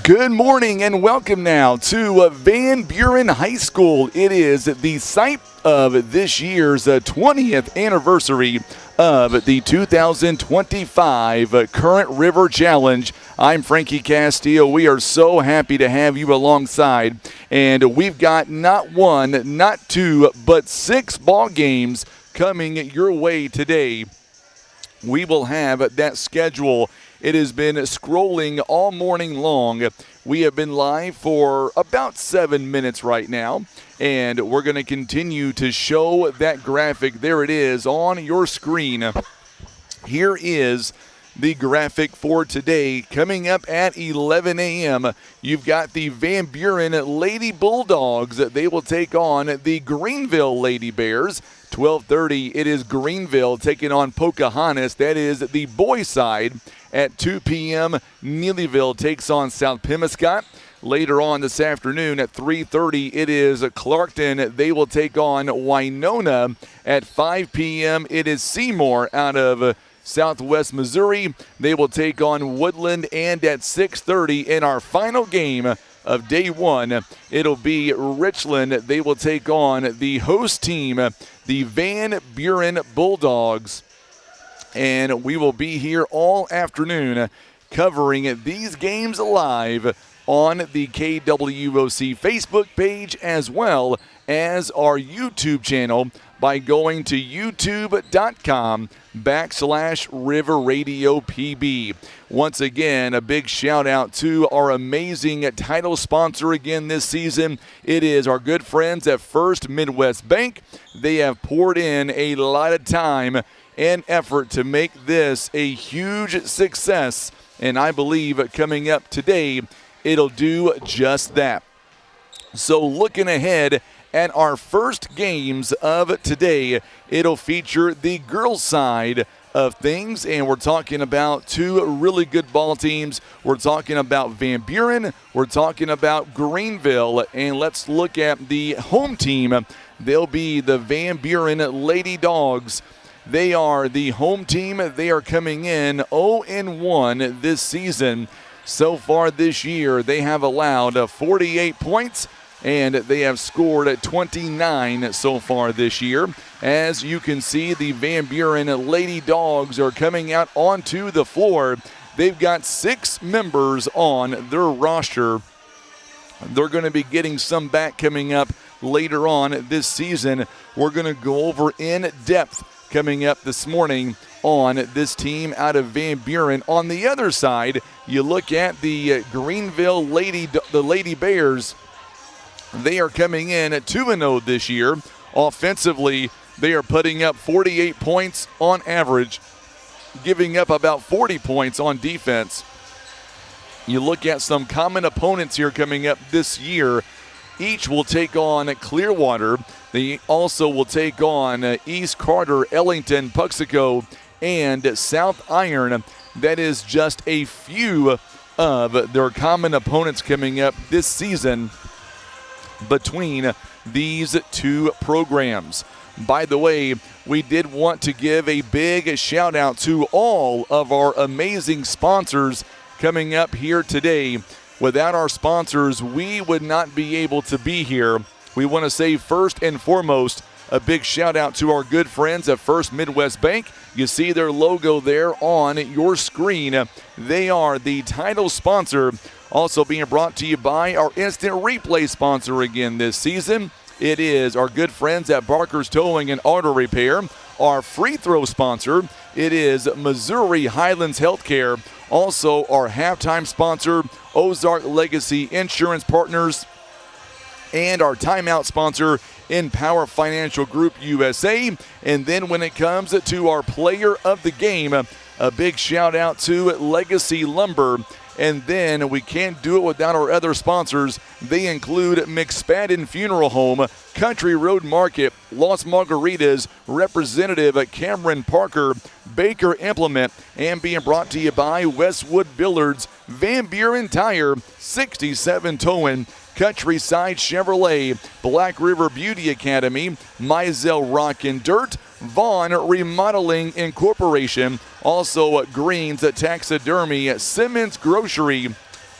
Good morning and welcome now to Van Buren High School. It is the site of this year's 20th anniversary of the 2025 Current River Challenge. I'm Frankie Castillo. We are so happy to have you alongside, and we've got not one, not two, but 6 ball games coming your way today. We will have that schedule. It has been scrolling all morning long. We have been live for about 7 minutes right now, and we're going to continue to show that graphic. There it is on your screen. Here is the graphic for today. Coming up at 11 a.m., you've got the Van Buren Lady Bulldogs. They will take on the Greenville Lady Bears. 12:30, it is Greenville taking on Pocahontas. That is the boys' side. At 2 p.m., Neelyville takes on South Pemiscot. Later on this afternoon at 3:30, it is Clarkton. They will take on Winona. At 5 p.m., it is Seymour out of Southwest Missouri. They will take on Woodland. And at 6:30, in our final game of day one, it'll be Richland. They will take on the host team, the Van Buren Bulldogs. And we will be here all afternoon covering these games live on the KWOC Facebook page as well as our YouTube channel by going to youtube.com/River Radio PB. Once again, a big shout out to our amazing title sponsor again this season. It is our good friends at First Midwest Bank. They have poured in a lot of time and effort to make this a huge success, and I believe coming up today, it'll do just that. So looking ahead at our first games of today, it'll feature the girls' side of things, and we're talking about 2 really good ball teams. We're talking about Van Buren, we're talking about Greenville, and let's look at the home team. They'll be the Van Buren Lady Dogs. They are the home team. They are coming in 0-1 this season. So far this year, they have allowed 48 points, and they have scored 29 so far this year. As you can see, the Van Buren Lady Dogs are coming out onto the floor. They've got 6 members on their roster. They're going to be getting some back coming up later on this season. We're going to go over in depth coming up this morning on this team out of Van Buren. On the other side, you look at the Greenville Lady Bears. They are coming in at 2-0 this year. Offensively, they are putting up 48 points on average, giving up about 40 points on defense. You look at some common opponents here coming up this year. Each will take on Clearwater. They also will take on East Carter, Ellington, Pocahontas, and South Iron. That is just a few of their common opponents coming up this season between these 2 programs. By the way, we did want to give a big shout out to all of our amazing sponsors coming up here today. Without our sponsors, we would not be able to be here. We want to say first and foremost a big shout out to our good friends at First Midwest Bank. You see their logo there on your screen. They are the title sponsor. Also being brought to you by our instant replay sponsor again this season. It is our good friends at Barker's Towing and Auto Repair. Our free throw sponsor, it is Missouri Highlands Healthcare. Also our halftime sponsor, Ozark Legacy Insurance Partners. And our timeout sponsor, Empower Financial Group USA. And then when it comes to our player of the game, a big shout out to Legacy Lumber. And then we can't do it without our other sponsors. They include McSpadden Funeral Home, Country Road Market, Las Margaritas, Representative Cameron Parker, Baker Implement, and being brought to you by Westwood Billards, Van Buren Tire, 67 Towing, Countryside Chevrolet, Black River Beauty Academy, Mizell Rock and Dirt, Vaughn Remodeling Incorporation, also Greens Taxidermy, Simmons Grocery,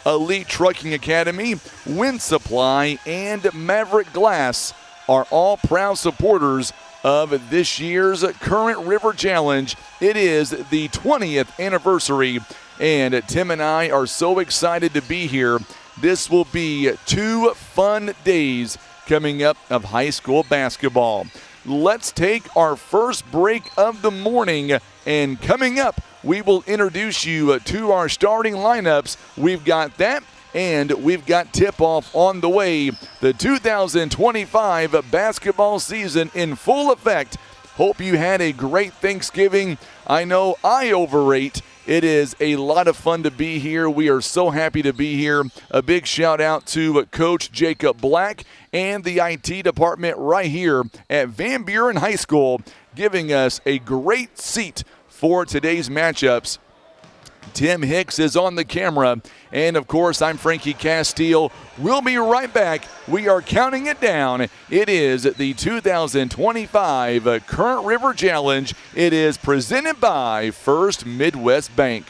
Elite Trucking Academy, Wind Supply, and Maverick Glass are all proud supporters of this year's Current River Challenge. It is the 20th anniversary, and Tim and I are so excited to be here. This will be 2 fun days coming up of high school basketball. Let's take our first break of the morning, and coming up, we will introduce you to our starting lineups. We've got that, and we've got tip-off on the way. The 2025 basketball season in full effect. Hope you had a great Thanksgiving. I know I overate. It is a lot of fun to be here. We are so happy to be here. A big shout out to Coach Jacob Black and the IT department right here at Van Buren High School, giving us a great seat for today's matchups. Tim Hicks is on the camera, and of course, I'm Frankie Castile. We'll be right back. We are counting it down. It is the 2025 Current River Challenge. It is presented by First Midwest Bank.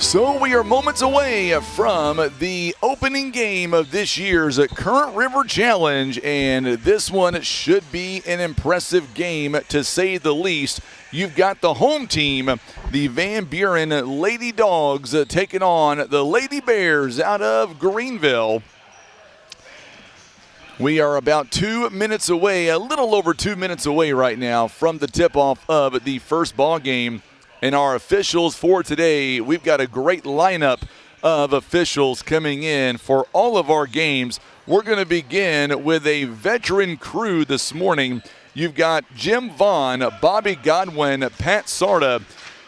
So we are moments away from the opening game of this year's Current River Challenge, and this one should be an impressive game to say the least. You've got the home team, the Van Buren Lady Dogs, taking on the Lady Bears out of Greenville. We are about 2 minutes away, a little over 2 minutes away right now from the tip-off of the first ball game. And our officials for today, we've got a great lineup of officials coming in for all of our games. We're going to begin with a veteran crew this morning. You've got Jim Vaughn, Bobby Godwin, Pat Sarda.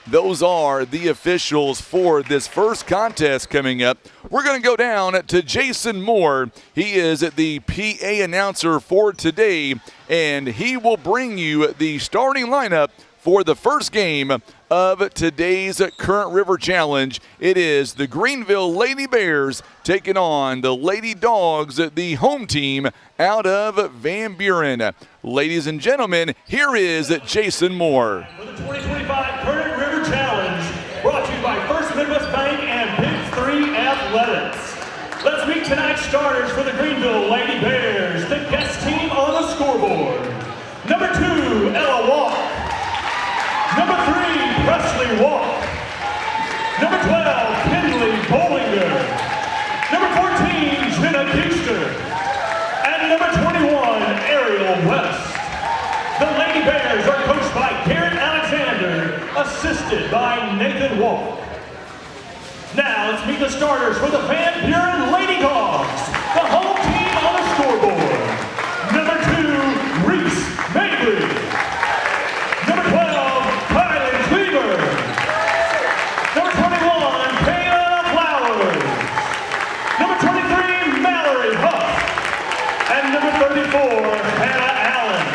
Those are the officials for this first contest coming up. We're going to go down to Jason Moore. He is the PA announcer for today, and he will bring you the starting lineup for the first game of today's Current River Challenge. It is the Greenville Lady Bears taking on the Lady Dogs, the home team out of Van Buren. Ladies and gentlemen, here is Jason Moore. For the 2025 Current River Challenge, brought to you by First Midwest Bank and Big 3 Athletics. Let's meet tonight's starters for the Greenville Lady Bears, the guest team on the scoreboard. Number 2, Ella Walk. Number 3, Presley Walk. Number 12, Kinley Bollinger. Number 14, Jenna Dexter. And number 21, Ariel West. The Lady Bears are coached by Garrett Alexander, assisted by Nathan Walk. Now let's meet the starters for the Van Buren Lady Dogs, the home team on the scoreboard. Number 2, Reese Mabry. Number 12, Kylie Cleaver. Number 21, Kayla Flowers. Number 23, Mallory Huff. And number 34, Hannah Allen.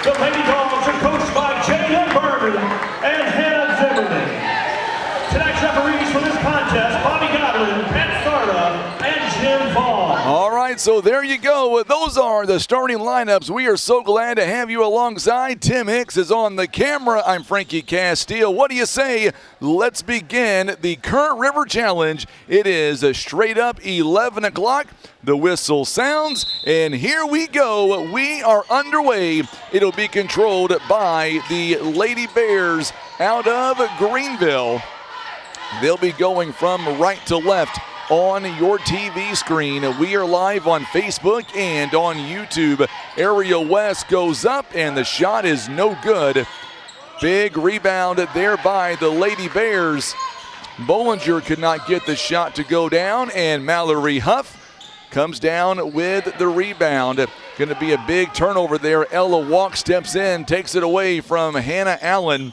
The Lady Dogs are coached by Jayla Berman and Hannah Zimmerman. Tonight's referees for this contest, Bobby Godwin, Pat Sarda, and Jim Vaughn. All right, so there you go. Those are the starting lineups. We are so glad to have you alongside. Tim Hicks is on the camera. I'm Frankie Castile. What do you say? Let's begin the Current River Challenge. It is straight up 11 o'clock. The whistle sounds, and here we go. We are underway. It'll be controlled by the Lady Bears out of Greenville. They'll be going from right to left on your TV screen. We are live on Facebook and on YouTube. Ariel West goes up, and the shot is no good. Big rebound there by the Lady Bears. Bollinger could not get the shot to go down, and Mallory Huff comes down with the rebound. Going to be a big turnover there. Ella Walk steps in, takes it away from Hannah Allen.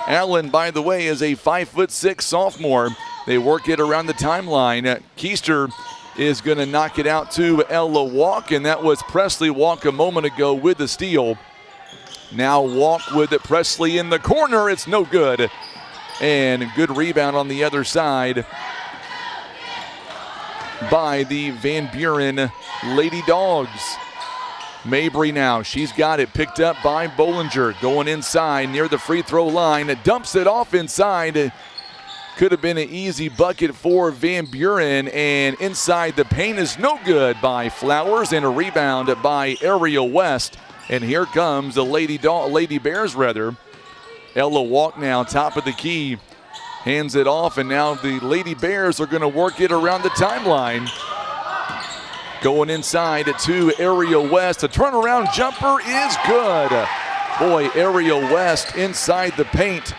Allen, by the way, is a 5'6" sophomore. They work it around the timeline. Keister is going to knock it out to Ella Walk, and that was Presley Walk a moment ago with the steal. Now Walk with it. Presley in the corner. It's no good. And good rebound on the other side by the Van Buren Lady Dogs. Mabry now, she's got it picked up by Bollinger, going inside near the free throw line, dumps it off inside. Could have been an easy bucket for Van Buren, and inside the paint is no good by Flowers, and a rebound by Ariel West. And here comes the Lady Bears. Ella Walk now, top of the key, hands it off, and now the Lady Bears are going to work it around the timeline. Going inside to Ariel West. A turnaround jumper is good. Boy, Ariel West inside the paint.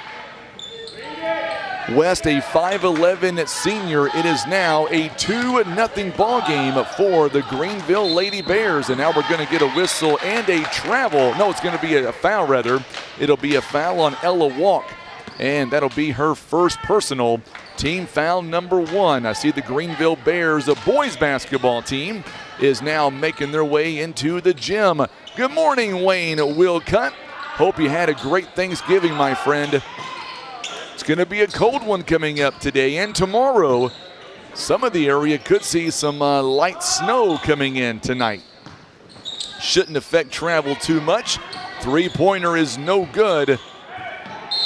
West, a 5'11" senior. It is now a 2-0 ball game for the Greenville Lady Bears. And now we're going to get a whistle and a travel. No, it's going to be a foul, rather. It'll be a foul on Ella Walk. And that'll be her first personal. Team foul number 1. I see the Greenville Bears, a boys basketball team, is now making their way into the gym. Good morning, Wayne Wilcutt. Hope you had a great Thanksgiving, my friend. It's going to be a cold one coming up today and tomorrow. Some of the area could see some light snow coming in tonight. Shouldn't affect travel too much. Three-pointer is no good.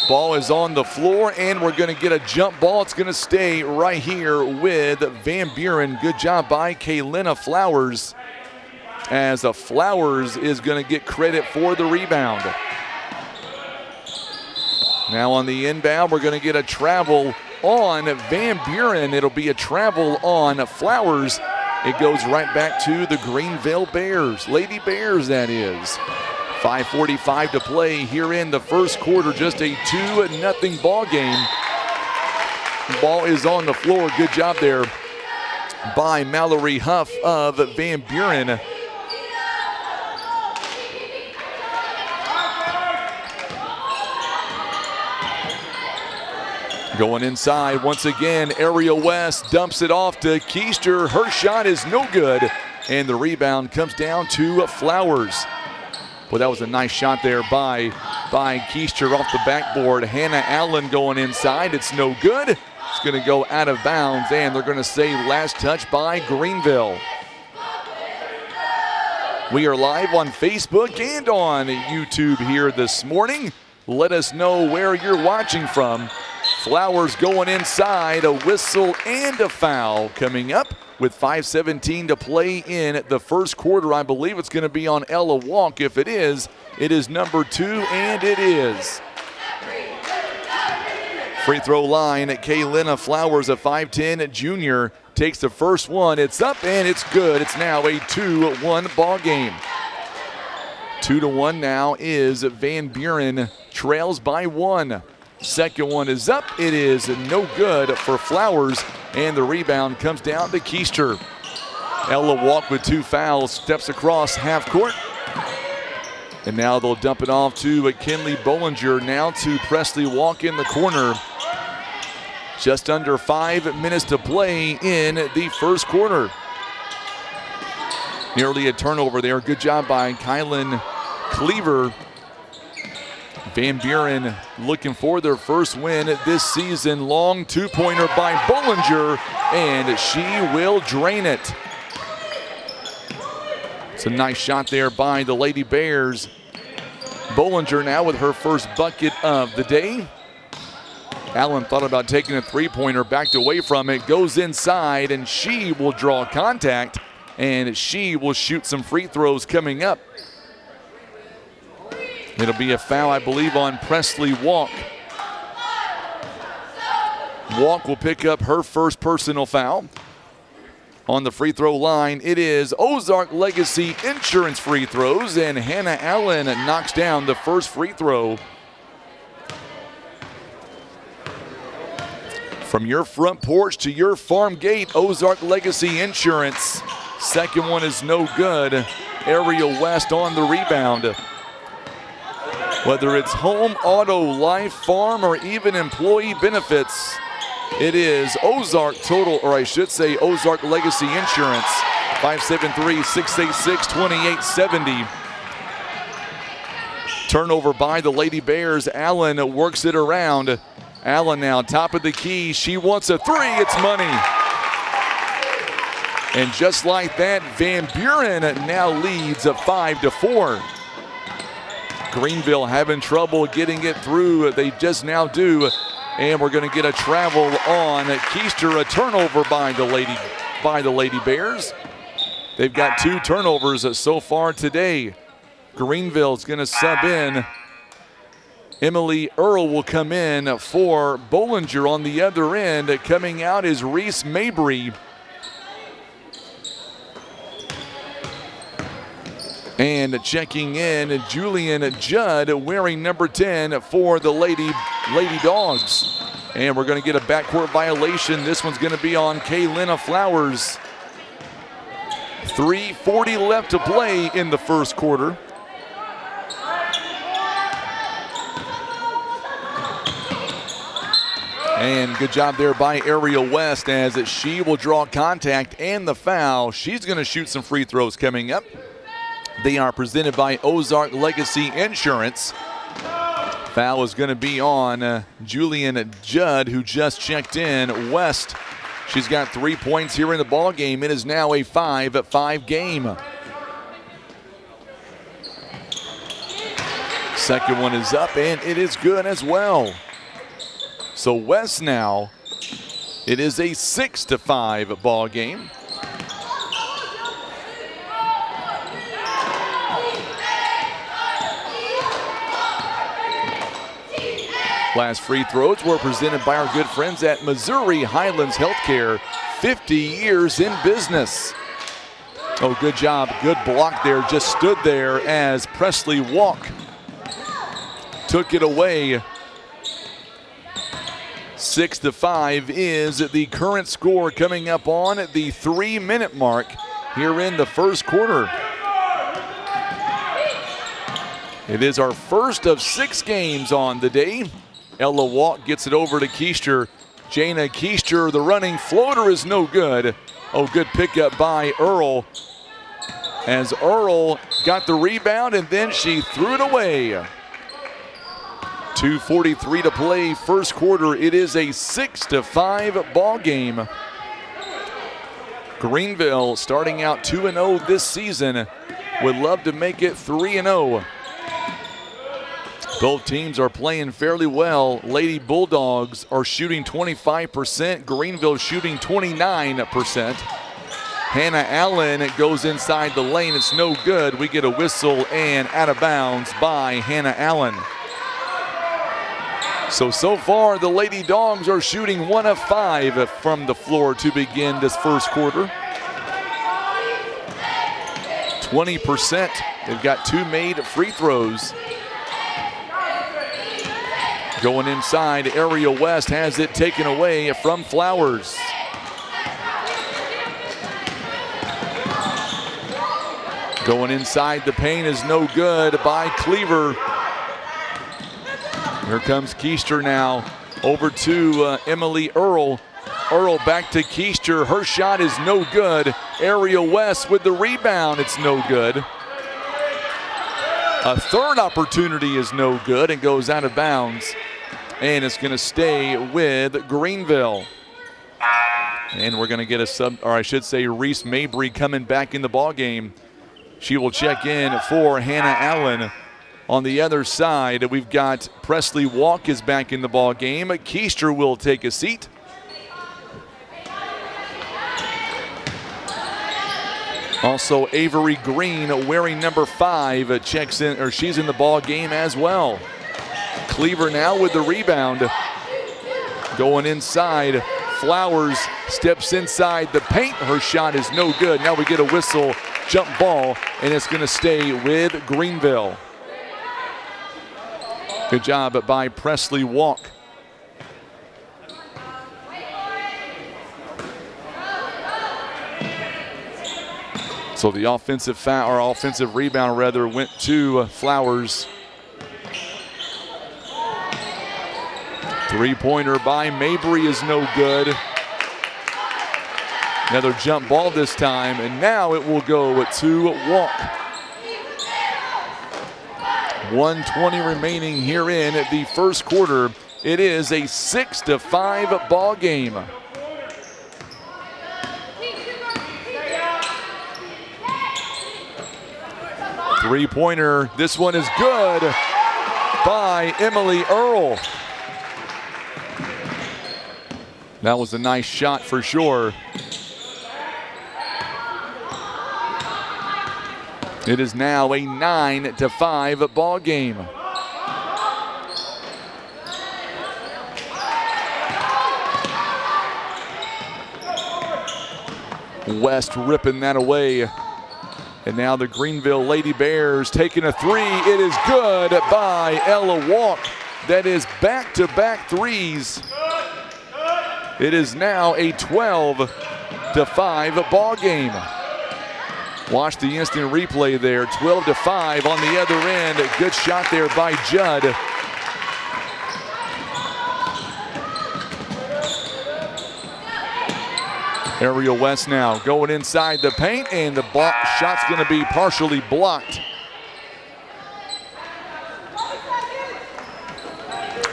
Ball is on the floor, and we're going to get a jump ball. It's going to stay right here with Van Buren. Good job by Kaylina Flowers, as Flowers is going to get credit for the rebound. Now on the inbound, we're going to get a travel on Van Buren. It'll be a travel on Flowers. It goes right back to the Greenville Bears, Lady Bears that is. 5:45 to play here in the first quarter, just a 2-0 ball game. Ball is on the floor. Good job there by Mallory Huff of Van Buren. Going inside once again, Ariel West dumps it off to Keister. Her shot is no good, and the rebound comes down to Flowers. Well, that was a nice shot there by Keister off the backboard. Hannah Allen going inside. It's no good. It's going to go out of bounds, and they're going to say last touch by Greenville. We are live on Facebook and on YouTube here this morning. Let us know where you're watching from. Flowers going inside, a whistle and a foul coming up with 5:17 to play in the first quarter. I believe it's going to be on Ella Walk. If it is number 2, and it is. Free throw line, Kaylina Flowers, a 5'10 junior, takes the first one. It's up and it's good. It's now a 2-1 ball game. 2-1 now is Van Buren, trails by 1. Second one is up. It is no good for Flowers, and the rebound comes down to Keister. Ella Walk with 2 fouls, steps across half court. And now they'll dump it off to Kinley Bollinger, now to Presley Walk in the corner. Just under 5 minutes to play in the first quarter. Nearly a turnover there. Good job by Kylan Cleaver. Van Buren looking for their first win this season. Long 2-pointer by Bollinger, and she will drain it. It's a nice shot there by the Lady Bears. Bollinger now with her first bucket of the day. Allen thought about taking a 3-pointer, backed away from it, goes inside, and she will draw contact, and she will shoot some free throws coming up. It'll be a foul, I believe, on Presley Walk. Walk will pick up her first personal foul. On the free throw line, it is Ozark Legacy Insurance free throws, and Hannah Allen knocks down the first free throw. From your front porch to your farm gate, Ozark Legacy Insurance. Second one is no good. Ariel West on the rebound. Whether it's home, auto, life, farm, or even employee benefits, it is Ozark Total, or I should say Ozark Legacy Insurance. 573-686-2870. Turnover by the Lady Bears. Allen works it around. Allen now top of the key. She wants a 3. It's money. And just like that, Van Buren now leads 5-4. Greenville having trouble getting it through. They just now do. And we're going to get a travel on Keister, a turnover by the Lady Bears. They've got 2 turnovers so far today. Greenville's going to sub in. Emily Earl will come in for Bollinger on the other end. Coming out is Reese Mabry. And checking in, Julian Judd wearing number 10 for the Lady Dogs. And we're going to get a backcourt violation. This one's going to be on Kaylina Flowers. 3:40 left to play in the first quarter. And good job there by Ariel West, as she will draw contact and the foul. She's going to shoot some free throws coming up. They are presented by Ozark Legacy Insurance. Foul is going to be on Julian Judd, who just checked in. West, she's got 3 points here in the ball game. It is now a 5-5 game. Second one is up, and it is good as well. So West now, it is a 6-5 ball game. Last free throws were presented by our good friends at Missouri Highlands Healthcare, 50 years in business. Oh, good job, good block there, just stood there as Presley Walk took it away. 6-5 is the current score coming up on the 3-minute mark here in the first quarter. It is our first of 6 games on the day. Ella Walk gets it over to Keister. Jana Keister, the running floater is no good. Oh, good pickup by Earl. As Earl got the rebound and then she threw it away. 2:43 to play, first quarter. It is a 6-5 ball game. Greenville starting out 2-0 this season. Would love to make it 3-0. Both teams are playing fairly well. Lady Bulldogs are shooting 25%. Greenville shooting 29%. Hannah Allen goes inside the lane. It's no good. We get a whistle and out of bounds by Hannah Allen. So far, the Lady Dogs are shooting 1 of 5 from the floor to begin this first quarter. 20%. They've got 2 made free throws. Going inside, Ariel West has it taken away from Flowers. Going inside the paint is no good by Cleaver. Here comes Keister now. Over to Emily Earl. Earl back to Keister. Her shot is no good. Ariel West with the rebound. It's no good. A third opportunity is no good and goes out of bounds. And it's going to stay with Greenville. And we're going to get a sub, or I should say Reese Mabry coming back in the ball game. She will check in for Hannah Allen. On the other side, we've got Presley Walk is back in the ball game. Keister will take a seat. Also, Avery Green, wearing number 5, checks in, or she's in the ball game as well. Cleaver now with the rebound. Going inside, Flowers steps inside the paint. Her shot is no good. Now we get a whistle, jump ball, and it's going to stay with Greenville. Good job by Presley Walk. So the offensive foul, or offensive rebound rather, went to Flowers. Three-pointer by Mabry is no good. Another jump ball this time, and now it will go to Walk. 1:20 remaining here in the first quarter. It is a 6-5 ball game. Three-pointer, this one is good by Emily Earl. That was a nice shot for sure. It is now a 9-5 ball game. West ripping that away. And now the Greenville Lady Bears taking a 3. It is good by Ella Walk. That is back-to-back threes. It is now a 12-5 ball game. Watch the instant replay there. 12-5 on the other end. A good shot there by Judd. Ariel West now going inside the paint, and the shot's going to be partially blocked.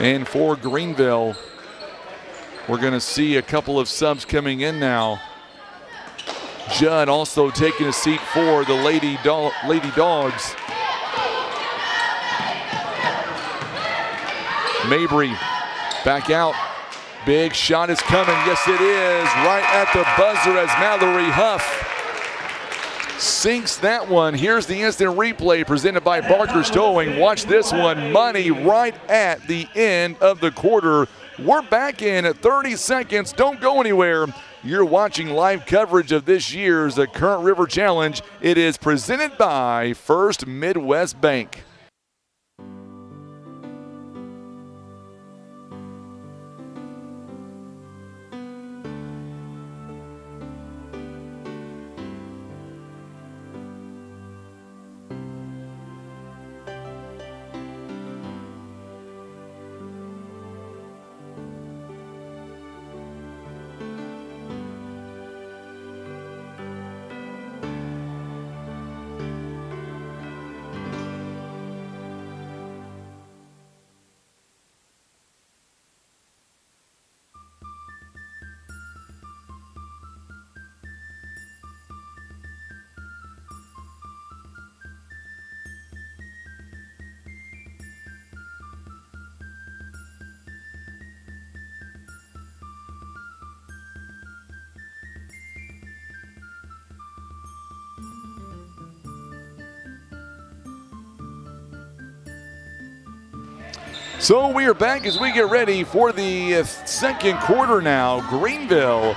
And for Greenville, we're going to see a couple of subs coming in now. Judd also taking a seat for the Lady Dogs. Mabry back out. Big shot is coming. Yes, it is. Right at the buzzer as Mallory Huff sinks that one. Here's the instant replay presented by Barker's Towing. Watch this one. Money right at the end of the quarter. We're back in at 30 seconds. Don't go anywhere. You're watching live coverage of this year's Current River Challenge. It is presented by First Midwest Bank. So we are back as we get ready for the second quarter now. Greenville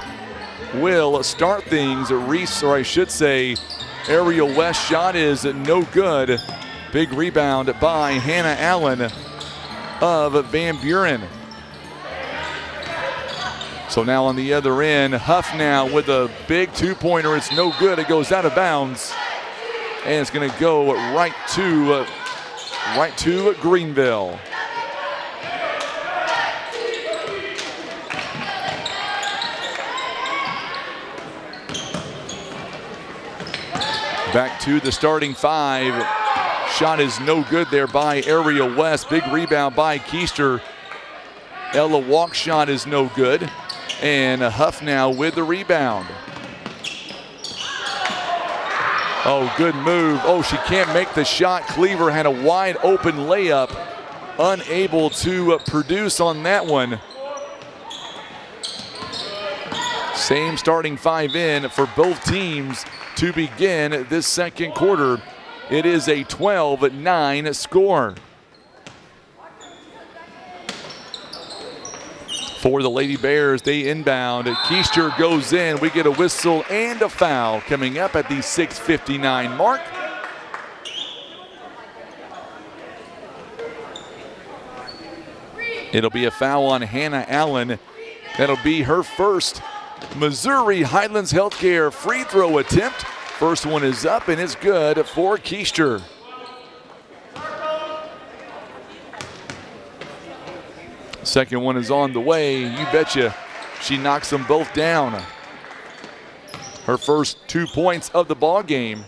will start things. Reese, or I should say, Ariel West shot is no good. Big rebound by Hannah Allen of Van Buren. So now on the other end, Huff now with a big two-pointer. It's no good. It goes out of bounds. And it's going to go right to Greenville. Back to the starting five. Shot is no good there by Ariel West. Big rebound by Keister. Ella Walk's shot is no good. And Huff now with the rebound. Oh, good move. Oh, she can't make the shot. Cleaver had a wide open layup. Unable to produce on that one. Same starting five in for both teams to begin this second quarter. It is a 12-9 score. For the Lady Bears, they inbound. Keister goes in. We get a whistle and a foul coming up at the 6:59 mark. It'll be a foul on Hannah Allen. That'll be her first. Missouri Highlands Healthcare free throw attempt. First one is up and it's good for Keister. Second one is on the way. You betcha she knocks them both down. Her first 2 points of the ball game.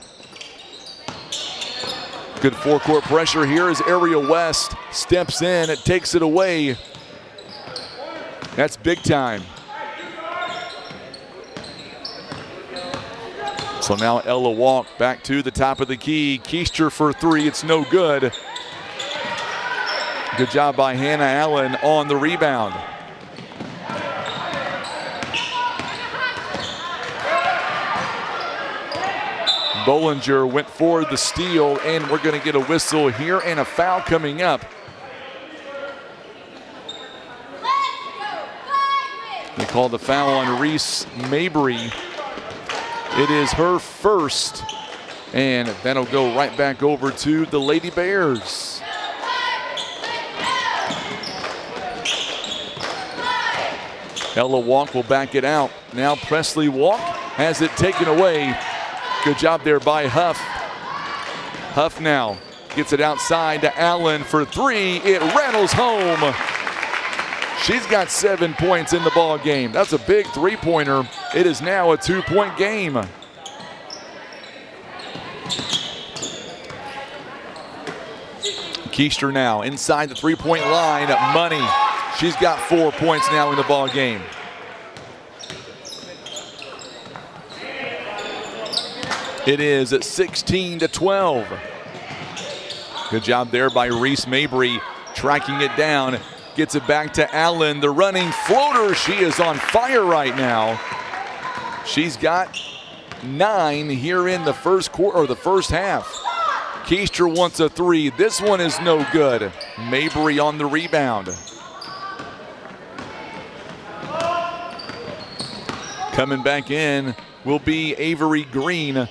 Good forecourt pressure here as Ariel West steps in. It takes it away. That's big time. So now Ella Walk back to the top of the key. Keister for three. It's no good. Good job by Hannah Allen on the rebound. Bollinger went for the steal, and we're going to get a whistle here and a foul coming up. They called the foul on Reese Mabry. It is her first, and that'll go right back over to the Lady Bears. Ella Walk will back it out. Now Presley Walk has it taken away. Good job there by Huff. Huff now gets it outside to Allen for three. It rattles home. She's got 7 points in the ball game. That's a big three-pointer. It is now a 2-point game. Keister now inside the three-point line. Money. She's got 4 points now in the ball game. It is at 16-12. Good job there by Reese Mabry tracking it down. Gets it back to Allen. The running floater. She is on fire right now. She's got 9 here in the first quarter, or the first half. Keister wants a 3. This one is no good. Mabry on the rebound. Coming back in will be Avery Green.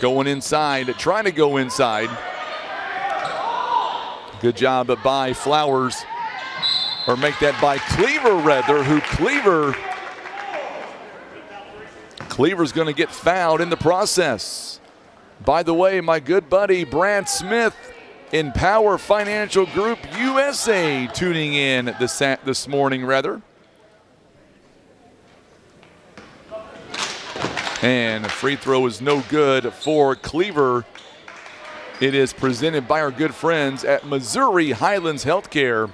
Going inside, trying to go inside. Good job by Flowers. Or make that by Cleaver, rather, Cleaver's going to get fouled in the process. By the way, my good buddy Brad Smith in Power Financial Group USA tuning in this morning, rather. And a free throw is no good for Cleaver. It is presented by our good friends at Missouri Highlands Healthcare.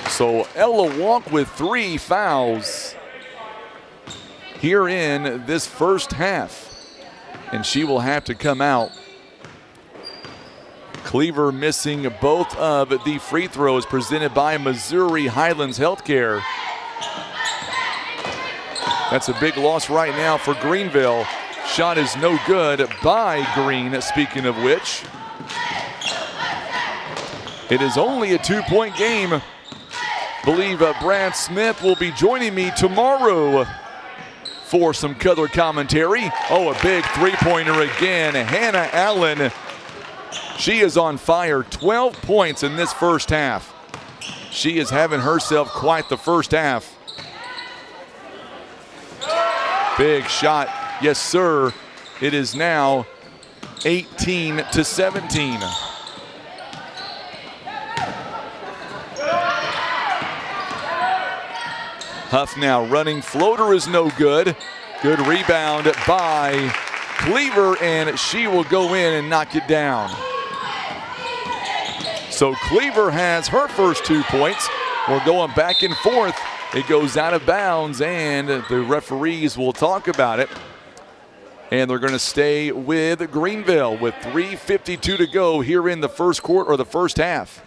So Ella Walk with 3 fouls here in this first half. And she will have to come out. Cleaver missing both of the free throws presented by Missouri Highlands Healthcare. That's a big loss right now for Greenville. Shot is no good by Green, speaking of which. It is only a 2-point game. Believe Brad Smith will be joining me tomorrow for some color commentary. Oh, a big three-pointer again. Hannah Allen. She is on fire. 12 points in this first half. She is having herself quite the first half. Big shot. Yes, sir. It is now 18-17. Huff now running. Floater is no good. Good rebound by Cleaver, and she will go in and knock it down. So Cleaver has her first 2 points. We're going back and forth. It goes out of bounds, and the referees will talk about it. And they're going to stay with Greenville with 3:52 to go here in the first quarter, or the first half.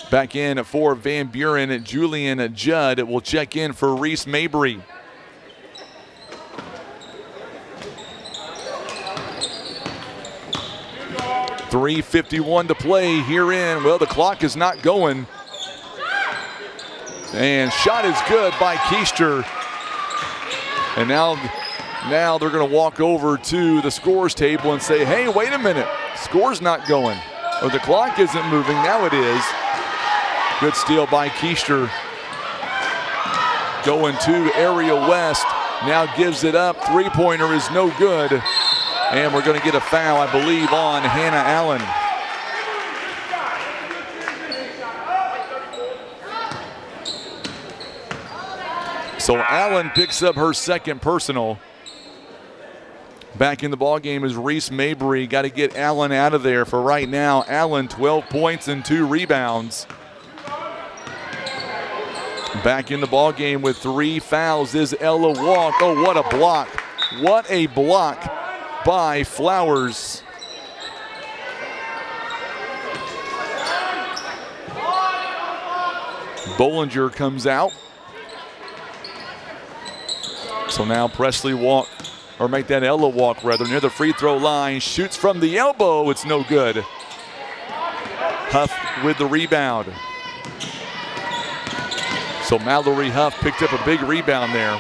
Back in for Van Buren, Julian Judd will check in for Reese Mabry. .351 to play here in. Well, the clock is not going. And shot is good by Keister. And now they're going to walk over to the scores table and say, hey, wait a minute. Score's not going. Or the clock isn't moving. Now it is. Good steal by Keister. Going to area west. Now gives it up. Three-pointer is no good. And we're going to get a foul, I believe, on Hannah Allen. So Allen picks up her second personal. Back in the ballgame is Reese Mabry. Got to get Allen out of there for right now. Allen, 12 points and 2 rebounds. Back in the ballgame with 3 fouls is Ella Walk. Oh, what a block. What a block by Flowers. Bollinger comes out. So now Presley Walk, or make that Ella Walk rather, near the free throw line. Shoots from the elbow. It's no good. Huff with the rebound. So Mallory Huff picked up a big rebound there.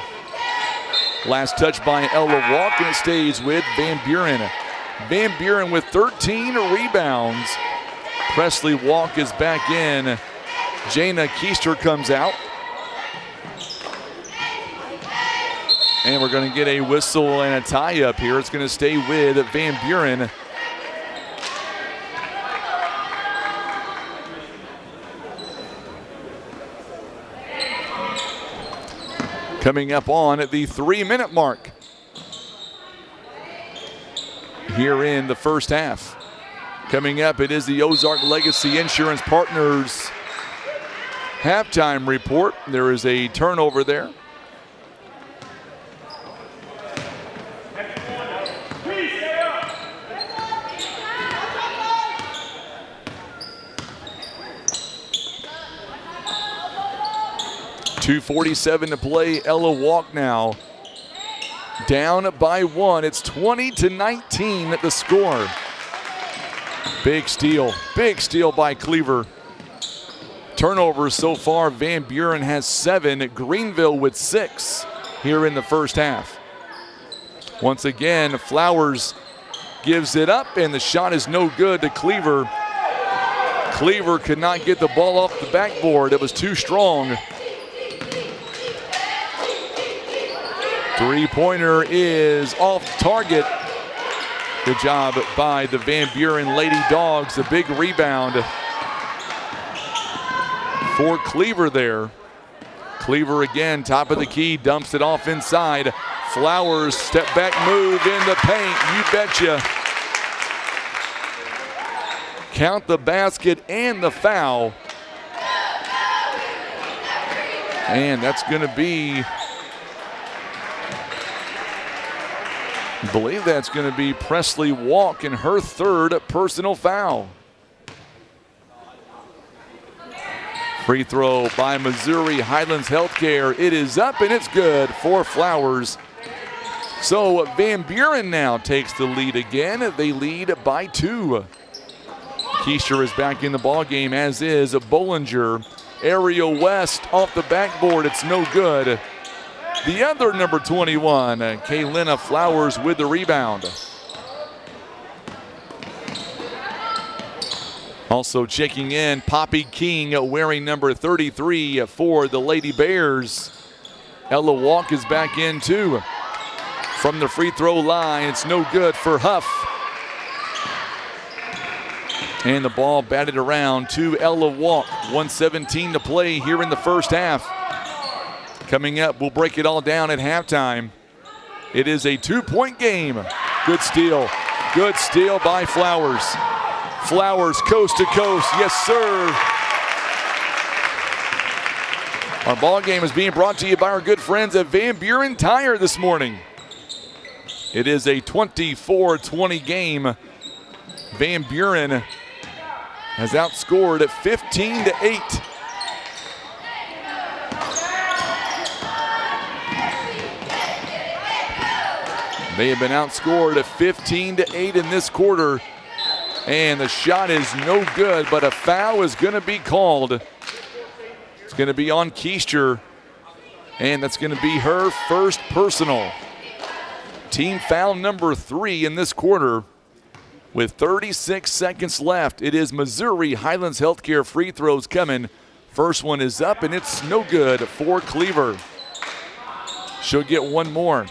Last touch by Ella Walk, and it stays with Van Buren. Van Buren with 13 rebounds. Presley Walk is back in. Jana Keister comes out. And we're going to get a whistle and a tie-up here. It's going to stay with Van Buren. Coming up on the 3-minute mark here in the first half. Coming up, it is the Ozark Legacy Insurance Partners halftime report. There is a turnover there. 2:47 to play. Ella Walk now down by 1. It's 20-19 at the score. Big steal by Cleaver. Turnovers so far, Van Buren has 7, Greenville with 6 here in the first half. Once again, Flowers gives it up, and the shot is no good to Cleaver. Cleaver could not get the ball off the backboard. It was too strong. Three-pointer is off target. Good job by the Van Buren Lady Dogs. A big rebound for Cleaver there. Cleaver again, top of the key, dumps it off inside. Flowers, step back move in the paint, you betcha. Count the basket and the foul. And that's going to be, I believe that's going to be Presley Walk in her 3rd personal foul. Free throw by Missouri Highlands Healthcare. It is up and it's good for Flowers. So Van Buren now takes the lead again. They lead by 2. Keisher is back in the ball game, as is Bollinger. Aerial West off the backboard. It's no good. The other number 21, Kaylina Flowers with the rebound. Also checking in, Poppy King wearing number 33 for the Lady Bears. Ella Walk is back in too. From the free throw line, it's no good for Huff. And the ball batted around to Ella Walk. 1:17 to play here in the first half. Coming up, we'll break it all down at halftime. It is a 2-point game. Good steal by Flowers. Flowers coast to coast, yes sir. Our ball game is being brought to you by our good friends at Van Buren Tire this morning. It is a 24-20 game. Van Buren has outscored at 15-8. They have been outscored at 15-8 in this quarter. And the shot is no good, but a foul is going to be called. It's going to be on Keisher, and that's going to be her first personal. Team foul number 3 in this quarter. With 36 seconds left, it is Missouri Highlands Healthcare free throws coming. First one is up, and it's no good for Cleaver. She'll get one more.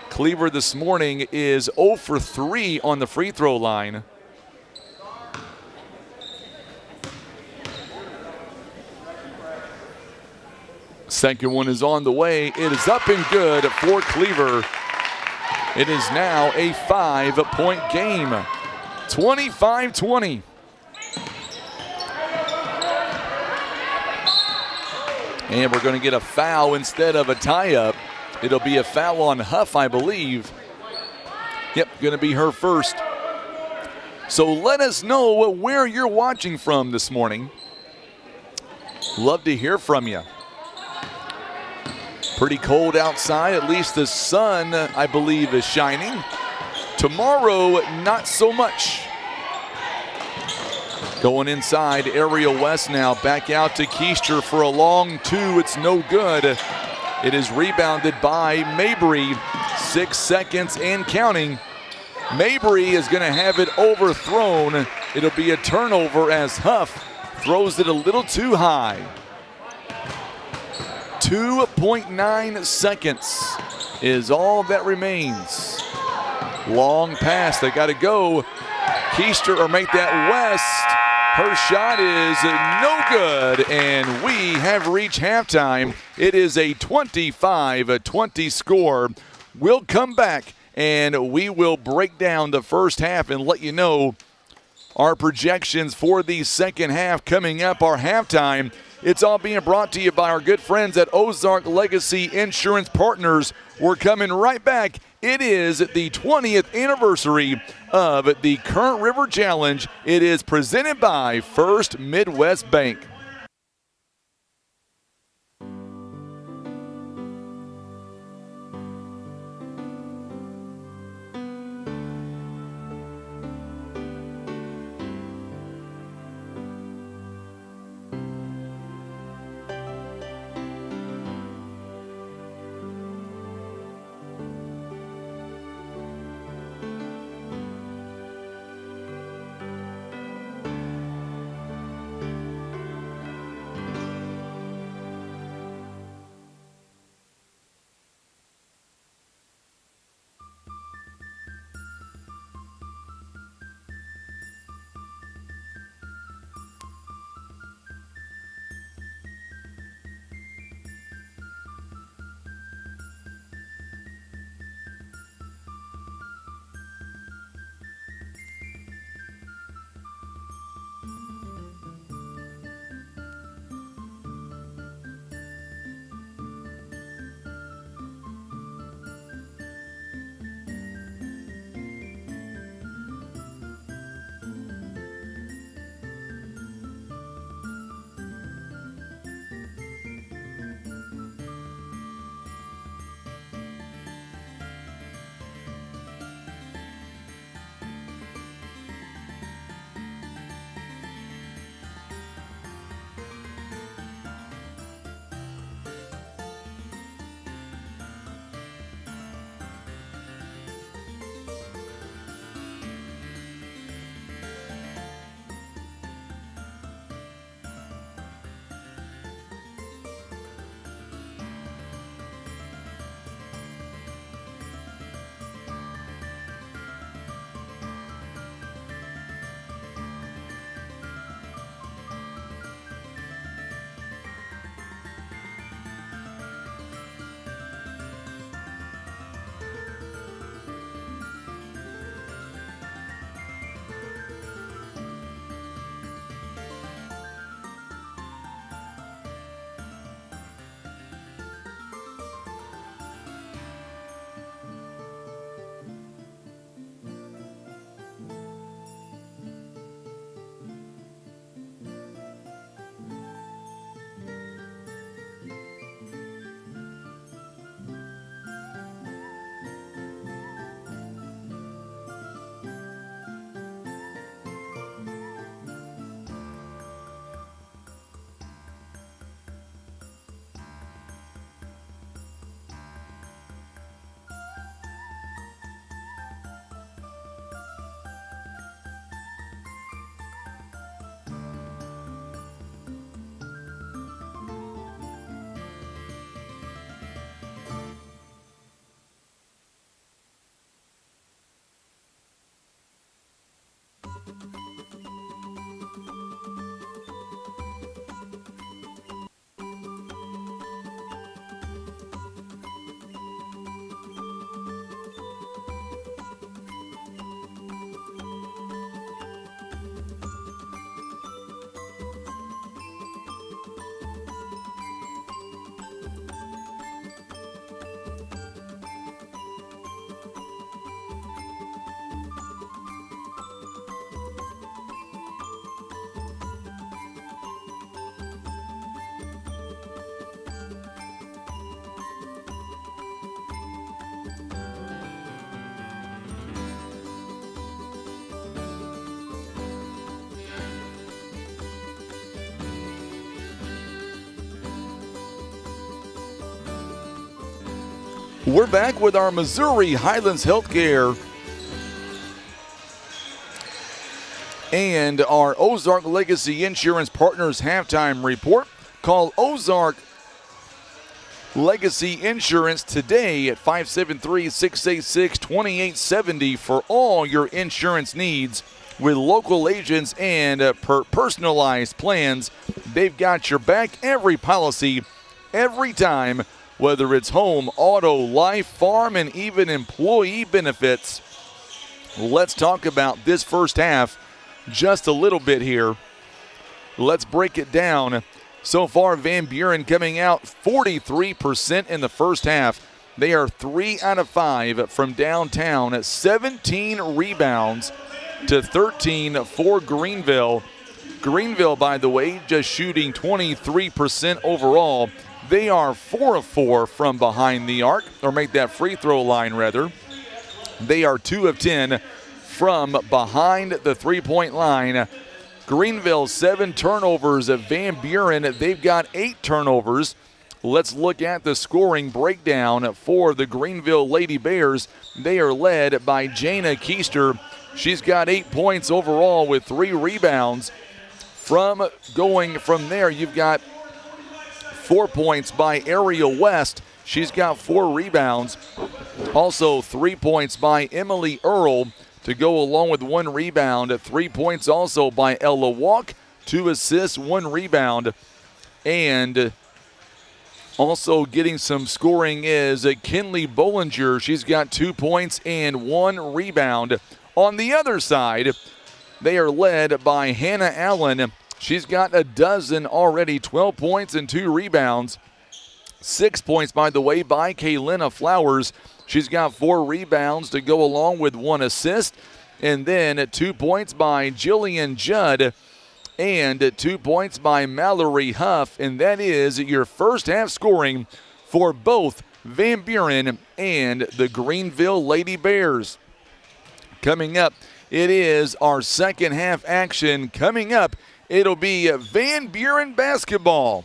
Cleaver this morning is 0 for 3 on the free throw line. Second one is on the way. It is up and good for Cleaver. It is now a 5-point game. 25-20. And we're going to get a foul instead of a tie-up. It'll be a foul on Huff, I believe. Yep, going to be her first. So let us know where you're watching from this morning. Love to hear from you. Pretty cold outside, at least the sun, I believe, is shining. Tomorrow, not so much. Going inside, Ariel West now back out to Keister for a long 2. It's no good. It is rebounded by Mabry. 6 seconds and counting. Mabry is going to have it overthrown. It'll be a turnover as Huff throws it a little too high. 2.9 seconds is all that remains. Long pass, they got to go. Keister, or make that West. Her shot is no good, and we have reached halftime. It is a 25-20 score. We'll come back, and we will break down the first half and let you know our projections for the second half coming up, our halftime. It's all being brought to you by our good friends at Ozark Legacy Insurance Partners. We're coming right back. It is the 20th anniversary of the Current River Challenge. It is presented by First Midwest Bank. We're back with our Missouri Highlands Healthcare and our Ozark Legacy Insurance Partners halftime report. Call Ozark Legacy Insurance today at 573-686-2870 for all your insurance needs. With local agents and personalized plans, they've got your back every policy, every time, whether it's home, auto, life, farm, and even employee benefits. Let's talk about this first half just a little bit here. Let's break it down. So far, Van Buren coming out 43% in the first half. They are 3 out of 5 from downtown, 17 rebounds to 13 for Greenville. Greenville, by the way, just shooting 23% overall. They are 4 of 4 from behind the arc, or make that free throw line rather. They are 2 of 10 from behind the three-point line. Greenville 7 turnovers. Van Buren, they've got 8 turnovers. Let's look at the scoring breakdown for the Greenville Lady Bears. They are led by Jana Keister. She's got 8 points overall with 3 rebounds. Going from there, you've got 4 points by Ariel West. She's got 4 rebounds. Also 3 points by Emily Earl to go along with 1 rebound. 3 points also by Ella Walk, 2 assists, 1 rebound. And also getting some scoring is Kinley Bollinger. She's got 2 points and 1 rebound. On the other side, they are led by Hannah Allen. She's got a dozen already, 12 points and 2 rebounds. 6 points, by the way, by Kaylina Flowers. She's got 4 rebounds to go along with 1 assist. And then 2 points by Jillian Judd and 2 points by Mallory Huff. And that is your first half scoring for both Van Buren and the Greenville Lady Bears. Coming up, it is our second half action. Coming up, it'll be Van Buren basketball.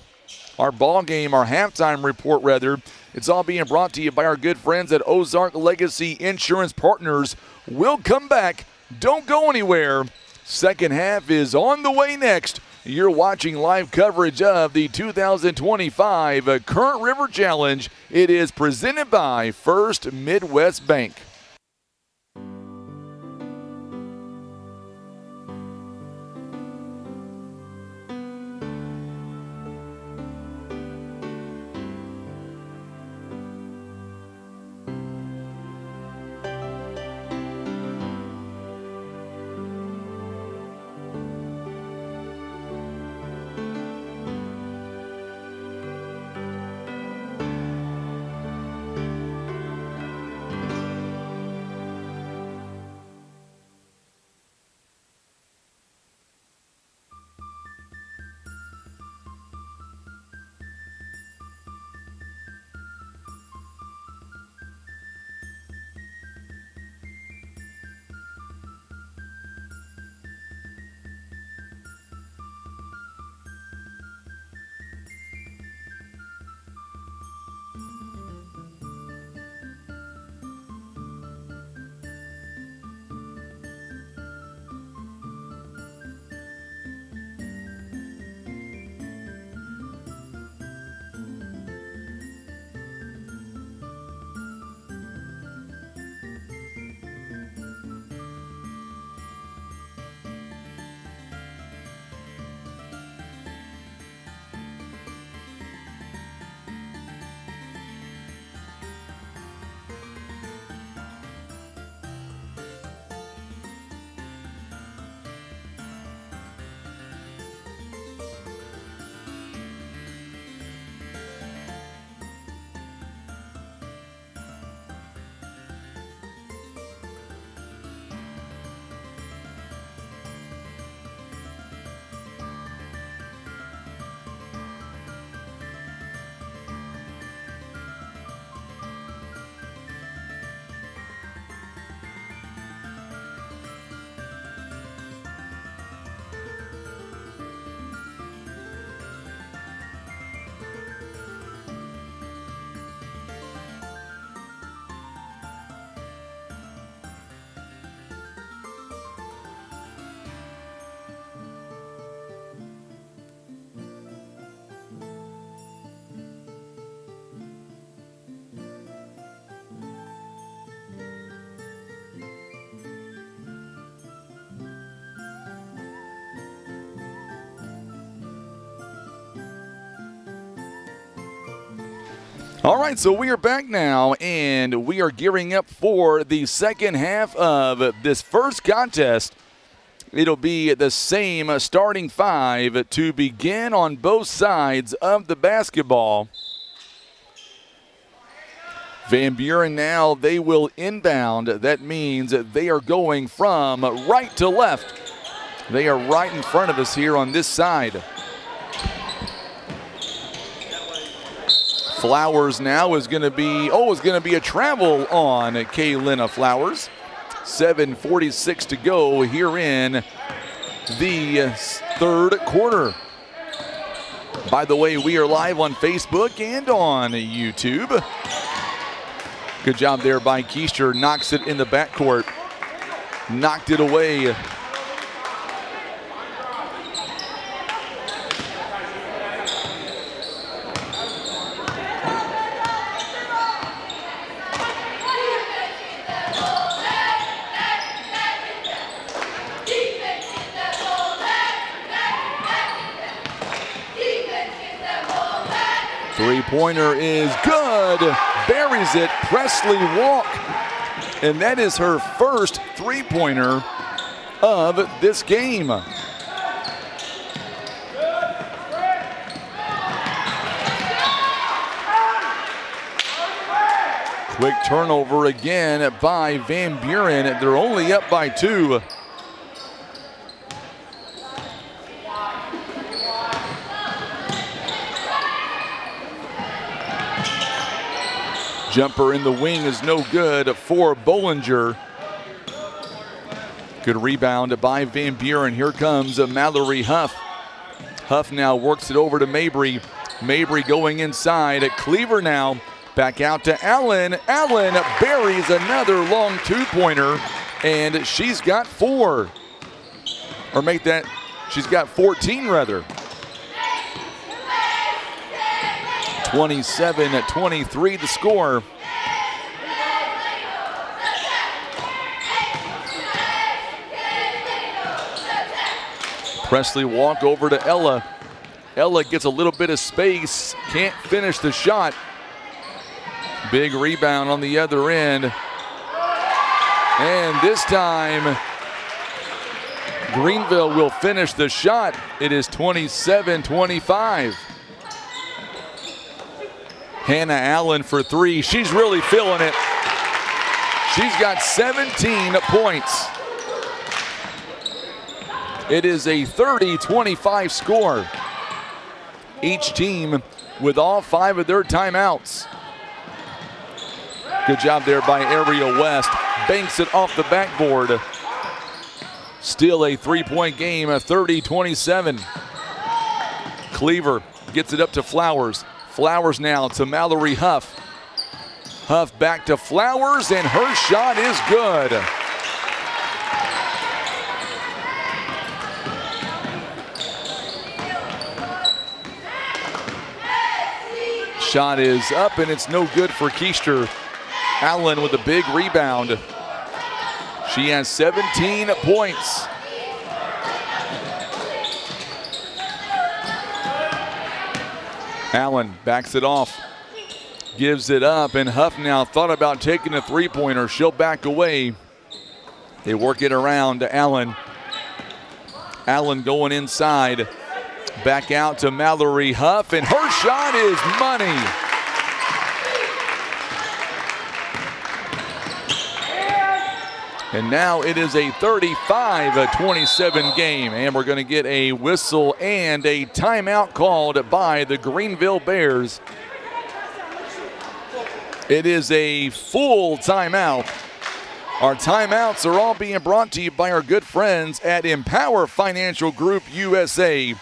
Our ball game, our halftime report rather, it's all being brought to you by our good friends at Ozark Legacy Insurance Partners. We'll come back. Don't go anywhere. Second half is on the way next. You're watching live coverage of the 2025 Current River Challenge. It is presented by First Midwest Bank. All right, so we are back now, and we are gearing up for the second half of this first contest. It'll be the same starting five to begin on both sides of the basketball. Van Buren now, they will inbound. That means they are going from right to left. They are right in front of us here on this side. Flowers now is going to be a travel on Kaylina Flowers. 7:46 to go here in the third quarter. By the way, we are live on Facebook and on YouTube. Good job there by Keister. Knocks it in the backcourt. Knocked it away. Three-pointer is good. Buries it. Presley Walk. And that is her first three-pointer of this game. Quick turnover again by Van Buren. They're only up by 2. Jumper in the wing is no good for Bollinger. Good rebound by Van Buren. Here comes Mallory Huff. Huff now works it over to Mabry. Mabry going inside. Cleaver now. Back out to Allen. Allen buries another long two-pointer, and she's got 4. Or make that, she's got 14 rather. 27-23 the score. Presley Walk over to Ella. Ella gets a little bit of space, can't finish the shot. Big rebound on the other end. And this time, Greenville will finish the shot. It is 27-25. Hannah Allen for 3. She's really feeling it. She's got 17 points. It is a 30-25 score. Each team with all 5 of their timeouts. Good job there by Ariel West. Banks it off the backboard. Still a 3-point game, a 30-27. Cleaver gets it up to Flowers. Flowers now to Mallory Huff. Huff back to Flowers, and her shot is good. Shot is up, and it's no good for Keister. Allen with a big rebound. She has 17 points. Allen backs it off, gives it up, and Huff now thought about taking a three-pointer. She'll back away. They work it around to Allen. Allen going inside. Back out to Mallory Huff, and her shot is money. And now it is a 35-27 game, and we're going to get a whistle and a timeout called by the Greenville Bears. It is a full timeout. Our timeouts are all being brought to you by our good friends at Empower Financial Group USA.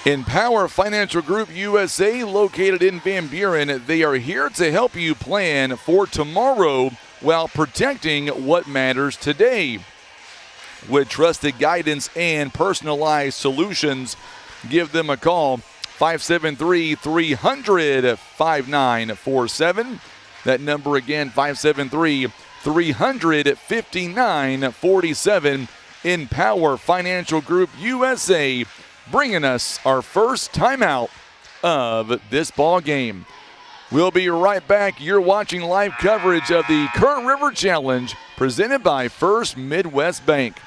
Empower Financial Group USA, located in Van Buren, they are here to help you plan for tomorrow while protecting what matters today. With trusted guidance and personalized solutions, give them a call, 573-300-5947. That number again, 573-300-5947. Empower Financial Group USA, bringing us our first timeout of this ball game. We'll be right back. You're watching live coverage of the Current River Challenge presented by First Midwest Bank.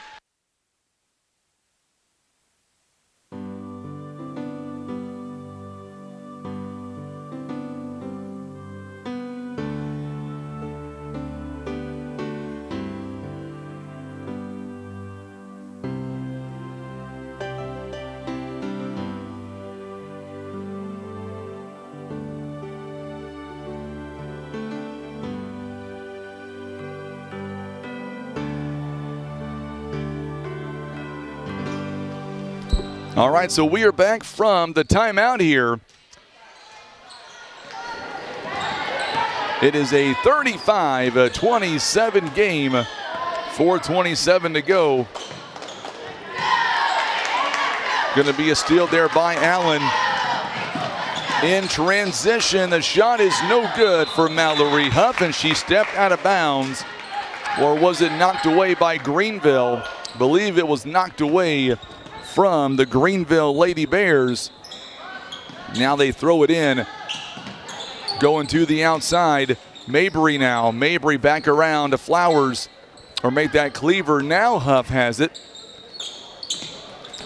All right, so we are back from the timeout here. It is a 35-27 game, 4:27 to go. Going to be a steal there by Allen. In transition, the shot is no good for Mallory Huff, and she stepped out of bounds. Or was it knocked away by Greenville? I believe it was knocked away from the Greenville Lady Bears. Now they throw it in. Going to the outside. Mabry now. Mabry back around to Flowers. Or make that cleaver. Now Huff has it.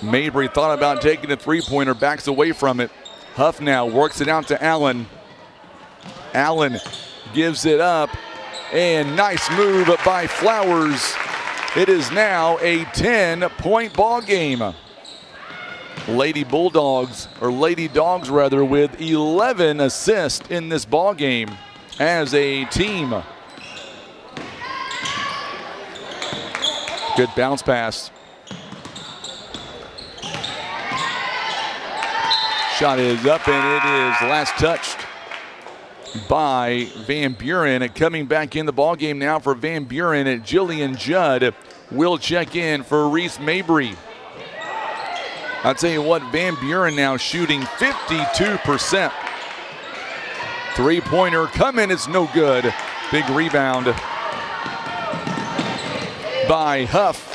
Mabry thought about taking a three-pointer. Backs away from it. Huff now works it out to Allen. Allen gives it up. And nice move by Flowers. It is now a 10-point ball game. Lady Bulldogs, or Lady Dogs rather, with 11 assists in this ball game as a team. Good bounce pass. Shot is up, and it is last touched by Van Buren. Coming back in the ball game now for Van Buren, Jillian Judd will check in for Reese Mabry. I'll tell you what, Van Buren now shooting 52%. Three-pointer coming, it's no good. Big rebound by Huff.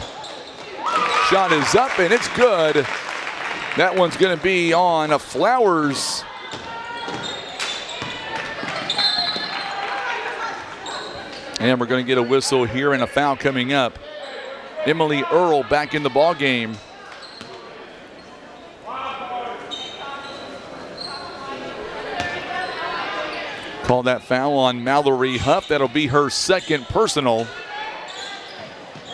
Shot is up and it's good. That one's gonna be on Flowers. And we're gonna get a whistle here and a foul coming up. Emily Earl back in the ball game. Call that foul on Mallory Huff. That'll be her second personal.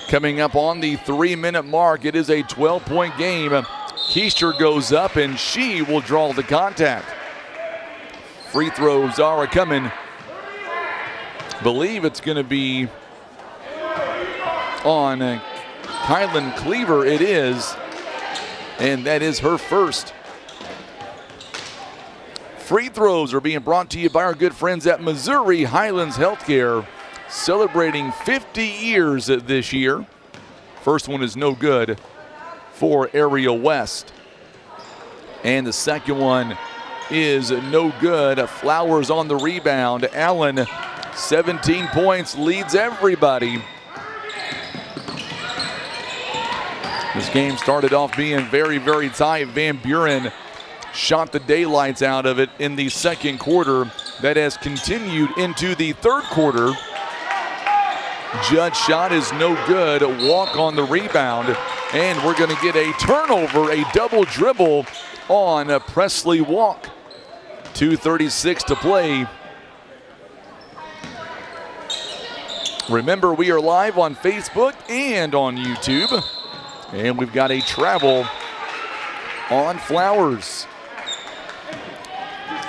Coming up on the 3-minute mark, it is a 12-point game. Keister goes up and she will draw the contact. Free throws are coming. Believe it's going to be on Kylan Cleaver. It is, and that is her first. Free throws are being brought to you by our good friends at Missouri Highlands Healthcare, celebrating 50 years this year. First one is no good for Area West. And the second one is no good. Flowers on the rebound. Allen, 17 points, leads everybody. This game started off being very, very tight. Van Buren shot the daylights out of it in the second quarter. That has continued into the third quarter. Judd's shot is no good. Walk on the rebound. And we're going to get a turnover, a double dribble on Presley Walk. 2:36 to play. Remember, we are live on Facebook and on YouTube. And we've got a travel on Flowers.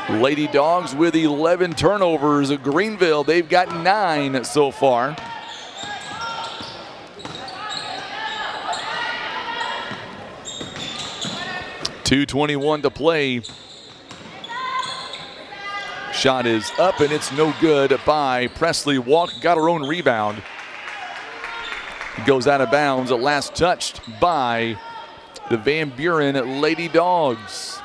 Lady Dogs with 11 turnovers. Greenville, they've got 9 so far. .221 to play. Shot is up and it's no good by Presley Walk. Got her own rebound. Goes out of bounds. Last touched by the Van Buren Lady Dogs.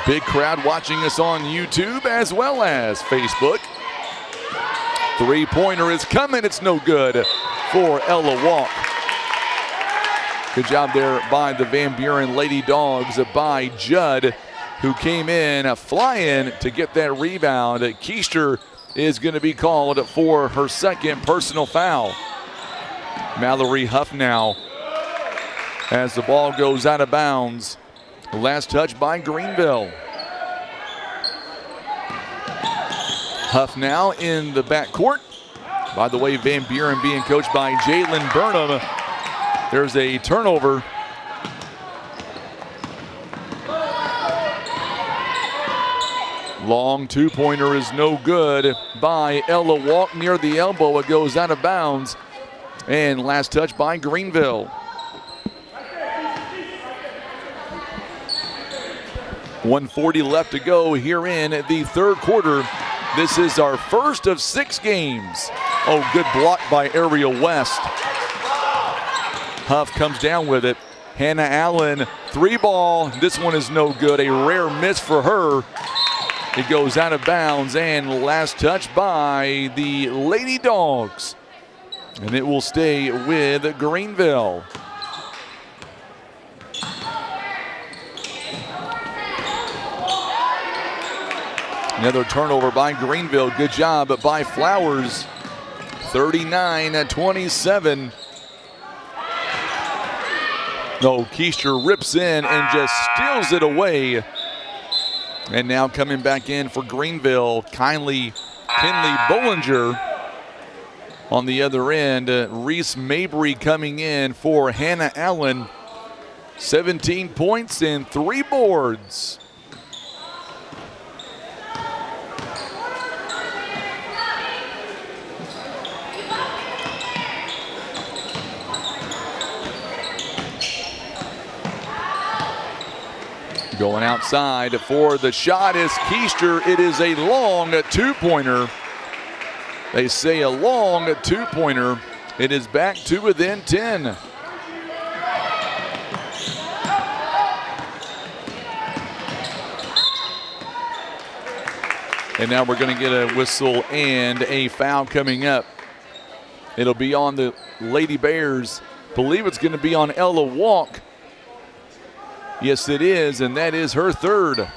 Big crowd watching us on YouTube as well as Facebook. Three-pointer is coming. It's no good for Ella Walk. Good job there by the Van Buren Lady Dogs, by Judd, who came in flying to get that rebound. Keister is going to be called for her second personal foul. Mallory Huff now as the ball goes out of bounds. Last touch by Greenville. Huff now in the backcourt. By the way, Van Buren being coached by Jalen Burnham. There's a turnover. Long two-pointer is no good by Ella Walk near the elbow. It goes out of bounds. And last touch by Greenville. .140 left to go here in the third quarter. This is our first of 6 games. Oh, good block by Ariel West. Huff comes down with it. Hannah Allen, 3-ball. This one is no good. A rare miss for her. It goes out of bounds, and last touch by the Lady Dogs. And it will stay with Greenville. Another turnover by Greenville. Good job by Flowers. 39-27. No, Keister rips in and just steals it away. And now coming back in for Greenville, Kinley Bollinger. On the other end, Reese Mabry coming in for Hannah Allen. 17 points and 3 boards. Going outside for the shot is Keister. It is a long two-pointer. They say a long two-pointer. It is back to within 10. And now we're going to get a whistle and a foul coming up. It'll be on the Lady Bears. Believe it's going to be on Ella Walk. Yes, it is, and that is her third.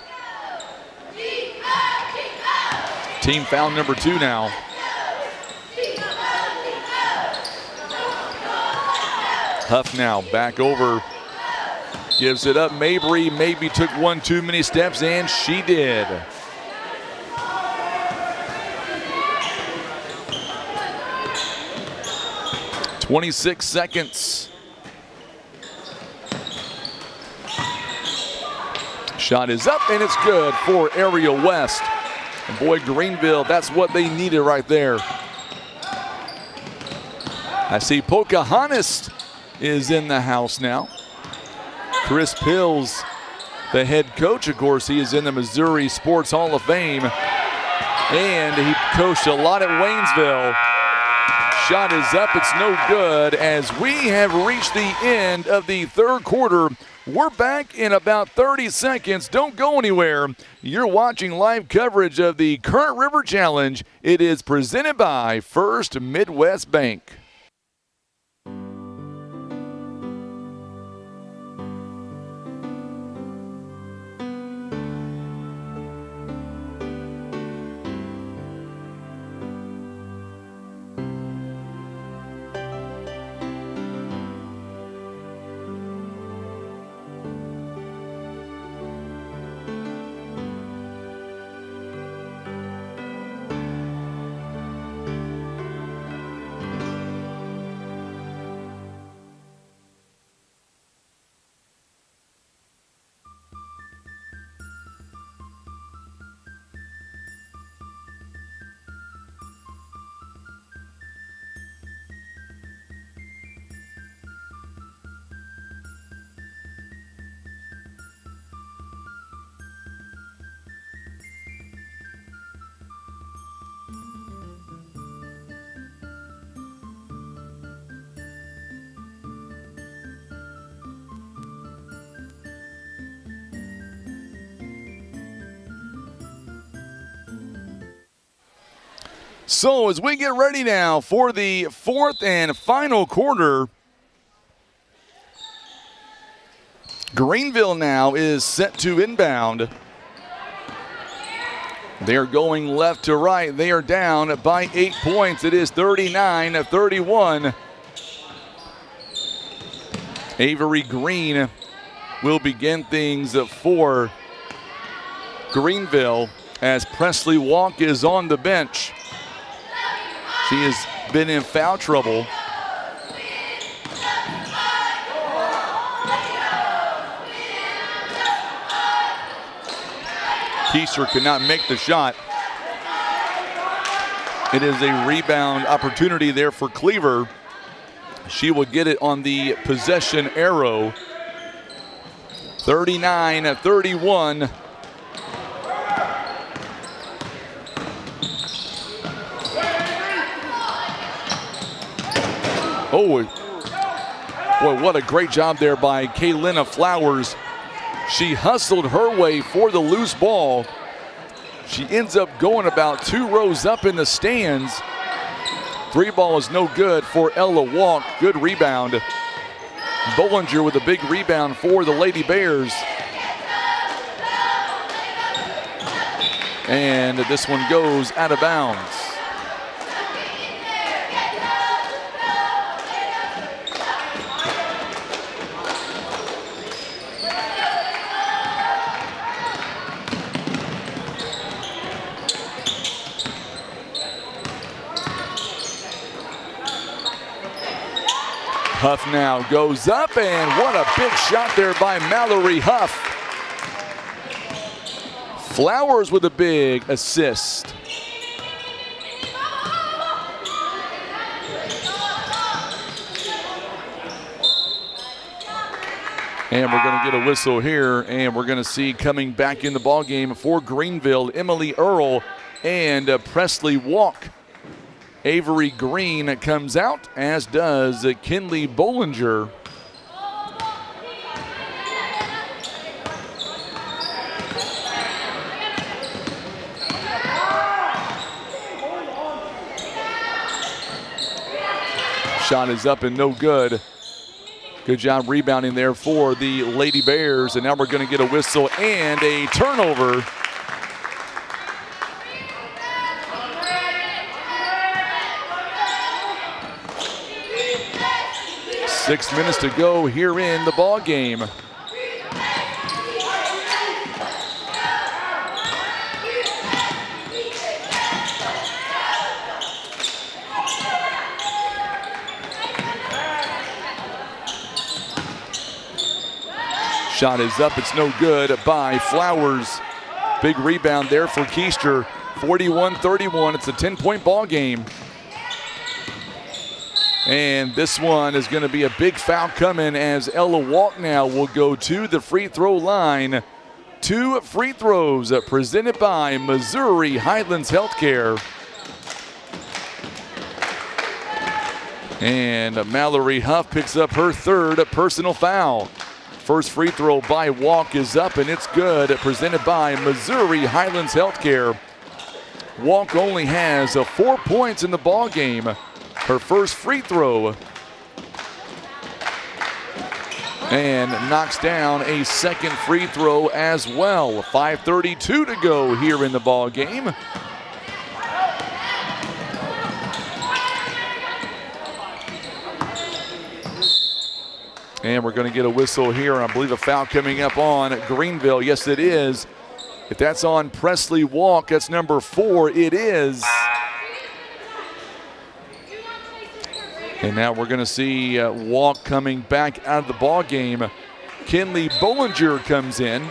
Team foul number 2 now. Huff now back over. Gives it up. Mabry maybe took one too many steps, and she did. .26 seconds. Shot is up, and it's good for Ariel West. And boy, Greenville, that's what they needed right there. I see Pocahontas is in the house now. Chris Pills, the head coach, of course, he is in the Missouri Sports Hall of Fame. And he coached a lot at Waynesville. Shot is up, it's no good, as we have reached the end of the third quarter. We're back in about 30 seconds. Don't go anywhere. You're watching live coverage of the Current River Challenge. It is presented by First Midwest Bank. So as we get ready now for the fourth and final quarter, Greenville now is set to inbound. They're going left to right. They are down by 8 points. It is 39-31. Avery Green will begin things for Greenville as Presley Walk is on the bench. She has been in foul trouble. Keister cannot make the shot. It is a rebound opportunity there for Cleaver. She will get it on the possession arrow. 39-31. Oh, boy, what a great job there by Kaylina Flowers. She hustled her way for the loose ball. She ends up going about 2 rows up in the stands. 3 ball is no good for Ella Walk. Good rebound. Bollinger with a big rebound for the Lady Bears. And this one goes out of bounds. Huff now goes up, and what a big shot there by Mallory Huff. Flowers with a big assist. And we're going to get a whistle here, and we're going to see coming back in the ballgame for Greenville, Emily Earle and Presley Walk. Avery Green comes out, as does Kinley Bollinger. Shot is up and no good. Good job rebounding there for the Lady Bears, and now we're going to get a whistle and a turnover. Six minutes to go here in the ball game. Shot is up, it's no good by Flowers. Big rebound there for Keister. 41-31, it's a 10-point ball game. And this one is going to be a big foul coming as Ella Walk now will go to the free throw line. 2 free throws presented by Missouri Highlands Healthcare. And Mallory Huff picks up her 3rd personal foul. First free throw by Walk is up and it's good, presented by Missouri Highlands Healthcare. Walk only has 4 points in the ball game. Her first free throw. And knocks down a second free throw as well. 5:32 to go here in the ball game. And we're going to get a whistle here, and I believe a foul coming up on Greenville. Yes, it is. If that's on Presley Walk, that's number 4. It is. And now we're going to see Walk coming back out of the ball game. Kinley Bollinger comes in.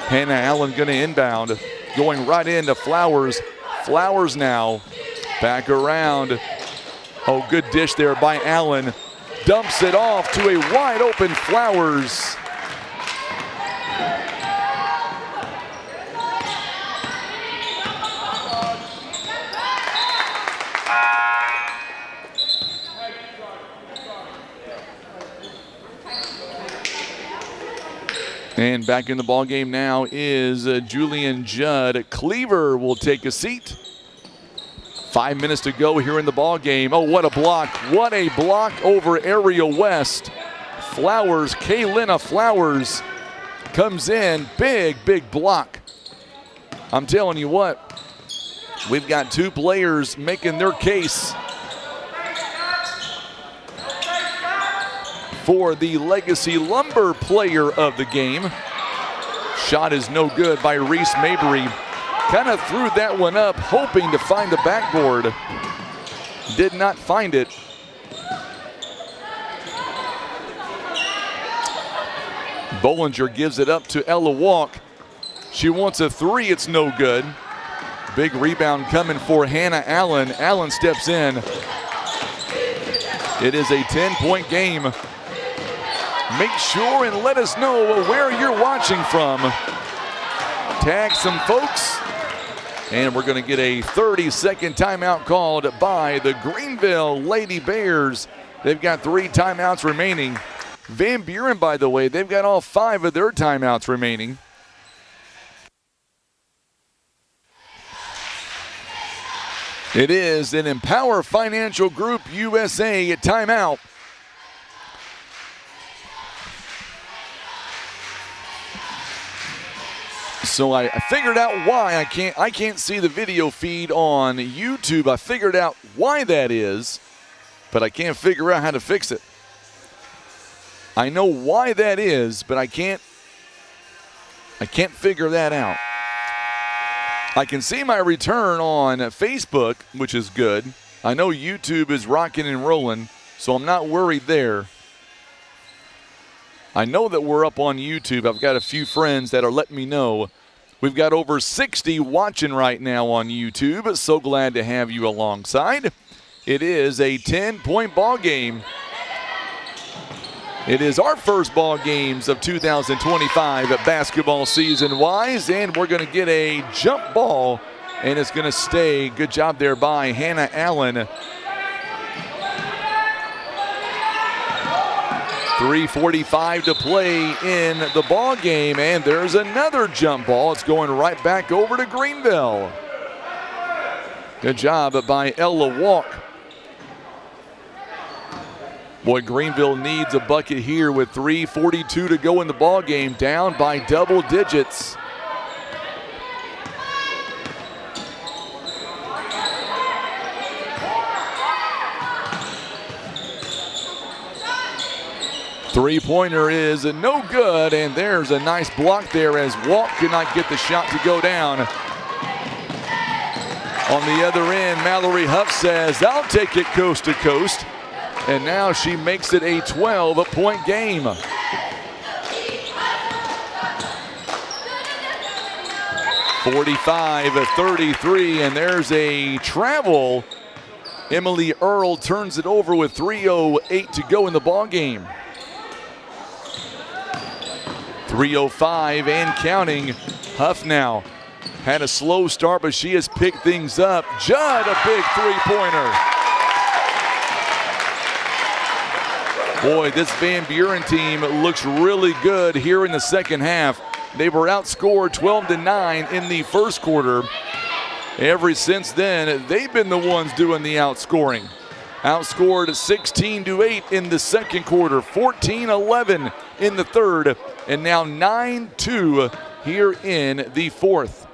Hannah Allen going to inbound. Going right into Flowers. Flowers now back around. Oh, good dish there by Allen. Dumps it off to a wide open Flowers. And back in the ball game now is Julian Judd. Cleaver will take a seat. 5 minutes to go here in the ball game. Oh, what a block. What a block over Ariel West. Flowers, Kaylina Flowers comes in. Big block. I'm telling you what, we've got two players making their case for the Legacy Lumber player of the game. Shot is no good by Reese Mabry. Kind of threw that one up, hoping to find the backboard. Did not find it. Bollinger gives it up to Ella Walk. She wants a three, it's no good. Big rebound coming for Hannah Allen. Allen steps in. It is a 10-point game. Make sure and let us know where you're watching from. Tag some folks. And we're going to get a 30-second timeout called by the Greenville Lady Bears. They've got 3 timeouts remaining. Van Buren, by the way, they've got all 5 of their timeouts remaining. It is an Empower Financial Group USA timeout. So I figured out why I can't see the video feed on YouTube. I figured out why that is, but I can't figure out how to fix it. I know why that is, but I can't figure that out. I can see my return on Facebook, which is good. I know YouTube is rocking and rolling, so I'm not worried there. I know that we're up on YouTube. I've got a few friends that are letting me know. We've got over 60 watching right now on YouTube. So glad to have you alongside. It is a 10-point ball game. It is our first ball games of 2025 basketball season-wise, and we're going to get a jump ball, and it's going to stay. Good job there by Hannah Allen. 3:45 to play in the ball game, and there's another jump ball. It's going right back over to Greenville. Good job by Ella Walk. Boy, Greenville needs a bucket here with 3:42 to go in the ball game, down by double digits. Three-pointer is no good, and there's a nice block there as Walk could not get the shot to go down. On the other end, Mallory Huff says, "I'll take it coast to coast." And now she makes it a 12-point game. 45-33, and there's a travel. Emily Earl turns it over with 3:08 to go in the ball game. 3:05 and counting. Huff now had a slow start, but she has picked things up. Judd, a big three-pointer. Boy, this Van Buren team looks really good here in the second half. They were outscored 12-9 in the first quarter. Ever since then, they've been the ones doing the outscoring. Outscored 16-8 in the second quarter, 14-11 in the third, and now 9-2 here in the fourth.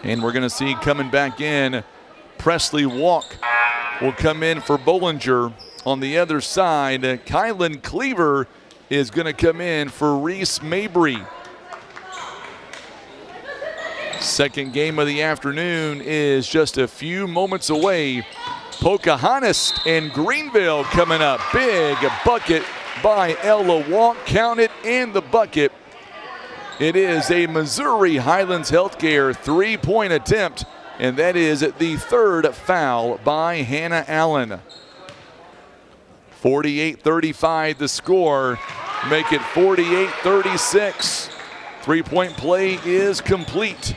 And we're going to see coming back in, Presley Walk will come in for Bollinger. On the other side, Kylan Cleaver is going to come in for Reese Mabry. Second game of the afternoon is just a few moments away. Pocahontas and Greenville coming up. Big bucket by Ella Walk. Count it in the bucket. It is a Missouri Highlands Healthcare three-point attempt, and that is the third foul by Hannah Allen. 48-35 the score. Make it 48-36. Three-point play is complete.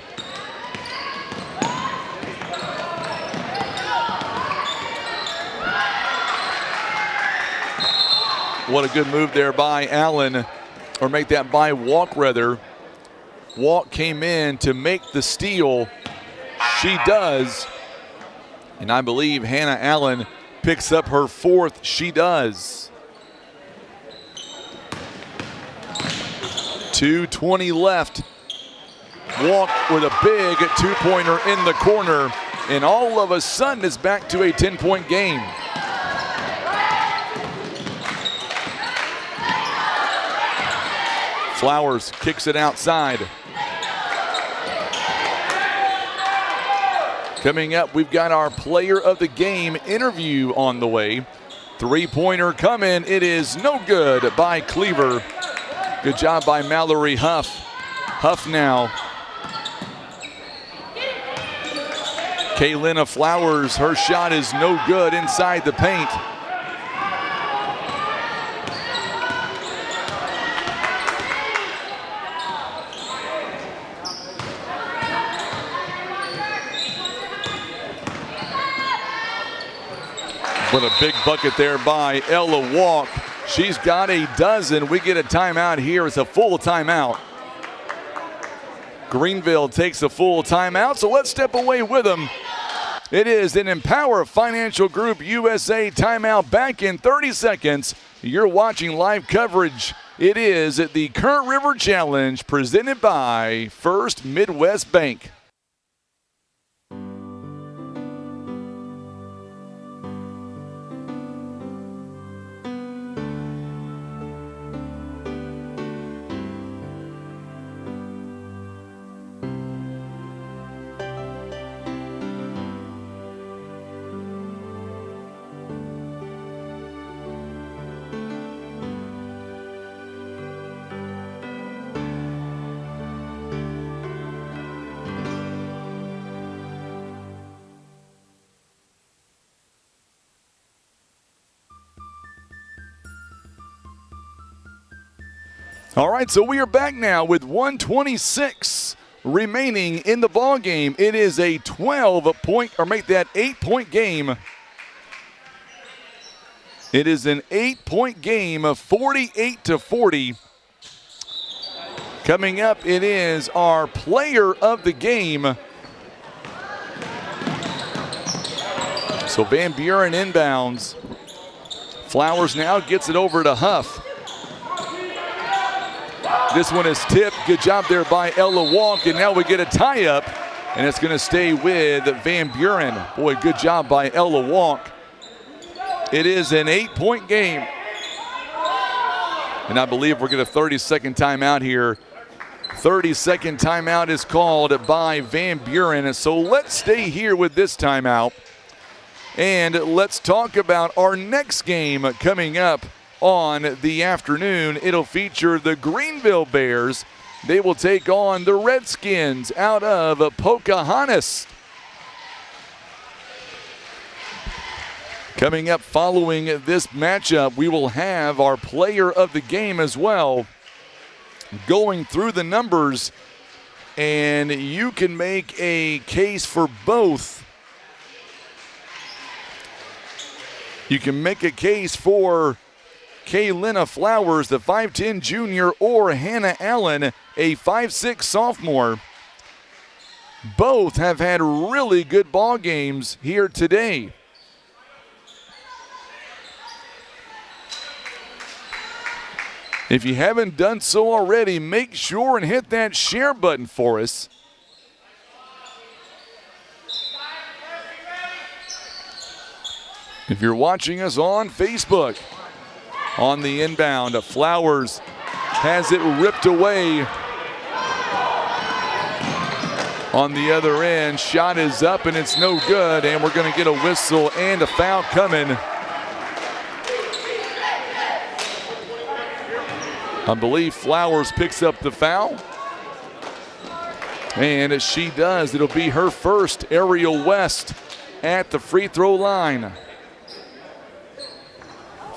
What a good move there by Allen, or make that by Walk rather. Walk came in to make the steal. She does. And I believe Hannah Allen picks up her fourth. She does. 2:20 left. Walk with a big two-pointer in the corner, and all of a sudden it's back to a 10-point game. Flowers kicks it outside. Coming up, we've got our player of the game interview on the way. Three-pointer coming. It is no good by Cleaver. Good job by Mallory Huff. Huff now. Kaylina Flowers, her shot is no good inside the paint. What a big bucket there by Ella Walk. She's got a dozen. We get a timeout here. It's a full timeout. Greenville takes a full timeout, so let's step away with them. It is an Empower Financial Group USA timeout back in 30 seconds. You're watching live coverage. It is the Current River Challenge presented by First Midwest Bank. All right, so we are back now with 1:26 remaining in the ball game. It is a 12-point, or make that 8-point game. It is an 8-point game of 48-40. Coming up, it is our player of the game. So Van Buren inbounds. Flowers now gets it over to Huff. This one is tipped. Good job there by Ella Walk, and now we get a tie-up, and it's going to stay with Van Buren. Boy, good job by Ella Walk. It is an 8-point game. And I believe we're going to 30-second timeout here. 30-second timeout is called by Van Buren. So let's stay here with this timeout. And let's talk about our next game coming up on the afternoon. It'll feature the Greenville Bears. They will take on the Redskins out of Pocahontas. Coming up following this matchup, we will have our player of the game as well. Going through the numbers, and you can make a case for both. You can make a case for Kaylina Flowers, the 5'10 junior, or Hannah Allen, a 5'6 sophomore. Both have had really good ball games here today. If you haven't done so already, make sure and hit that share button for us. If you're watching us on Facebook, on the inbound, Flowers has it ripped away. On the other end, shot is up and it's no good, and we're going to get a whistle and a foul coming. I believe Flowers picks up the foul. And as she does, it'll be her first. Ariel West at the free throw line.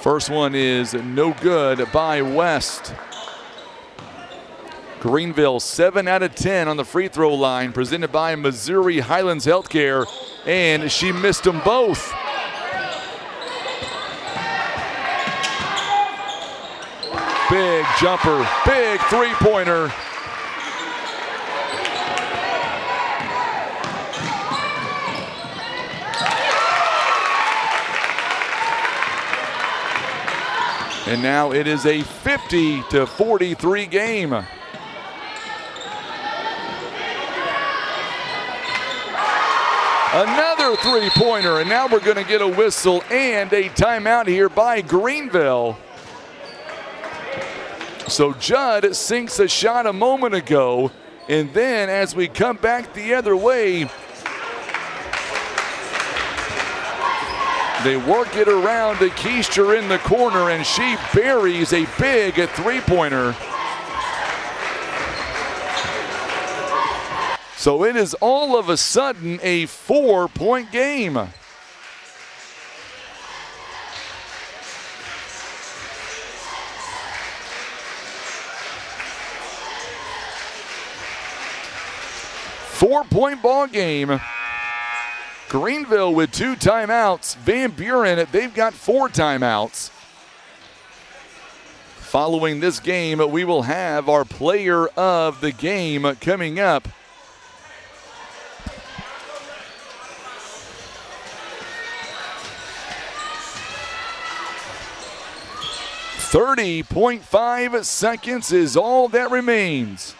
First one is no good by West. Greenville 7 out of 10 on the free throw line, presented by Missouri Highlands Healthcare, and she missed them both. Big jumper, big three-pointer. And now it is a 50-43 game. Another three-pointer, and now we're going to get a whistle and a timeout here by Greenville. So Judd sinks a shot a moment ago, and then as we come back the other way, they work it around to Keister in the corner, and she buries a big three-pointer. So it is all of a sudden a 4-point game. Four-point ball game. Greenville with 2 timeouts. Van Buren, they've got 4 timeouts. Following this game, we will have our player of the game coming up. .5 seconds is all that remains.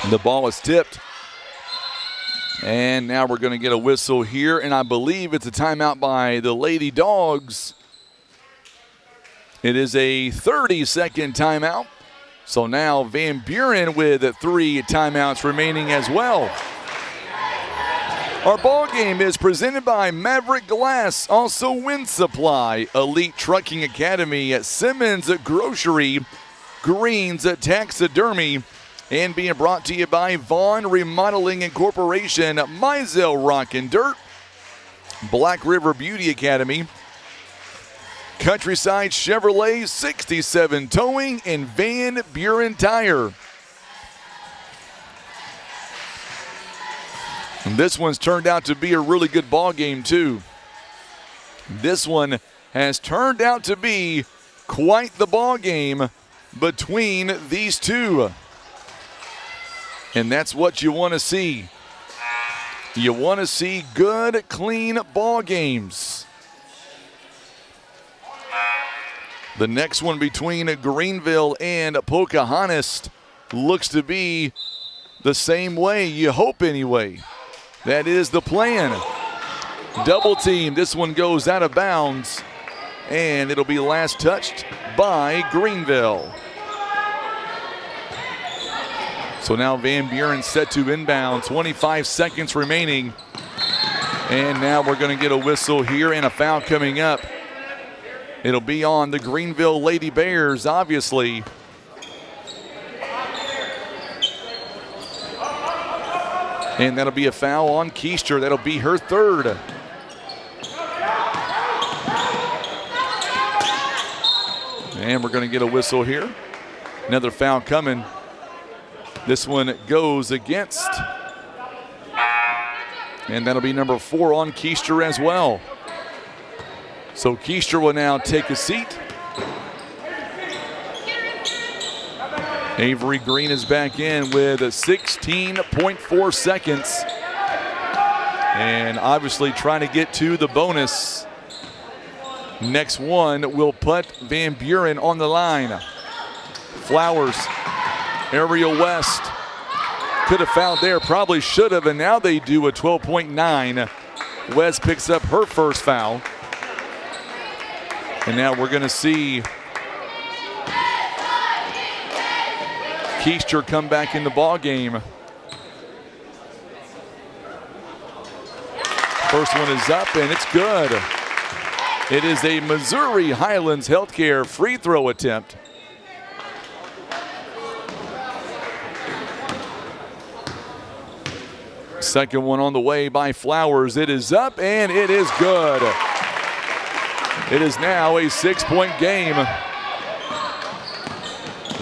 The ball is tipped. And now we're going to get a whistle here, and I believe it's a timeout by the Lady Dogs. It is a 30-second timeout. So now Van Buren with 3 timeouts remaining as well. Our ball game is presented by Maverick Glass, also Wind Supply, Elite Trucking Academy at Simmons Grocery, Greens Taxidermy, and being brought to you by Vaughn Remodeling Incorporation, Mizell Rock and Dirt, Black River Beauty Academy, Countryside Chevrolet, 67 Towing, and Van Buren Tire. And this one's turned out to be a really good ball game too. This one has turned out to be quite the ball game between these two. And that's what you want to see. You want to see good, clean ball games. The next one between Greenville and Pocahontas looks to be the same way, you hope anyway. That is the plan. Double team. This one goes out of bounds, and it'll be last touched by Greenville. So now Van Buren set to inbound. 25 seconds remaining. And now we're going to get a whistle here and a foul coming up. It'll be on the Greenville Lady Bears, obviously. And that'll be a foul on Keister. That'll be her 3rd. And we're going to get a whistle here. Another foul coming. This one goes against. And that'll be number 4 on Keister as well. So Keister will now take a seat. Avery Green is back in with 16.4 seconds. And obviously trying to get to the bonus. Next one will put Van Buren on the line. Flowers, Ariel West. Could have fouled there, probably should have, and now they do a 12.9. West picks up her first foul. And now we're going to see Keister come back in the ball game. First one is up, and it's good. It is a Missouri Highlands Healthcare free throw attempt. Second one on the way by Flowers. It is up, and it is good. It is now a 6-point game.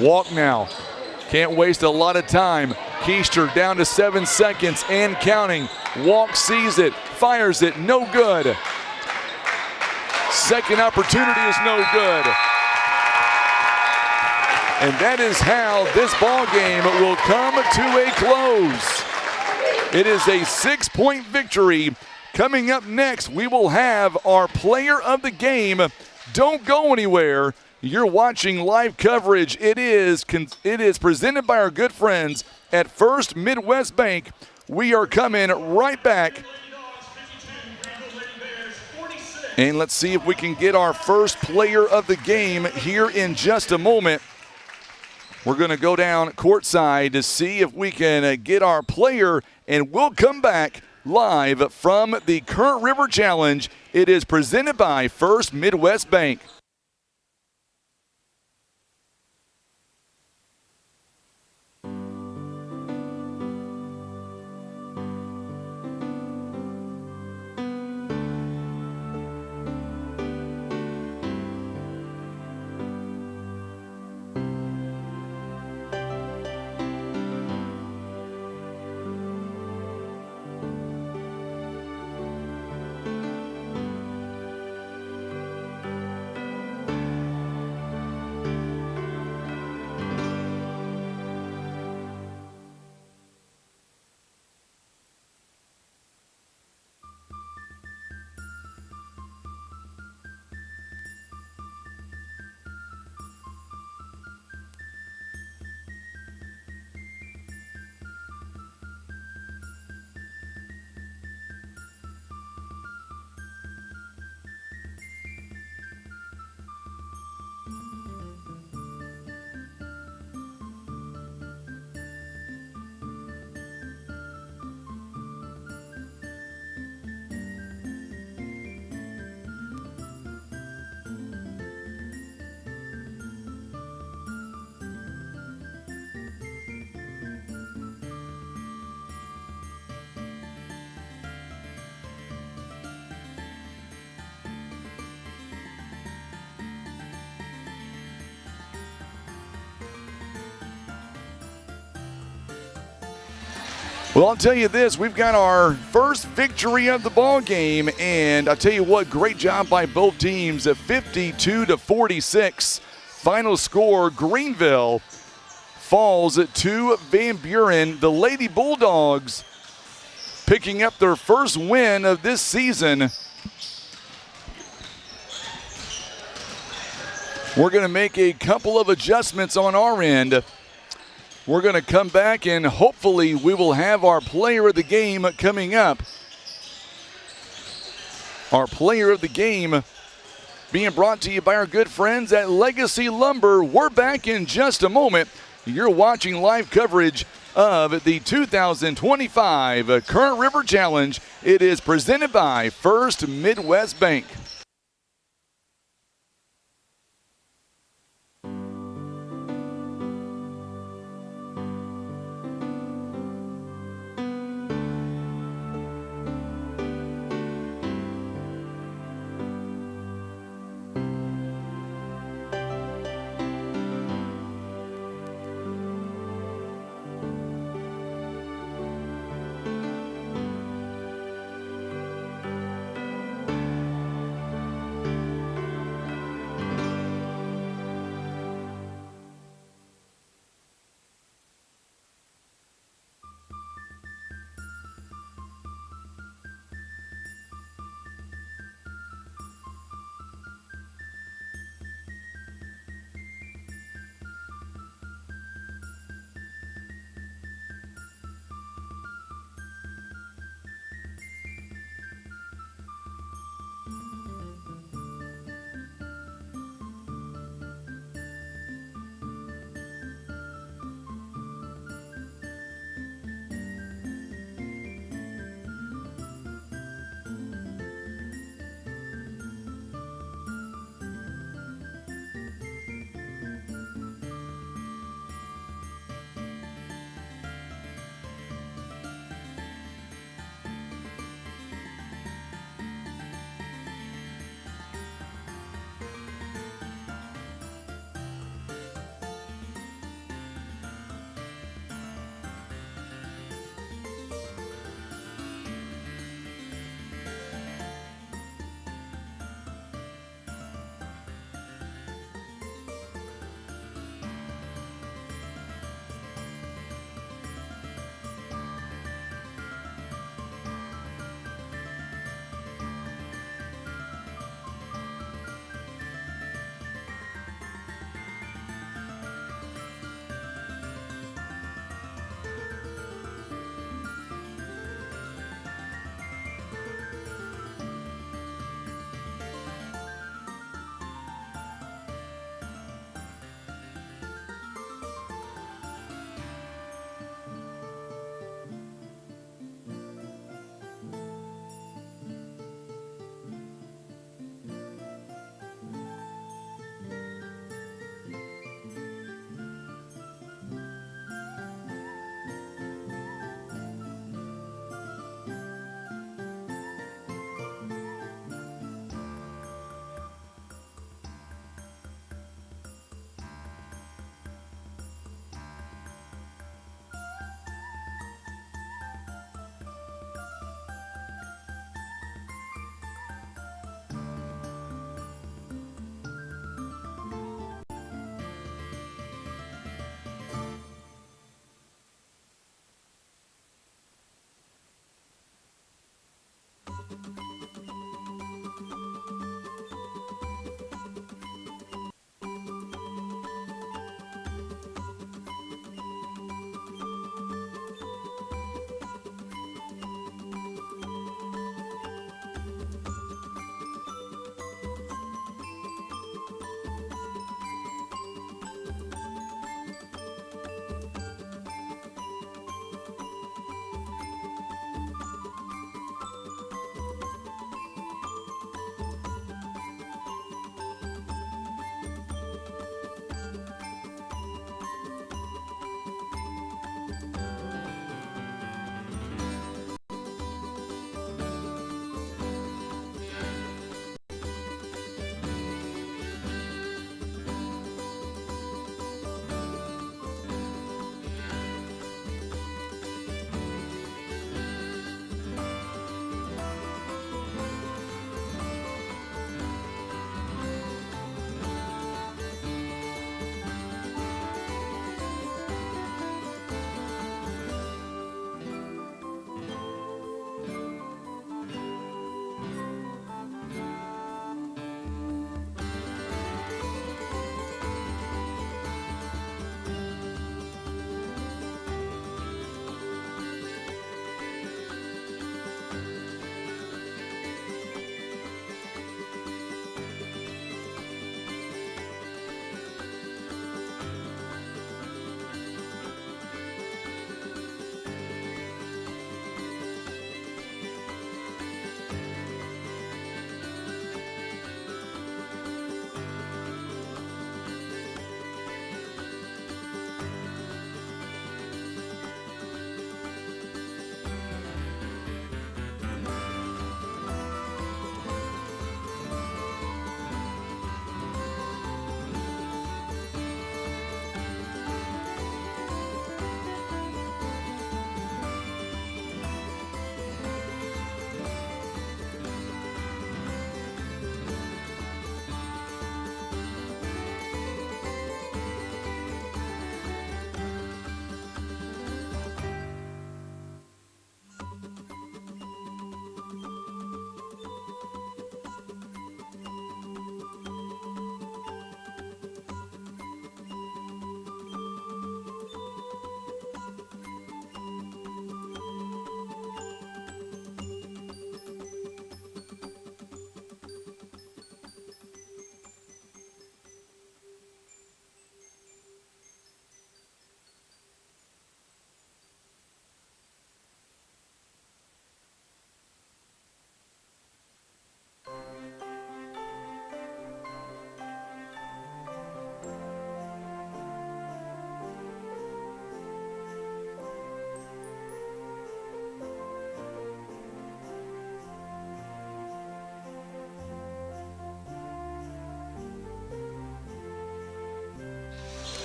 Walk now. Can't waste a lot of time. Keister down to 7 seconds and counting. Walk sees it, fires it, no good. Second opportunity is no good. And that is how this ball game will come to a close. It is a 6-point victory. Coming up next, we will have our player of the game Don't go anywhere. You're watching live coverage. It is presented by our good friends at First Midwest Bank. We are coming right back. And let's see if we can get our first player of the game here in just a moment. We're going to go down courtside to see if we can get our player, and we'll come back live from the Current River Challenge. It is presented by First Midwest Bank. Well, I'll tell you this, we've got our first victory of the ball game, and I'll tell you what, great job by both teams at 52-46. Final score, Greenville falls to Van Buren. The Lady Bulldogs picking up their first win of this season. We're going to make a couple of adjustments on our end. We're going to come back and hopefully we will have our player of the game coming up. Our player of the game being brought to you by our good friends at Legacy Lumber. We're back in just a moment. You're watching live coverage of the 2025 Current River Challenge. It is presented by First Midwest Bank.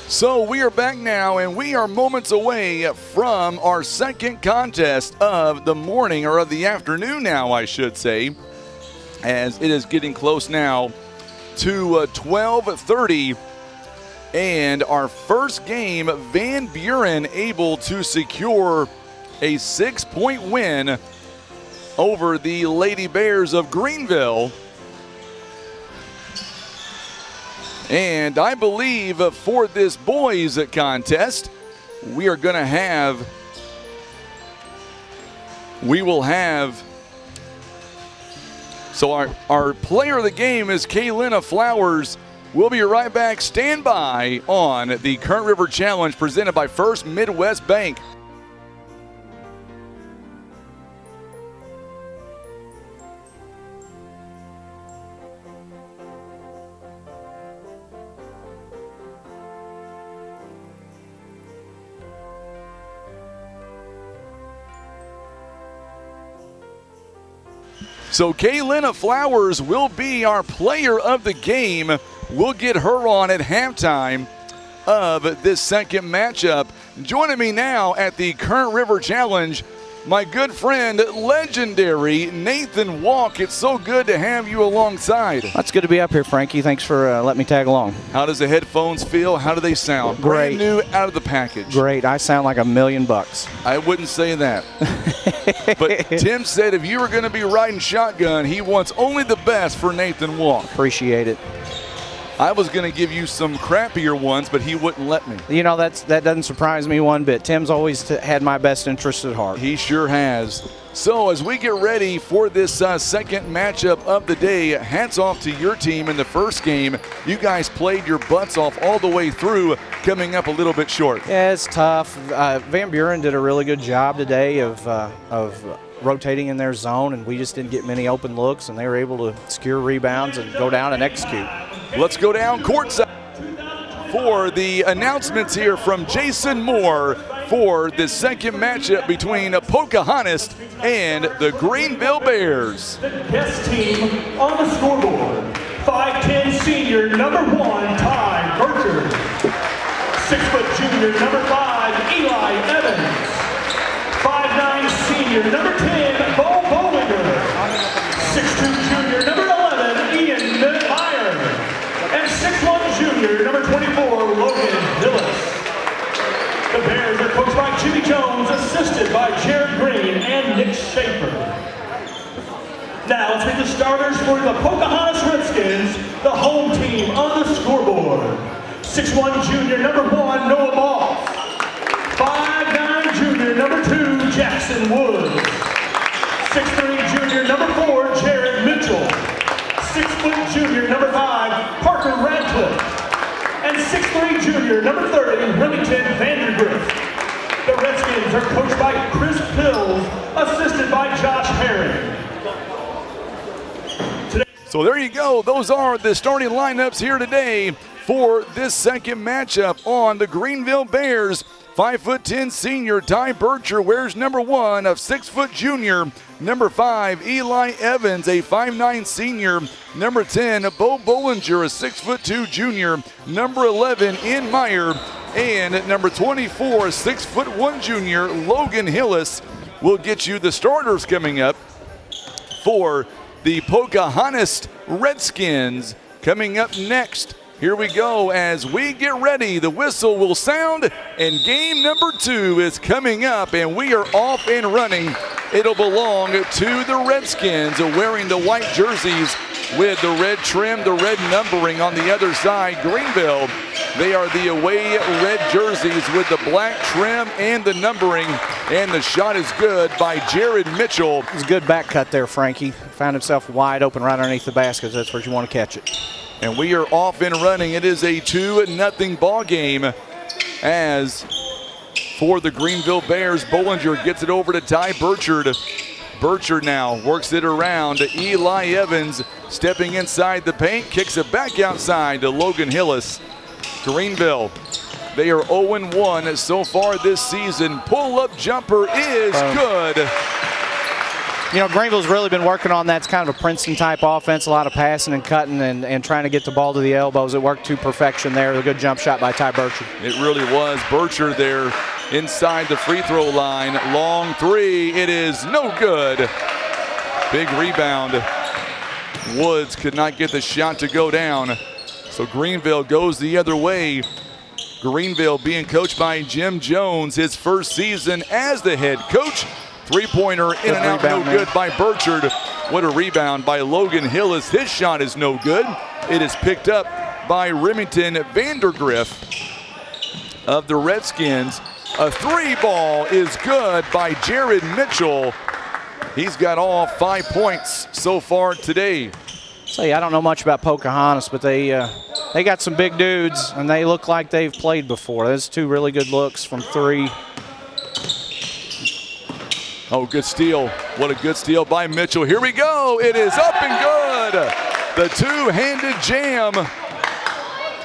So we are back now, and we are moments away from our second contest of the morning, or of the afternoon now, I should say, as it is getting close now to 12:30. And our first game, Van Buren able to secure a 6-point win over the Lady Bears of Greenville. And I believe for this boys contest, we will have, so our player of the game is Kaylina Flowers. We'll be right back. Stand by on the Current River Challenge presented by First Midwest Bank. So Kaylina Flowers will be our player of the game. We'll get her on at halftime of this second matchup. Joining me now at the Current River Challenge, my good friend, legendary Nathan Walk. It's so good to have you alongside. That's good to be up here, Frankie. Thanks for letting me tag along. How does the headphones feel? How do they sound? Great. Brand new out of the package. Great. I sound like $1,000,000. I wouldn't say that. But Tim said if you were going to be riding shotgun, he wants only the best for Nathan Walk. Appreciate it. I was going to give you some crappier ones, but he wouldn't let me. You know, that doesn't surprise me one bit. Tim's always had my best interest at heart. He sure has. So as we get ready for this second matchup of the day, hats off to your team in the first game. You guys played your butts off all the way through, coming up a little bit short. Yeah, it's tough. Van Buren did a really good job today of rotating in their zone, and we just didn't get many open looks, and they were able to secure rebounds and go down and execute. Let's go down courtside for the announcements here from Jason Moore for the second matchup between Pocahontas and the Greenville Bears. The guest team on the scoreboard, 5'10" senior number 1, Ty Burchard. 6' junior number 5, Eli Evans. 5'9" senior number 10, Bo Bollinger. 6'2" junior number 11, Ian Meyer. And 6'1" junior number 24, Logan Hillis. The Bears are coached by Jimmy Jones, assisted by Jared Green and Nick Schaefer. Now let's read the starters for the Pocahontas Redskins, the home team on the scoreboard. 6'1" junior number 1, Noah Moss. 5'9" junior number 2, Jackson Woods. 6'3" junior number 4, Jared Mitchell. 6' junior number 5, Parker Radcliffe. And 6'3" junior number 30, Remington Vandergrift. The Redskins are coached by Chris Pills, assisted by Josh Herring. So there you go. Those are the starting lineups here today for this second matchup on the Greenville Bears. 5'10" senior Ty Burcher wears number 1 of 6' junior number 5 Eli Evans, a 5'9" senior number 10 Bo Bollinger, a 6'2" junior number 11 Ian Meyer, and number 24 6'1" junior Logan Hillis will get you the starters coming up for the Pocahontas Redskins. Coming up next, here we go as we get ready. The whistle will sound and game number 2 is coming up, and we are off and running. It'll belong to the Redskins wearing the white jerseys with the red trim, the red numbering on the other side. Greenville, they are the away red jerseys with the black trim and the numbering, and the shot is good by Jared Mitchell. It was a good back cut there, Frankie. Found himself wide open right underneath the basket. That's where you want to catch it. And we are off and running. It is a 2-0 ball game as for the Greenville Bears, Bollinger gets it over to Ty Burchard. Burchard now works it around to Eli Evans, stepping inside the paint, kicks it back outside to Logan Hillis. Greenville, they are 0-1 so far this season. Pull-up jumper is good. You know, Greenville's really been working on that. It's kind of a Princeton-type offense, a lot of passing and cutting and trying to get the ball to the elbows. It worked to perfection there. A good jump shot by Ty Burchard. It really was. Burchard there inside the free throw line. Long three. It is no good. Big rebound. Woods could not get the shot to go down. So Greenville goes the other way. Greenville being coached by Jim Jones, his first season as the head coach. Three-pointer in and out, no good by Burchard. What a rebound by Logan Hillis. His shot is no good. It is picked up by Remington Vandergrift of the Redskins. A three ball is good by Jared Mitchell. He's got all 5 points so far today. Say, I don't know much about Pocahontas, but they got some big dudes, and they look like they've played before. There's 2 really good looks from 3. Oh, good steal. What a good steal by Mitchell. Here we go. It is up and good. The two-handed jam.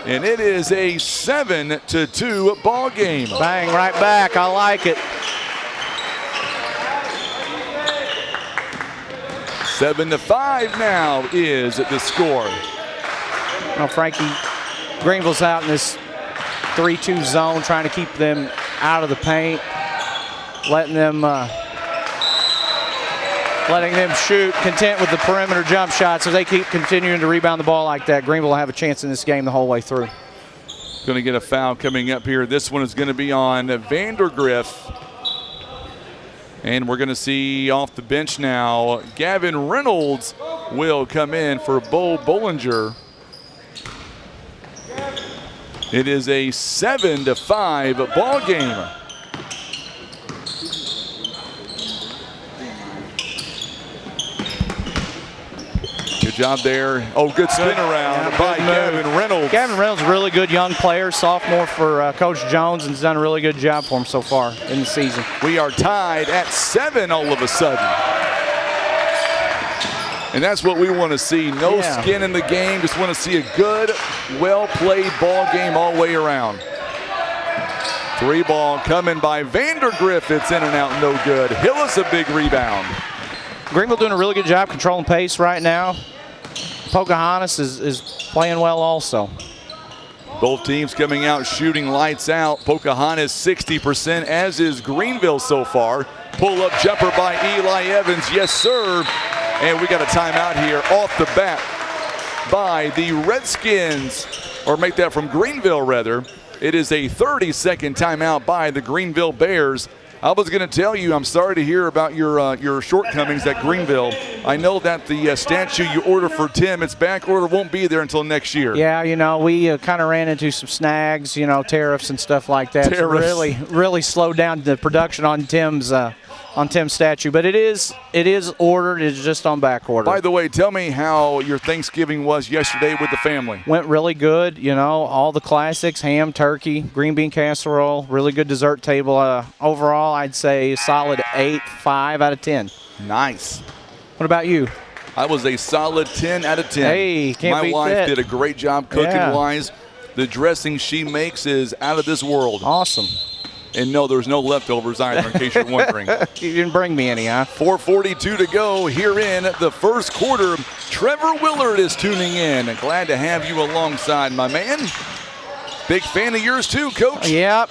And it is a 7-2 ball game. Bang, right back. I like it. 7-5 now is the score. Well, Frankie, Greenville's out in this 3-2 zone, trying to keep them out of the paint, letting them letting them shoot, content with the perimeter jump shots. If they keep continuing to rebound the ball like that, Greenville will have a chance in this game the whole way through. Going to get a foul coming up here. This one is going to be on Vandergriff. And we're going to see off the bench now, Gavin Reynolds will come in for Bo Bollinger. It is a 7-5 ball game. Good job there. Oh, good spin around by Gavin Reynolds. Gavin Reynolds is a really good young player, sophomore for Coach Jones, and has done a really good job for him so far in the season. We are tied at 7 all of a sudden. And that's what we want to see. No skin in the game. Just want to see a good, well-played ball game all the way around. 3 ball coming by Vandergriff. It's in and out, no good. Hillis a big rebound. Greenville doing a really good job controlling pace right now. Pocahontas is playing well also. Both teams coming out shooting lights out. Pocahontas 60%, as is Greenville so far. Pull-up jumper by Eli Evans. Yes, sir. And we got a timeout here off the bat by the Redskins, or make that from Greenville, rather. It is a 30-second timeout by the Greenville Bears. I was going to tell you, I'm sorry to hear about your shortcomings at Greenville. I know that the statue you order for Tim, its back order won't be there until next year. Yeah, you know, we kind of ran into some snags, you know, tariffs and stuff like that. Tariffs. Really slowed down the production on Tim's statue, but it is ordered. It's just on back order. By the way, tell me how your Thanksgiving was yesterday with the family. Went really good. You know, all the classics: ham, turkey, green bean casserole. Really good dessert table. Overall, I'd say solid 8.5 out of 10. Nice. What about you? I was a solid 10 out of 10. Hey, can't beat My wife that. did a great job cooking-wise. The dressing she makes is out of this world. Awesome. And no, there's no leftovers either, in case you're wondering. You didn't bring me any, huh? 4:42 to go here in the first quarter. Trevor Willard is tuning in. Glad to have you alongside, my man. Big fan of yours too, Coach. Yep.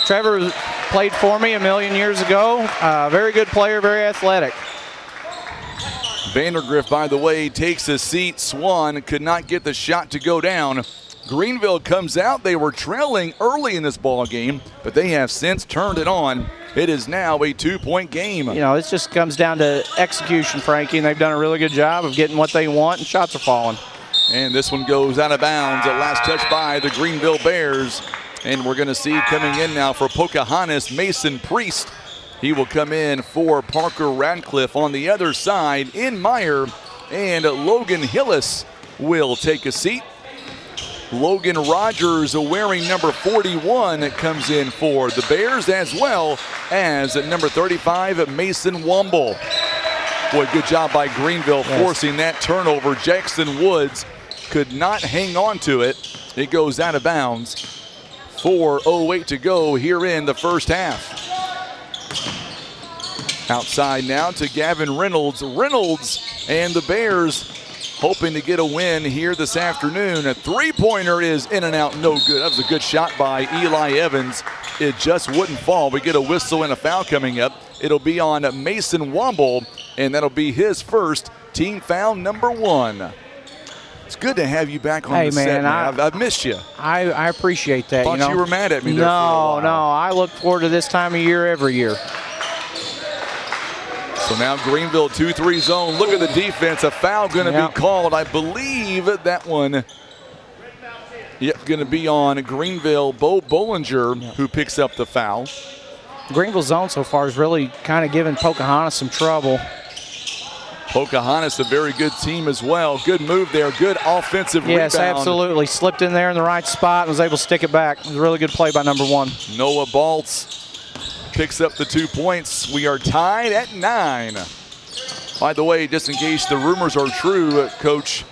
Trevor played for me a million years ago. Very good player, very athletic. Vandergriff, by the way, takes a seat. Swan could not get the shot to go down. Greenville comes out. They were trailing early in this ball game, but they have since turned it on. It is now a 2-point game. You know, it just comes down to execution, Frankie, and they've done a really good job of getting what they want, and shots are falling. And this one goes out of bounds. A last touch by the Greenville Bears. And we're going to see coming in now for Pocahontas, Mason Priest. He will come in for Parker Radcliffe. On the other side, in Meyer, and Logan Hillis will take a seat. Logan Rogers, wearing number 41, comes in for the Bears, as well as number 35, Mason Womble. Boy, good job by Greenville forcing that turnover. Jackson Woods could not hang on to it. It goes out of bounds. 4:08 to go here in the first half. Outside now to Gavin Reynolds. Reynolds and the Bears hoping to get a win here this afternoon. A three-pointer is in and out, no good. That was a good shot by Eli Evans. It just wouldn't fall. We get a whistle and a foul coming up. It'll be on Mason Womble, and that'll be his first team foul number 1. It's good to have you back on the set, man. I've missed you. I appreciate that. Thought you were mad at me there for a while. No, I look forward to this time of year every year. So now Greenville 2-3 zone. Look at the defense. A foul going to be called. I believe that one, going to be on Greenville. Bo Bollinger, who picks up the foul. Greenville zone so far is really kind of giving Pocahontas some trouble. Pocahontas, a very good team as well. Good move there. Good offensive rebound. Yes, absolutely. Slipped in there in the right spot and was able to stick it back. It was a really good play by number 1. Noah Baltz picks up the 2 points. We are tied at 9. By the way, just in case the rumors are true, Coach,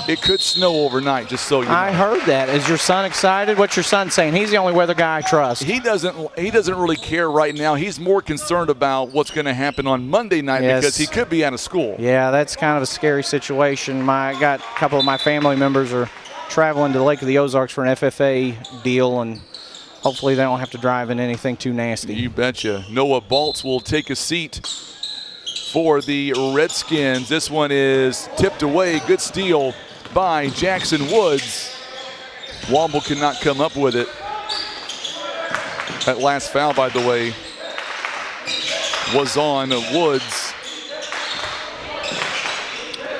it could snow overnight, just so you know. I heard that. Is your son excited? What's your son saying? He's the only weather guy I trust. He doesn't really care right now. He's more concerned about what's going to happen on Monday night because he could be out of school. Yeah, that's kind of a scary situation. I got a couple of my family members are traveling to the Lake of the Ozarks for an FFA deal, and hopefully they don't have to drive in anything too nasty. You betcha. Noah Baltz will take a seat. for the Redskins. This one is tipped away. Good steal by Jackson Woods. Womble cannot come up with it. That last foul, by the way, was on Woods.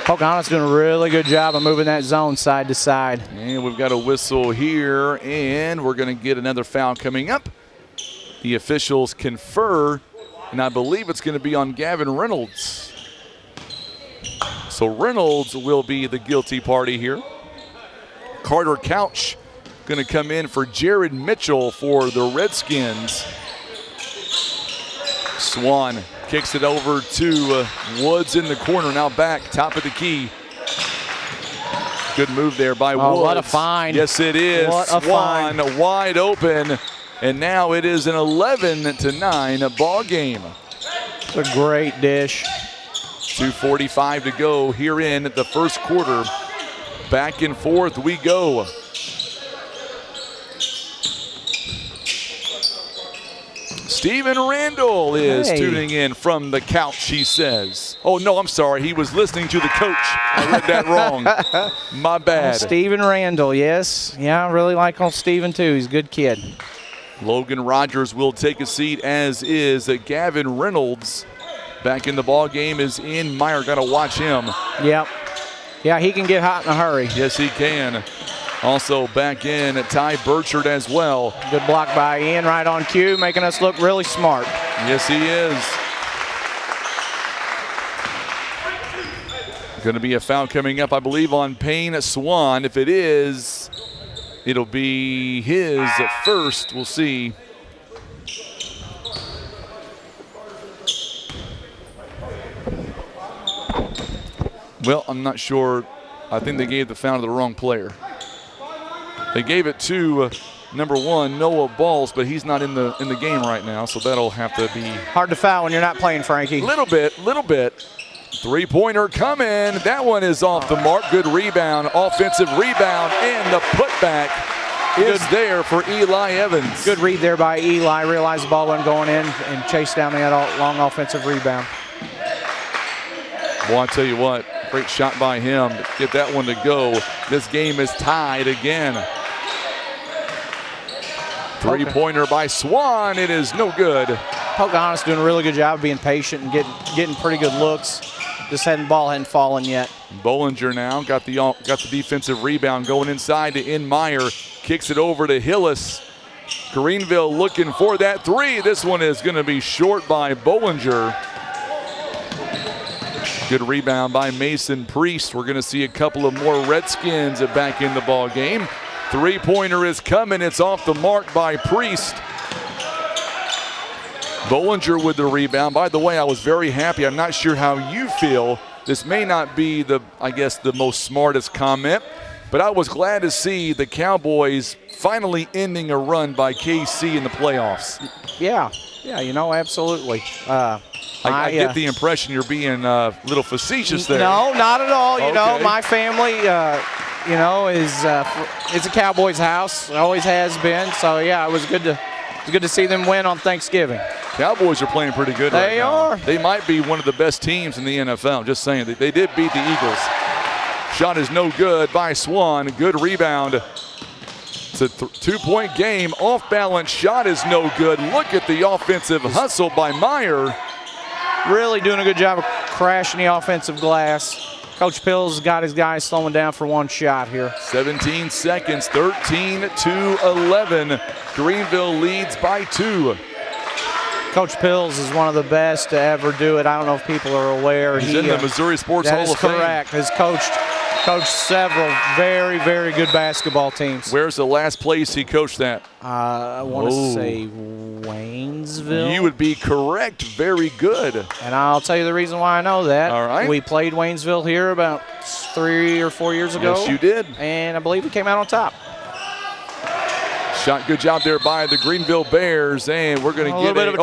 Pocahontas doing a really good job of moving that zone side to side. And we've got a whistle here, and we're going to get another foul coming up. The officials confer, and I believe it's going to be on Gavin Reynolds. So Reynolds will be the guilty party here. Carter Couch going to come in for Jared Mitchell for the Redskins. Swan kicks it over to Woods in the corner, now back, top of the key. Good move there by Woods. What a find. Yes, it is. What a Swan find. wide open, and now it is an 11-9 ball game. It's a great dish. 2:45 to go here in the first quarter. Back and forth we go. Stephen Randall is tuning in from the couch, he says. Oh, no, I'm sorry. He was listening to the coach. I read that wrong. My bad. Stephen Randall, yes. Yeah, I really like old Stephen, too. He's a good kid. Logan Rogers will take a seat, as is Gavin Reynolds. Back in the ball game is Ian Meyer. Got to watch him. Yep. Yeah, he can get hot in a hurry. Yes, he can. Also back in Ty Burchard as well. Good block by Ian, right on cue, making us look really smart. Yes, he is. Going to be a foul coming up, I believe, on Payne Swan. If it is, it'll be his first. We'll see. Well, I'm not sure. I think they gave the foul to the wrong player. They gave it to number 1, Noah Balls, but he's not in the game right now, so that'll have to be hard to foul when you're not playing, Frankie. Little bit. Three-pointer coming. That one is off the mark. Good rebound, offensive rebound, and the putback is there for Eli Evans. Good read there by Eli. Realized the ball wasn't going in and chased down that long offensive rebound. Well, I tell you what, great shot by him to get that one to go. This game is tied again. Three-pointer by Swan. It is no good. Pocahontas doing a really good job of being patient and getting pretty good looks. Just ball hadn't fallen yet. Bollinger now got the defensive rebound going inside to Meyer. Kicks it over to Hillis. Greenville looking for that three. This one is going to be short by Bollinger. Good rebound by Mason Priest. We're going to see a couple of more Redskins back in the ball game. Three-pointer is coming. It's off the mark by Priest. Bollinger with the rebound. By the way, I was very happy. I'm not sure how you feel. This may not be the most smartest comment, but I was glad to see the Cowboys finally ending a run by KC in the playoffs. Yeah, absolutely. I get the impression you're being a little facetious there. No, not at all. You know, Okay. my family, is a Cowboys house. It always has been. So yeah, it was good to see them win on Thanksgiving. Cowboys are playing pretty good right now. They are. They might be one of the best teams in the NFL. Just saying. They did beat the Eagles. Shot is no good by Swan. Good rebound. It's a two-point game. Off-balance shot is no good. Look at the offensive hustle by Meyer. Really doing a good job of crashing the offensive glass. Coach Pills got his guys slowing down for one shot here. 17 seconds, 13-11. Greenville leads by 2. Coach Pills is one of the best to ever do it. I don't know if people are aware. He's in the Missouri Sports Hall of Fame. That is correct. Has coached several very, very good basketball teams. Where's the last place he coached at? I want to say Waynesville. You would be correct. Very good. And I'll tell you the reason why I know that. All right. We played Waynesville here about 3 or 4 years ago. Yes, you did. And I believe we came out on top. Shot, good job there by the Greenville Bears, and we're going to get bit of a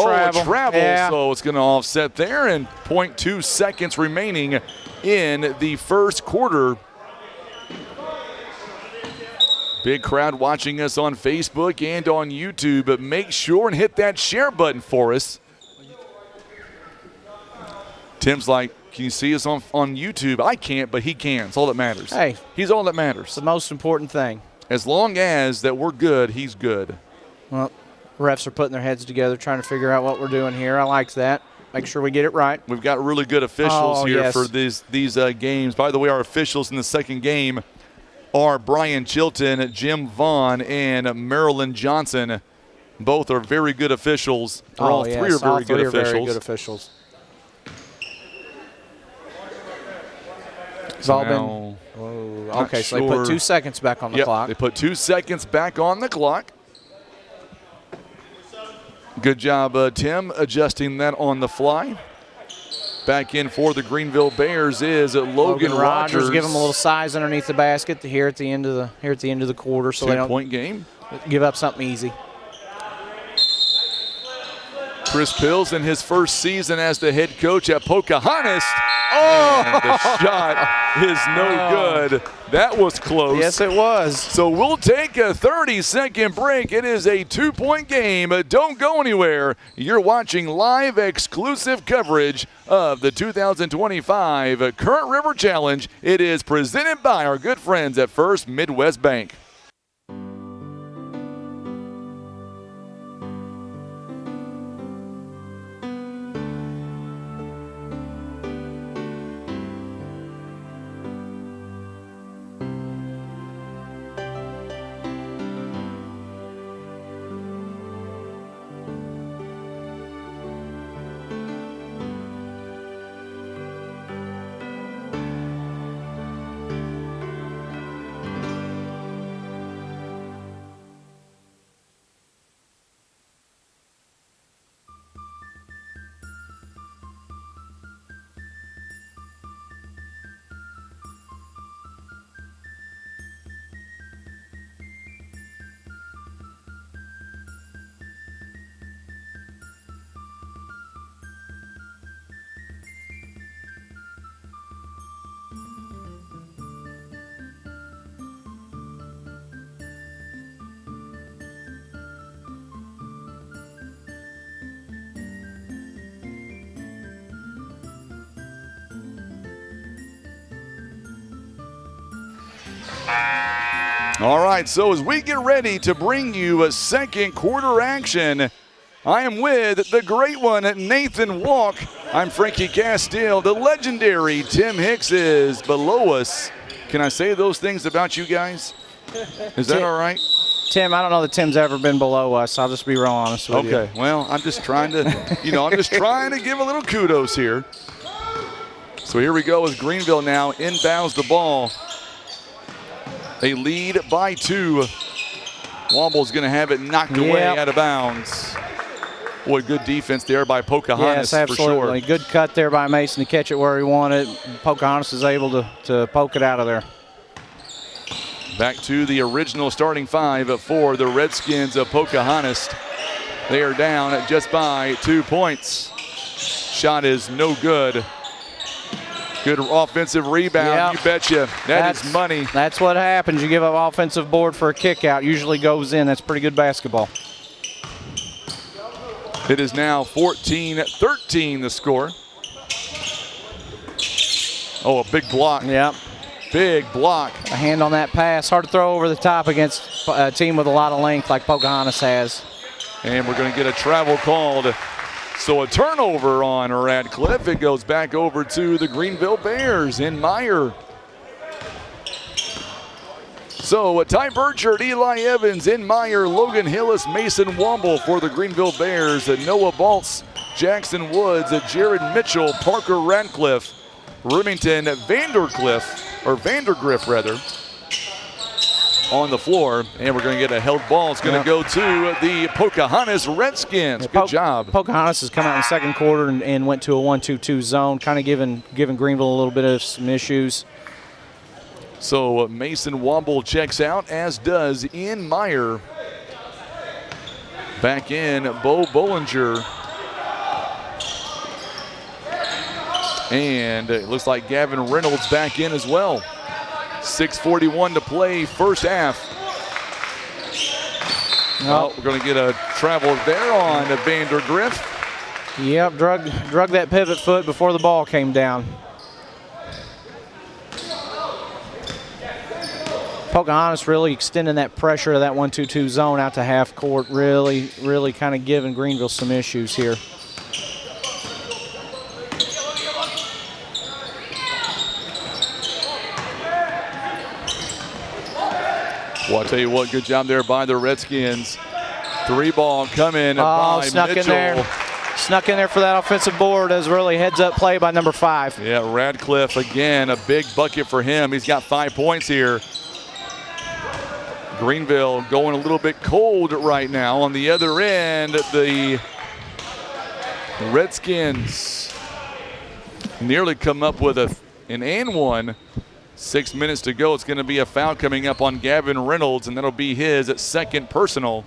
travel. Yeah. So it's going to offset there, and 0.2 seconds remaining in the first quarter. Big crowd watching us on Facebook and on YouTube, but make sure and hit that share button for us. Tim's like, can you see us on YouTube? I can't, but he can. It's all that matters. Hey. He's all that matters. It's the most important thing. As long as that we're good, he's good. Well, refs are putting their heads together trying to figure out what we're doing here. I like that. Make sure we get it right. We've got really good officials here yes. for these games. By the way, our officials in the second game are Brian Chilton, Jim Vaughn, and Marilyn Johnson. Both are very good officials. All three are very good officials. Very good officials. It's all been. Okay, so they put 2 seconds back on the clock. They put 2 seconds back on the clock. Good job, Tim, adjusting that on the fly. Back in for the Greenville Bears is Logan Rogers. Give him a little size underneath the basket here at the end of the quarter, so they don't 2-point game. Give up something easy. Chris Pills in his first season as the head coach at Pocahontas. Oh, the shot is no good. That was close. Yes, it was. So we'll take a 30-second break. It is a 2-point game. Don't go anywhere. You're watching live exclusive coverage of the 2025 Current River Challenge. It is presented by our good friends at First Midwest Bank. All right, so as we get ready to bring you a second quarter action, I am with the great one, Nathan Walk. I'm Frankie Castile. The legendary Tim Hicks is below us. Can I say those things about you guys? Is that all right? Tim, I don't know that Tim's ever been below us. I'll just be real honest with you. Okay, well, I'm just trying to, I'm just trying to give a little kudos here. So here we go as Greenville now inbounds the ball. They lead by 2. Womble's going to have it knocked away out of bounds. Boy, good defense there by Pocahontas. Yes, absolutely. For sure. Good cut there by Mason to catch it where he wanted. Pocahontas is able to poke it out of there. Back to the original starting 5 for the Redskins of Pocahontas. They are down just by 2 points. Shot is no good. Good offensive rebound, you betcha. That's money. That's what happens. You give up offensive board for a kick out. Usually goes in. That's pretty good basketball. It is now 14-13 the score. Oh, a big block. Yep. Big block. A hand on that pass. Hard to throw over the top against a team with a lot of length like Pocahontas has. And we're going to get a travel called. So a turnover on Radcliffe. It goes back over to the Greenville Bears in Meyer. So Ty Burchard, Eli Evans in Meyer, Logan Hillis, Mason Womble for the Greenville Bears, Noah Baltz, Jackson Woods, Jared Mitchell, Parker Radcliffe, Remington Vandergriff rather, on the floor, and we're going to get a held ball. It's going to go to the Pocahontas Redskins. Good job. Pocahontas has come out in the second quarter and went to a 1-2-2 zone, kind of giving Greenville a little bit of some issues. So Mason Womble checks out, as does Ian Meyer. Back in, Bo Bollinger. And it looks like Gavin Reynolds back in as well. 6:41 to play, first half. Oh, we're going to get a travel there on Vandergriff. Yep, drug that pivot foot before the ball came down. Pocahontas really extending that pressure of that 1-2-2 zone out to half court, really kind of giving Greenville some issues here. Well, I'll tell you what, good job there by the Redskins. 3-ball coming by snuck Mitchell. in there. Snuck in there for that offensive board. As really heads-up play by number 5. Yeah, Radcliffe again, a big bucket for him. He's got 5 points here. Greenville going a little bit cold right now. On the other end, the Redskins nearly come up with an and one. 6 minutes to go. It's going to be a foul coming up on Gavin Reynolds, and that'll be his second personal.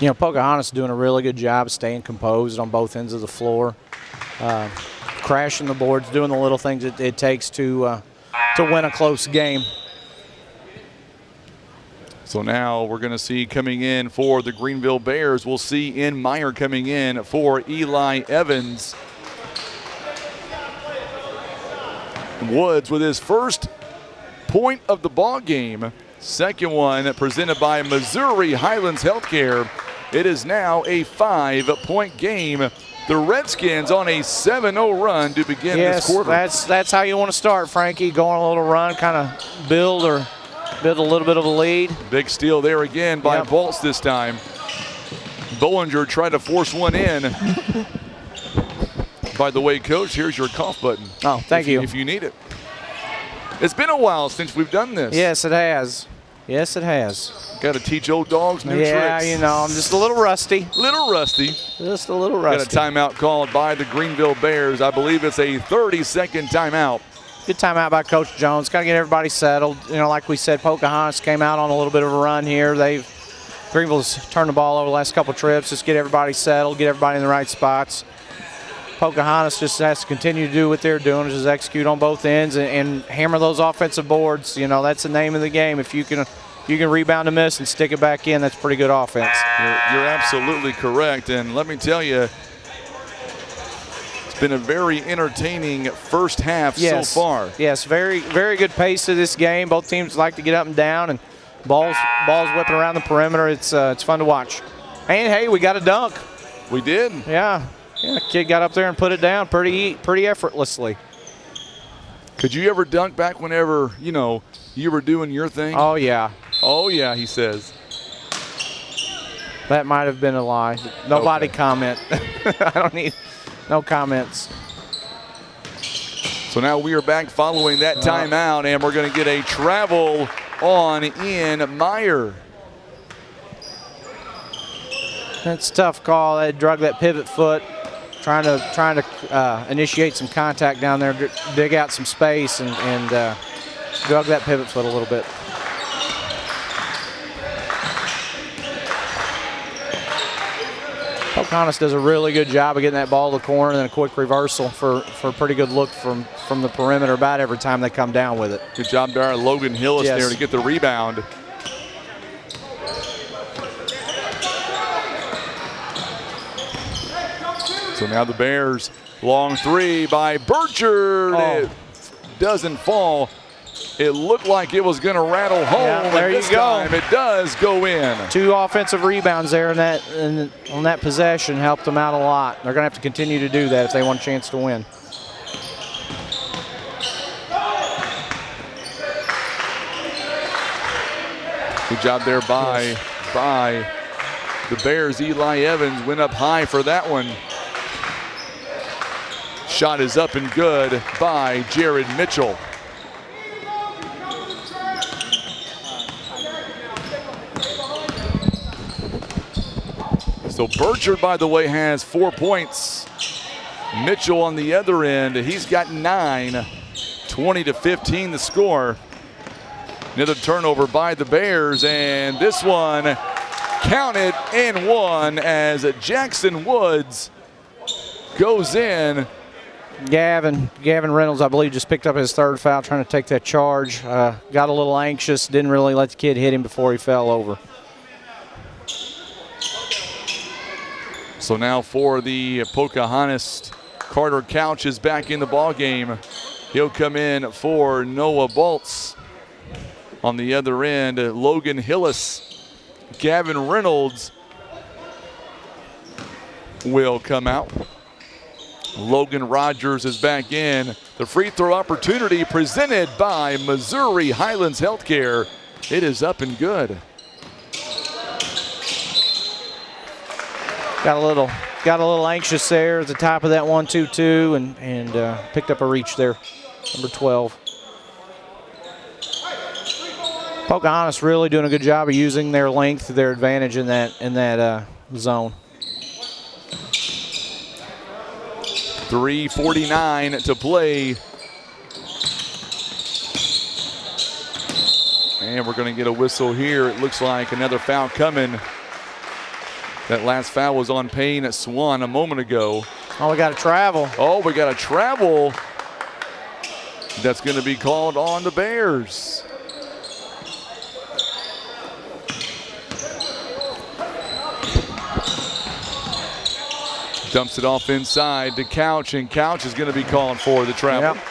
You know, Pocahontas doing a really good job staying composed on both ends of the floor. Crashing the boards, doing the little things it takes to win a close game. So now we're going to see coming in for the Greenville Bears, we'll see Ian Meyer coming in for Eli Evans. Woods with his first point of the ball game. Second one presented by Missouri Highlands Healthcare. It is now a 5-point game. The Redskins on a 7-0 run to begin this quarter. That's how you want to start, Frankie. Go on a little run, kind of build a little bit of a lead. Big steal there again by Bolts this time. Bollinger tried to force one in. By the way, Coach, here's your cough button. Oh, thank you. If you need it. It's been a while since we've done this. Yes, it has. Yes, it has. Got to teach old dogs new tricks. Yeah, you know, I'm just a little rusty. Little rusty. Just a little rusty. Got a timeout called by the Greenville Bears. I believe it's a 30-second timeout. Good timeout by Coach Jones. Got to get everybody settled. You know, like we said, Pocahontas came out on a little bit of a run here. Greenville's turned the ball over the last couple trips. Just get everybody settled, get everybody in the right spots. Pocahontas just has to continue to do what they're doing, just execute on both ends and hammer those offensive boards. You know, that's the name of the game. If you can rebound a miss and stick it back in, that's pretty good offense. You're absolutely correct. And let me tell you, it's been a very entertaining first half so far. Yes, very, very good pace to this game. Both teams like to get up and down, and balls whipping around the perimeter. It's fun to watch. And, hey, we got a dunk. We did. Yeah, kid got up there and put it down pretty effortlessly. Could you ever dunk back whenever, you were doing your thing? Oh, yeah. Oh, yeah, he says. That might have been a lie. Nobody comment. I don't need no comments. So now we are back following that timeout, and we're going to get a travel on Ian Meyer. That's a tough call. They drug that pivot foot, trying to initiate some contact down there, dig out some space, and drug that pivot foot a little bit. Pocahontas does a really good job of getting that ball to the corner and then a quick reversal for a pretty good look from the perimeter about every time they come down with it. Good job there, Logan Hillis there to get the rebound. So now the Bears, long three by Burchard. It doesn't fall. It looked like it was going to rattle home. Yeah, there and this you go. time it does go in. 2 offensive rebounds there on that possession helped them out a lot. They're going to have to continue to do that if they want a chance to win. Good job there by the Bears. Eli Evans went up high for that one. Shot is up and good by Jared Mitchell. So Burchard, by the way, has 4 points. Mitchell on the other end, he's got 9. 20-15 the score. Another turnover by the Bears, and this one counted and won as Jackson Woods goes in. Gavin Reynolds, I believe, just picked up his 3rd foul, trying to take that charge. Got a little anxious, didn't really let the kid hit him before he fell over. So now for the Pocahontas, Carter Couch is back in the ball game. He'll come in for Noah Bolts. On the other end, Logan Hillis, Gavin Reynolds will come out. Logan Rogers is back in. The free throw opportunity presented by Missouri Highlands Healthcare. It is up and good. Got a little anxious there at the top of that 1-2-2 and picked up a reach there, number 12. Pocahontas really doing a good job of using their length to their advantage in that zone. 3:49 to play. And we're going to get a whistle here. It looks like another foul coming. That last foul was on Payne Swan a moment ago. Oh, we got to travel. Oh, we got a travel. That's going to be called on the Bears. Dumps it off inside to Couch, and Couch is going to be calling for the travel. Yep.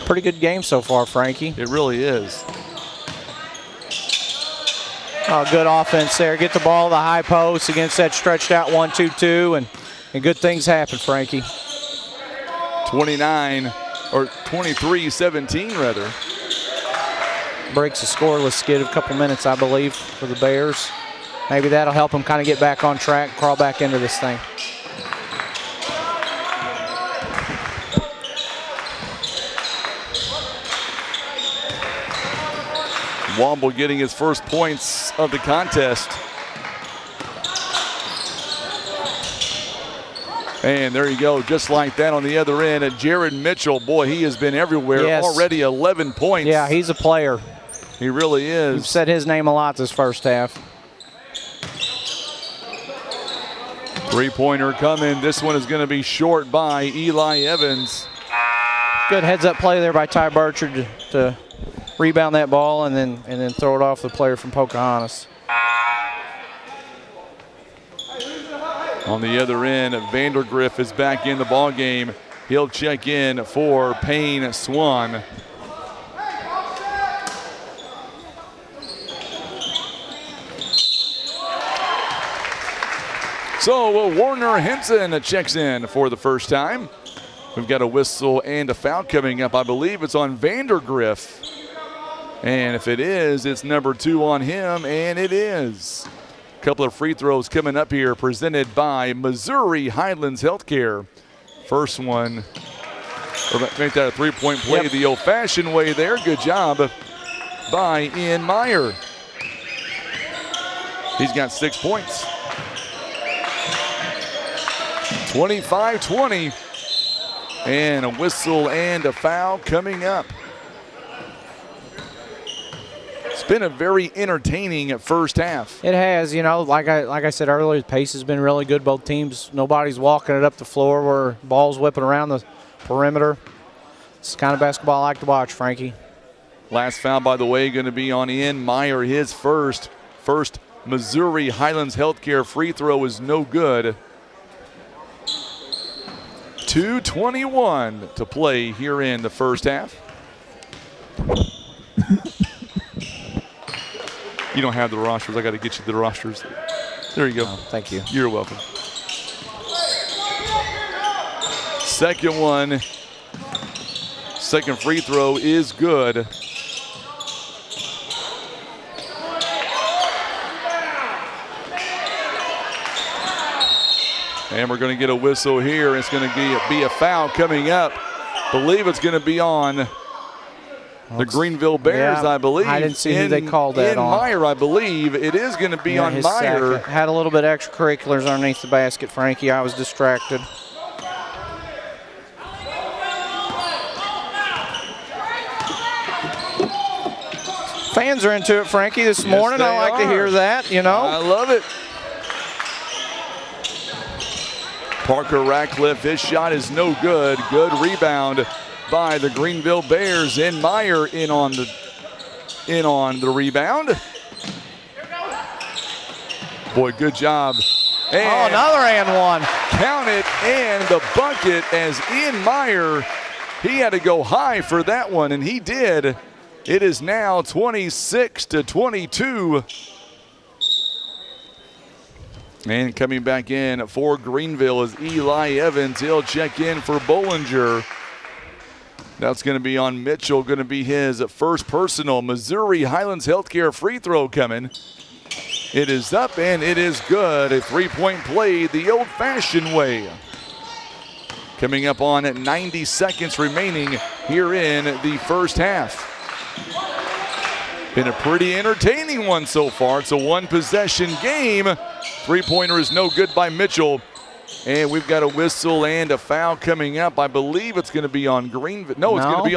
Pretty good game so far, Frankie. It really is. Oh, good offense there. Get the ball to the high post against that stretched out 1-2-2, and good things happen, Frankie. 23-17 rather. Breaks a scoreless skid of a couple minutes, I believe, for the Bears. Maybe that'll help them kind of get back on track, crawl back into this thing. Womble getting his first points of the contest. And there you go, just like that on the other end. And Jared Mitchell, boy, he has been everywhere. Yes. Already 11 points. Yeah, he's a player. He really is. We've said his name a lot this first half. Three-pointer coming. This one is going to be short by Eli Evans. Good heads-up play there by Ty Burchard to rebound that ball and then throw it off the player from Pocahontas. On the other end, Vandergriff is back in the ball game. He'll check in for Payne Swan. So Warner Henson checks in for the first time. We've got a whistle and a foul coming up. I believe it's on Vandergriff. And if it is, it's number 2 on him, and it is. A couple of free throws coming up here presented by Missouri Highlands Healthcare. First one, or make that a three-point play the old-fashioned way there. Good job by Ian Meyer. He's got 6 points. 25-20. And a whistle and a foul coming up. It's been a very entertaining first half. It has, you know, like I said earlier, the pace has been really good. Both teams, nobody's walking it up the floor where ball's whipping around the perimeter. It's the kind of basketball I like to watch, Frankie. Last foul, by the way, going to be on Ian Meyer, his first Missouri Highlands Healthcare free throw is no good. 2:21 to play here in the first half. You don't have the rosters. I got to get you the rosters. There you go. Oh, thank you. You're welcome. Second one. Second free throw is good. And we're going to get a whistle here. It's going to be a foul coming up. Believe it's going to be on the Greenville Bears, yeah, I believe. I didn't see who they called that on. Meyer, I believe. It is going to be on Meyer. Had a little bit of extracurriculars underneath the basket, Frankie. I was distracted. Fans are into it, Frankie, this morning. I like to hear that, you know. I love it. Parker Ratcliffe, his shot is no good. Good rebound by the Greenville Bears, and Meyer in on the rebound. Boy, good job. And another and one. Count it, and the bucket as Ian Meyer, he had to go high for that one, and he did. It is now 26-22. And coming back in for Greenville is Eli Evans. He'll check in for Bollinger. That's going to be on Mitchell, going to be his first personal. Missouri Highlands Healthcare free throw coming. It is up and it is good. A three-point play the old-fashioned way. Coming up on 90 seconds remaining here in the first half. Been a pretty entertaining one so far. It's a one-possession game. Three-pointer is no good by Mitchell. And we've got a whistle and a foul coming up. I believe it's going to be on Greenville. No, it's going to be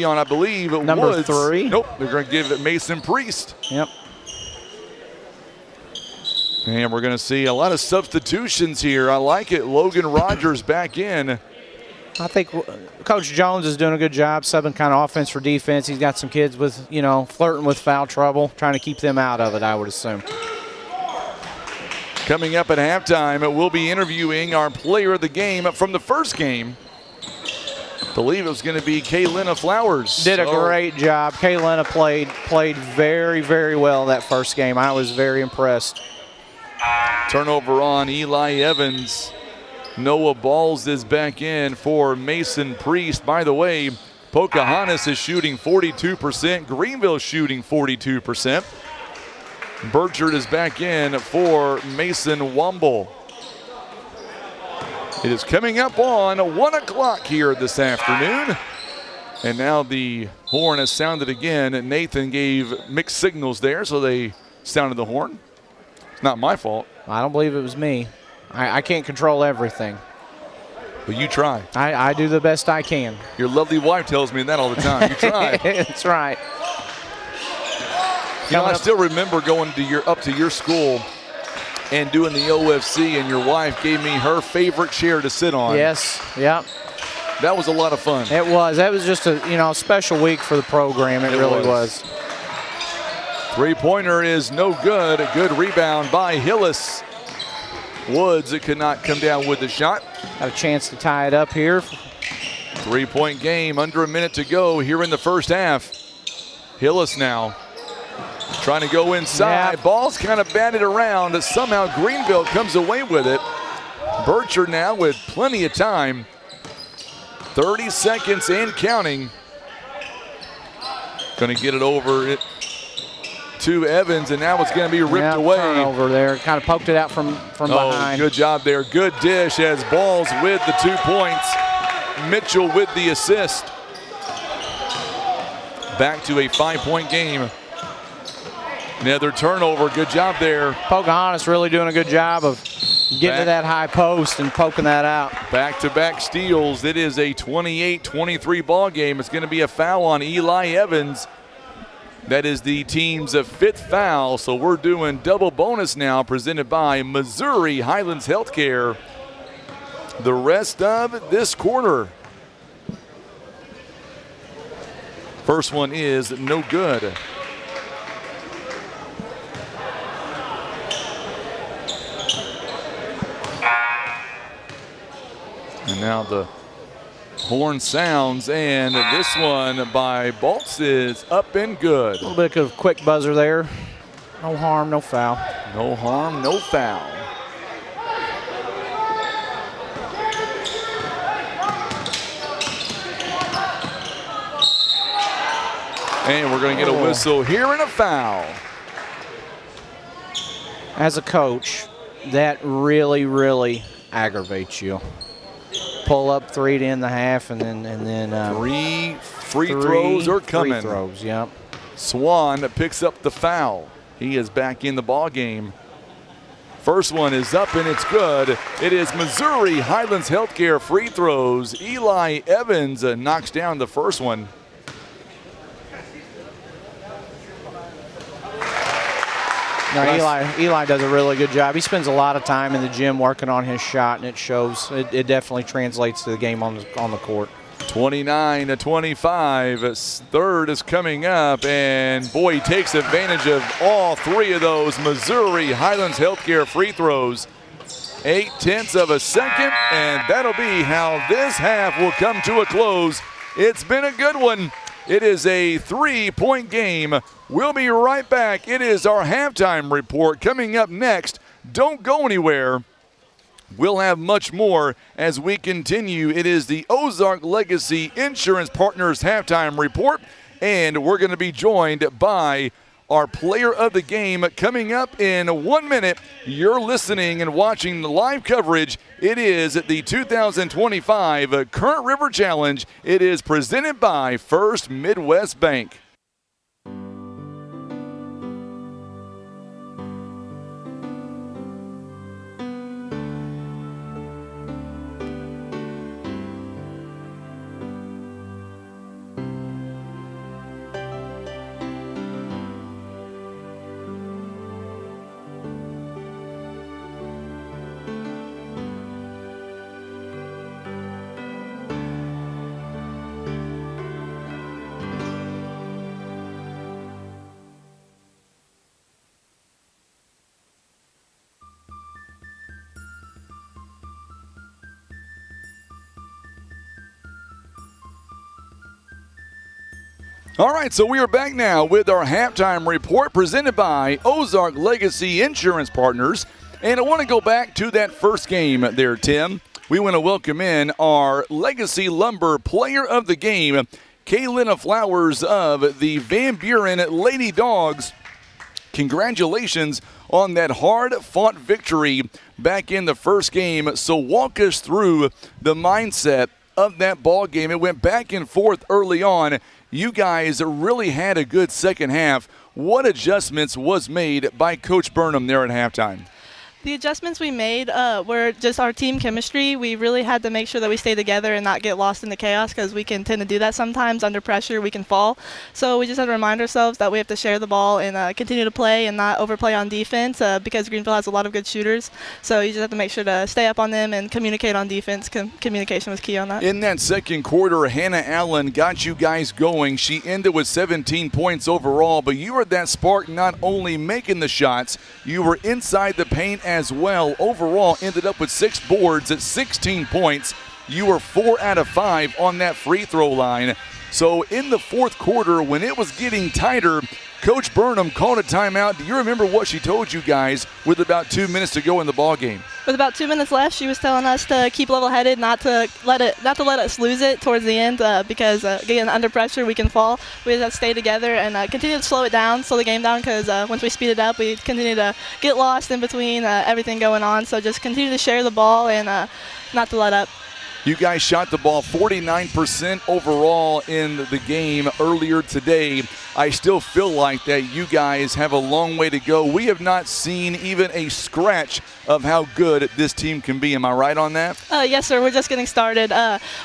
on, I believe, number Woods. 3. Nope, they're going to give it Mason Priest. Yep. And we're going to see a lot of substitutions here. I like it. Logan Rogers back in. I think Coach Jones is doing a good job subbing kind of offense for defense. He's got some kids with, flirting with foul trouble, trying to keep them out of it, I would assume. Coming up at halftime, we'll be interviewing our player of the game from the first game. I believe it was going to be Kaylina Flowers. Did a great job. Kaylina played very, very well that first game. I was very impressed. Turnover on Eli Evans. Noah Balls is back in for Mason Priest. By the way, Pocahontas is shooting 42%. Greenville shooting 42%. Burchard is back in for Mason Wumble. It is coming up on 1 o'clock here this afternoon. And now the horn has sounded again. Nathan gave mixed signals there, so they sounded the horn. It's not my fault. I don't believe it was me. I can't control everything. But you try. I do the best I can. Your lovely wife tells me that all the time. You try. That's right. I still remember going up to your school and doing the OFC, and your wife gave me her favorite chair to sit on. Yes, yep. That was a lot of fun. It was. That was just a special week for the program. It really was. Three-pointer is no good. A good rebound by Hillis. Woods, it could not come down with the shot. Got a chance to tie it up here. Three-point game, under a minute to go here in the first half. Hillis now trying to go inside. Yep. Ball's kind of batted around. Somehow Greenville comes away with it. Burchard now with plenty of time. 30 seconds and counting. Going to get it over to Evans, and now it's going to be ripped away. Turnover there. Kind of poked it out from behind. Good job there. Good dish as Balls with the 2 points. Mitchell with the assist. Back to a 5-point game. Another turnover. Good job there. Pocahontas really doing a good job of getting to that high post and poking that out. Back-to-back steals. It is a 28-23 ball game. It's going to be a foul on Eli Evans. That is the team's 5th foul, so we're doing double bonus now, presented by Missouri Highlands Healthcare. The rest of this quarter. First one is no good. And now the horn sounds, and this one by Baltz is up and good. A little bit of a quick buzzer there. No harm, no foul. No harm, no foul. And we're going to get a whistle here and a foul. As a coach, that really, really aggravates you. Pull up 3 to end the half, and then 3 free throws are coming. Free throws, yep. Swan picks up the foul. He is back in the ball game. First one is up and it's good. It is Missouri Highlands Healthcare free throws. Eli Evans knocks down the first one. No, Eli does a really good job. He spends a lot of time in the gym working on his shot, and it shows. It definitely translates to the game on the court. 29-25. Third is coming up, and boy, he takes advantage of all three of those Missouri Highlands Healthcare free throws. 0.8 of a second, and that'll be how this half will come to a close. It's been a good one. It is a 3-point game. We'll be right back. It is our halftime report coming up next. Don't go anywhere. We'll have much more as we continue. It is the Ozark Legacy Insurance Partners halftime report, and we're going to be joined by our player of the game coming up in 1 minute. You're listening and watching the live coverage. It is the 2025 Current River Challenge. It is presented by First Midwest Bank. All right, so we are back now with our halftime report presented by Ozark Legacy Insurance Partners. And I want to go back to that first game there, Tim. We want to welcome in our Legacy Lumber Player of the Game, Kaylina Flowers of the Van Buren Lady Dogs. Congratulations on that hard-fought victory back in the first game. So walk us through the mindset of that ball game. It went back and forth early on. You guys really had a good second half. What adjustments was made by Coach Burnham there at halftime? The adjustments we made were just our team chemistry. We really had to make sure that we stay together and not get lost in the chaos, because we can tend to do that sometimes. Under pressure, we can fall. So we just had to remind ourselves that we have to share the ball and continue to play and not overplay on defense, because Greenville has a lot of good shooters. So you just have to make sure to stay up on them and communicate on defense. Communication was key on that. In that second quarter, Hannah Allen got you guys going. She ended with 17 points overall, but you were that spark not only making the shots, you were inside the paint as well. Overall, ended up with 6 boards at 16 points. You were 4 out of 5 on that free throw line. So in the fourth quarter, when it was getting tighter, Coach Burnham called a timeout. Do you remember what she told you guys with about 2 minutes to go in the ball game? With about 2 minutes left, she was telling us to keep level-headed, not to let us lose it towards the end, because again, under pressure we can fall. We just have to stay together and continue to slow it down, slow the game down, because once we speed it up, we continue to get lost in between everything going on. So just continue to share the ball and not to let up. You guys shot the ball 49% overall in the game earlier today. I still feel like that you guys have a long way to go. We have not seen even a scratch of how good this team can be. Am I right on that? Yes, sir. We're just getting started.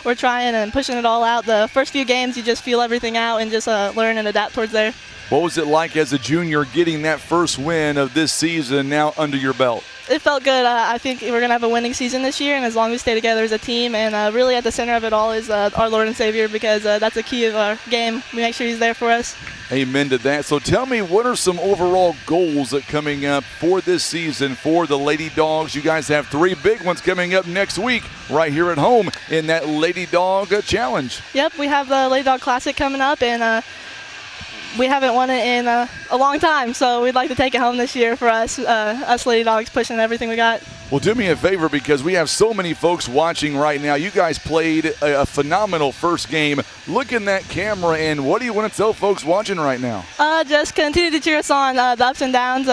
We're trying and pushing it all out. The first few games, you just feel everything out and just learn and adapt towards there. What was it like as a junior getting that first win of this season now under your belt? It felt good. I think we're going to have a winning season this year, and as long as we stay together as a team, and really at the center of it all is our Lord and Savior, because that's the key of our game. We make sure He's there for us. Amen to that. So tell me, what are some overall goals that coming up for this season for the Lady Dogs? You guys have 3 big ones coming up next week right here at home in that Lady Dog Challenge. Yep, we have the Lady Dog Classic coming up, and we haven't won it in a long time, so we'd like to take it home this year for us Lady Dogs, pushing everything we got. Well, do me a favor, because we have so many folks watching right now. You guys played a phenomenal first game. Look in that camera, and what do you want to tell folks watching right now? Just continue to cheer us on. The ups and downs,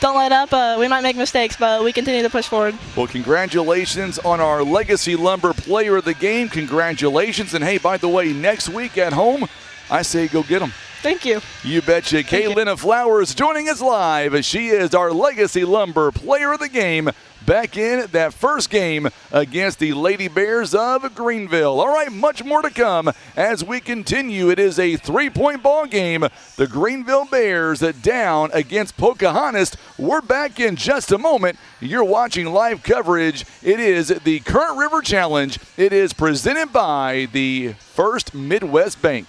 don't let up. We might make mistakes, but we continue to push forward. Well, congratulations on our Legacy Lumber Player of the Game. Congratulations. And, hey, by the way, next week at home, I say go get them. Thank you. You betcha. Kaylina Flowers joining us live. She is our Legacy Lumber Player of the Game. back in that first game against the Lady Bears of Greenville. All right, much more to come as we continue. It is a 3-point ball game. The Greenville Bears down against Pocahontas. We're back in just a moment. You're watching live coverage. It is the Current River Challenge. It is presented by the First Midwest Bank.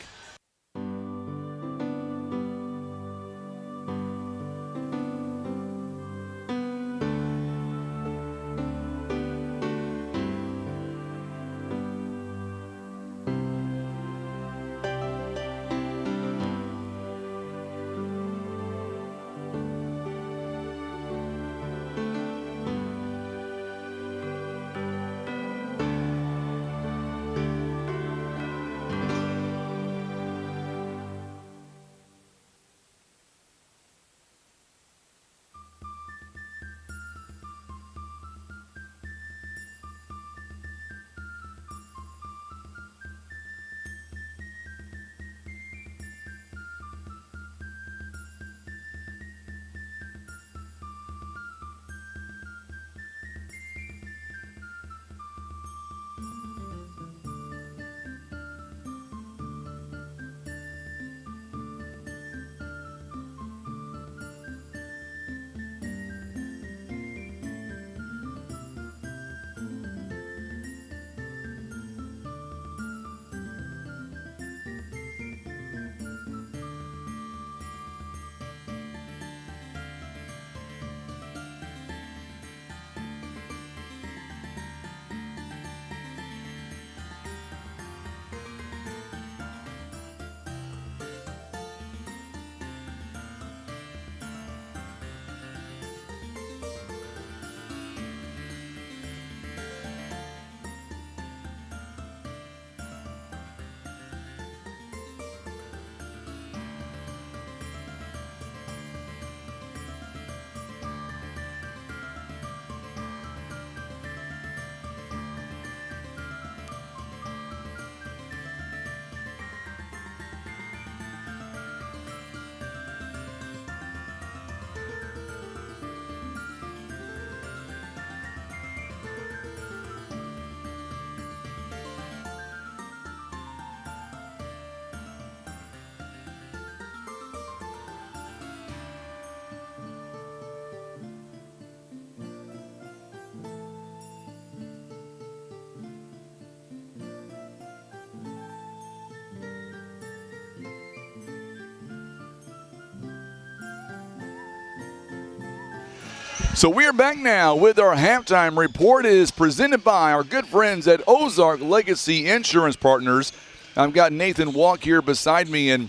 So we are back now with our halftime report. It is presented by our good friends at Ozark Legacy Insurance Partners. I've got Nathan Walk here beside me, and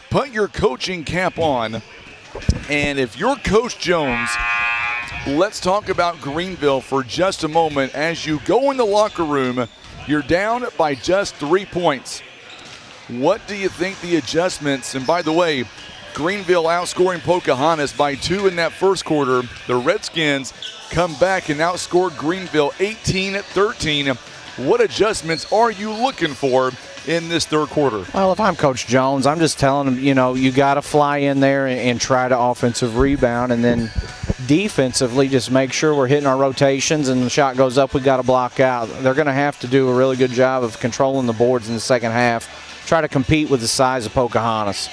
put your coaching cap on. And if you're Coach Jones, let's talk about Greenville for just a moment. As you go in the locker room, you're down by just 3 points. What do you think the adjustments, and by the way, Greenville outscoring Pocahontas by 2 in that first quarter. The Redskins come back and outscored Greenville 18-13. What adjustments are you looking for in this third quarter? Well, if I'm Coach Jones, I'm just telling him, you got to fly in there and try to offensive rebound, and then defensively just make sure we're hitting our rotations, and the shot goes up, we got to block out. They're going to have to do a really good job of controlling the boards in the second half, try to compete with the size of Pocahontas.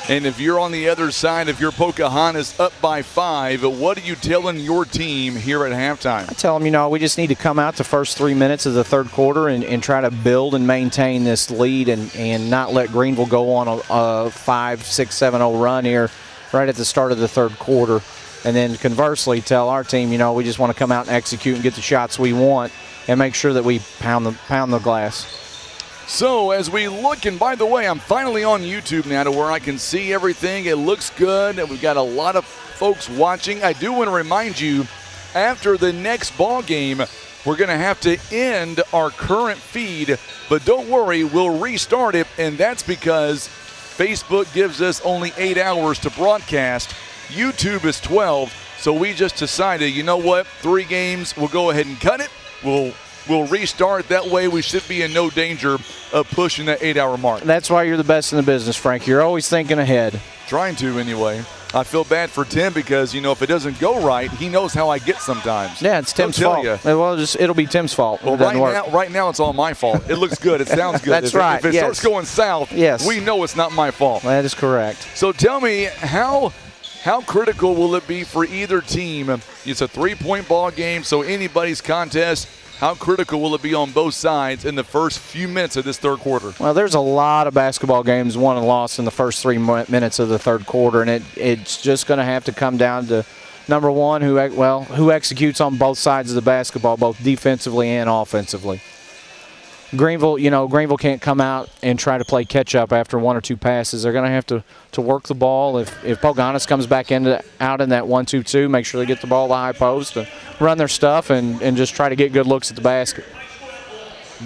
And if you're on the other side, if you're Pocahontas up by 5, what are you telling your team here at halftime? I tell them, we just need to come out the first 3 minutes of the third quarter and try to build and maintain this lead and not let Greenville go on a 5-6-7-0 run here right at the start of the third quarter. And then conversely, tell our team, we just want to come out and execute and get the shots we want and make sure that we pound the glass. So as we look, and by the way, I'm finally on YouTube now to where I can see everything. It looks good, and we've got a lot of folks watching. I do want to remind you, after the next ball game, we're going to have to end our current feed, but don't worry, we'll restart it, and that's because Facebook gives us only 8 hours to broadcast. YouTube is 12, so we just decided, you know what, 3 games, we'll go ahead and cut it. We'll restart. That way we should be in no danger of pushing that 8-hour mark. That's why you're the best in the business, Frank. You're always thinking ahead. Trying to, anyway. I feel bad for Tim because, you know, if it doesn't go right, he knows how I get sometimes. Yeah, it's Tim's fault. Well, it'll be Tim's fault. Well, right now it's all my fault. It looks good. It sounds good. That's right. If it starts going south, we know it's not my fault. That is correct. So tell me, how critical will it be for either team? It's a 3-point ball game, so anybody's contest. How critical will it be on both sides in the first few minutes of this third quarter? Well, there's a lot of basketball games won and lost in the first 3 minutes of the third quarter, and it's just going to have to come down to, number one, who executes on both sides of the basketball, both defensively and offensively. Greenville can't come out and try to play catch-up after 1 or 2 passes. They're going to have to work the ball. If Pocahontas comes back out in that 1-2-2, make sure they get the ball to the high post and run their stuff and just try to get good looks at the basket.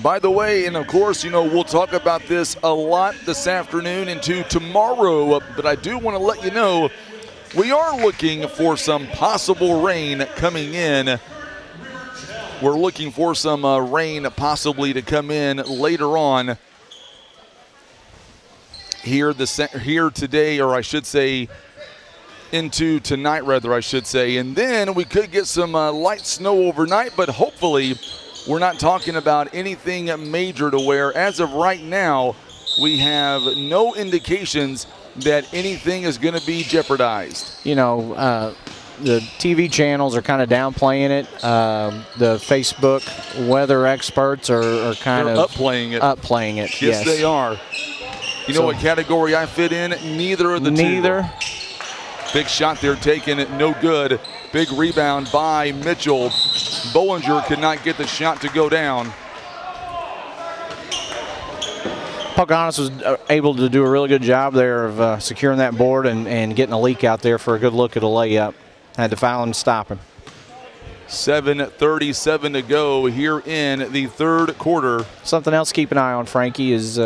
By the way, and of course, we'll talk about this a lot this afternoon into tomorrow, but I do want to let you know we are looking for some possible rain coming in. We're looking for some rain possibly to come in later on here today, or I should say into tonight rather, I should say. And then we could get some light snow overnight, but hopefully we're not talking about anything major to where, as of right now, we have no indications that anything is going to be jeopardized. The TV channels are kind of downplaying it. The Facebook weather experts are kind of upplaying it. Yes, they are. You know what category I fit in? Neither of the two. Neither. Big shot there taken, no good. Big rebound by Mitchell. Bollinger could not get the shot to go down. Pocahontas was able to do a really good job there of securing that board and getting a leak out there for a good look at a layup. Had to foul him to stop him. 7:37 to go here in the third quarter. Something else to keep an eye on, Frankie, is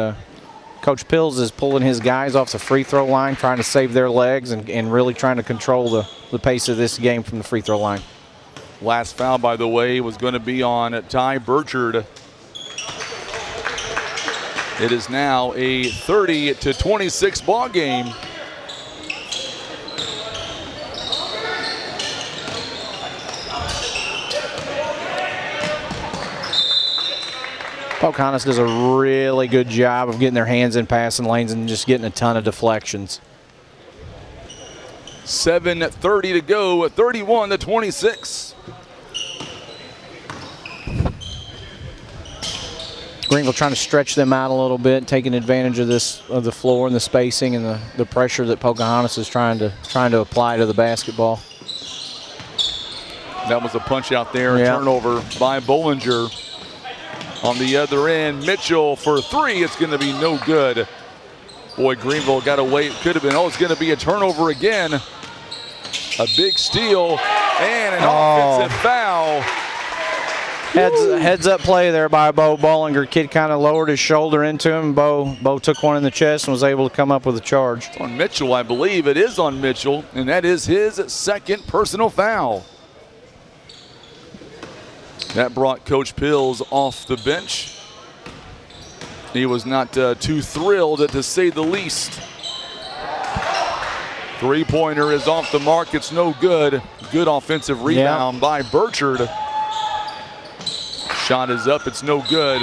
Coach Pills is pulling his guys off the free throw line, trying to save their legs and really trying to control the pace of this game from the free throw line. Last foul, by the way, was going to be on Ty Burchard. It is now a 30-26 ball game. Pocahontas does a really good job of getting their hands in passing lanes and just getting a ton of deflections. 7:30 to go, 31-26. Greenville trying to stretch them out a little bit, taking advantage of the floor and the spacing and the pressure that Pocahontas is trying to apply to the basketball. That was a punch out there, turnover by Bollinger. On the other end, Mitchell for 3. It's going to be no good. Boy, Greenville got away. It could have been. It's going to be a turnover again. A big steal and an offensive foul. Heads up play there by Bo Bollinger. Kid kind of lowered his shoulder into him. Bo took one in the chest and was able to come up with a charge. On Mitchell, I believe. It is on Mitchell, and that is his second personal foul. That brought Coach Pills off the bench. He was not too thrilled, to say the least. Three-pointer is off the mark. It's no good. Good offensive rebound by Burchard. Shot is up. It's no good.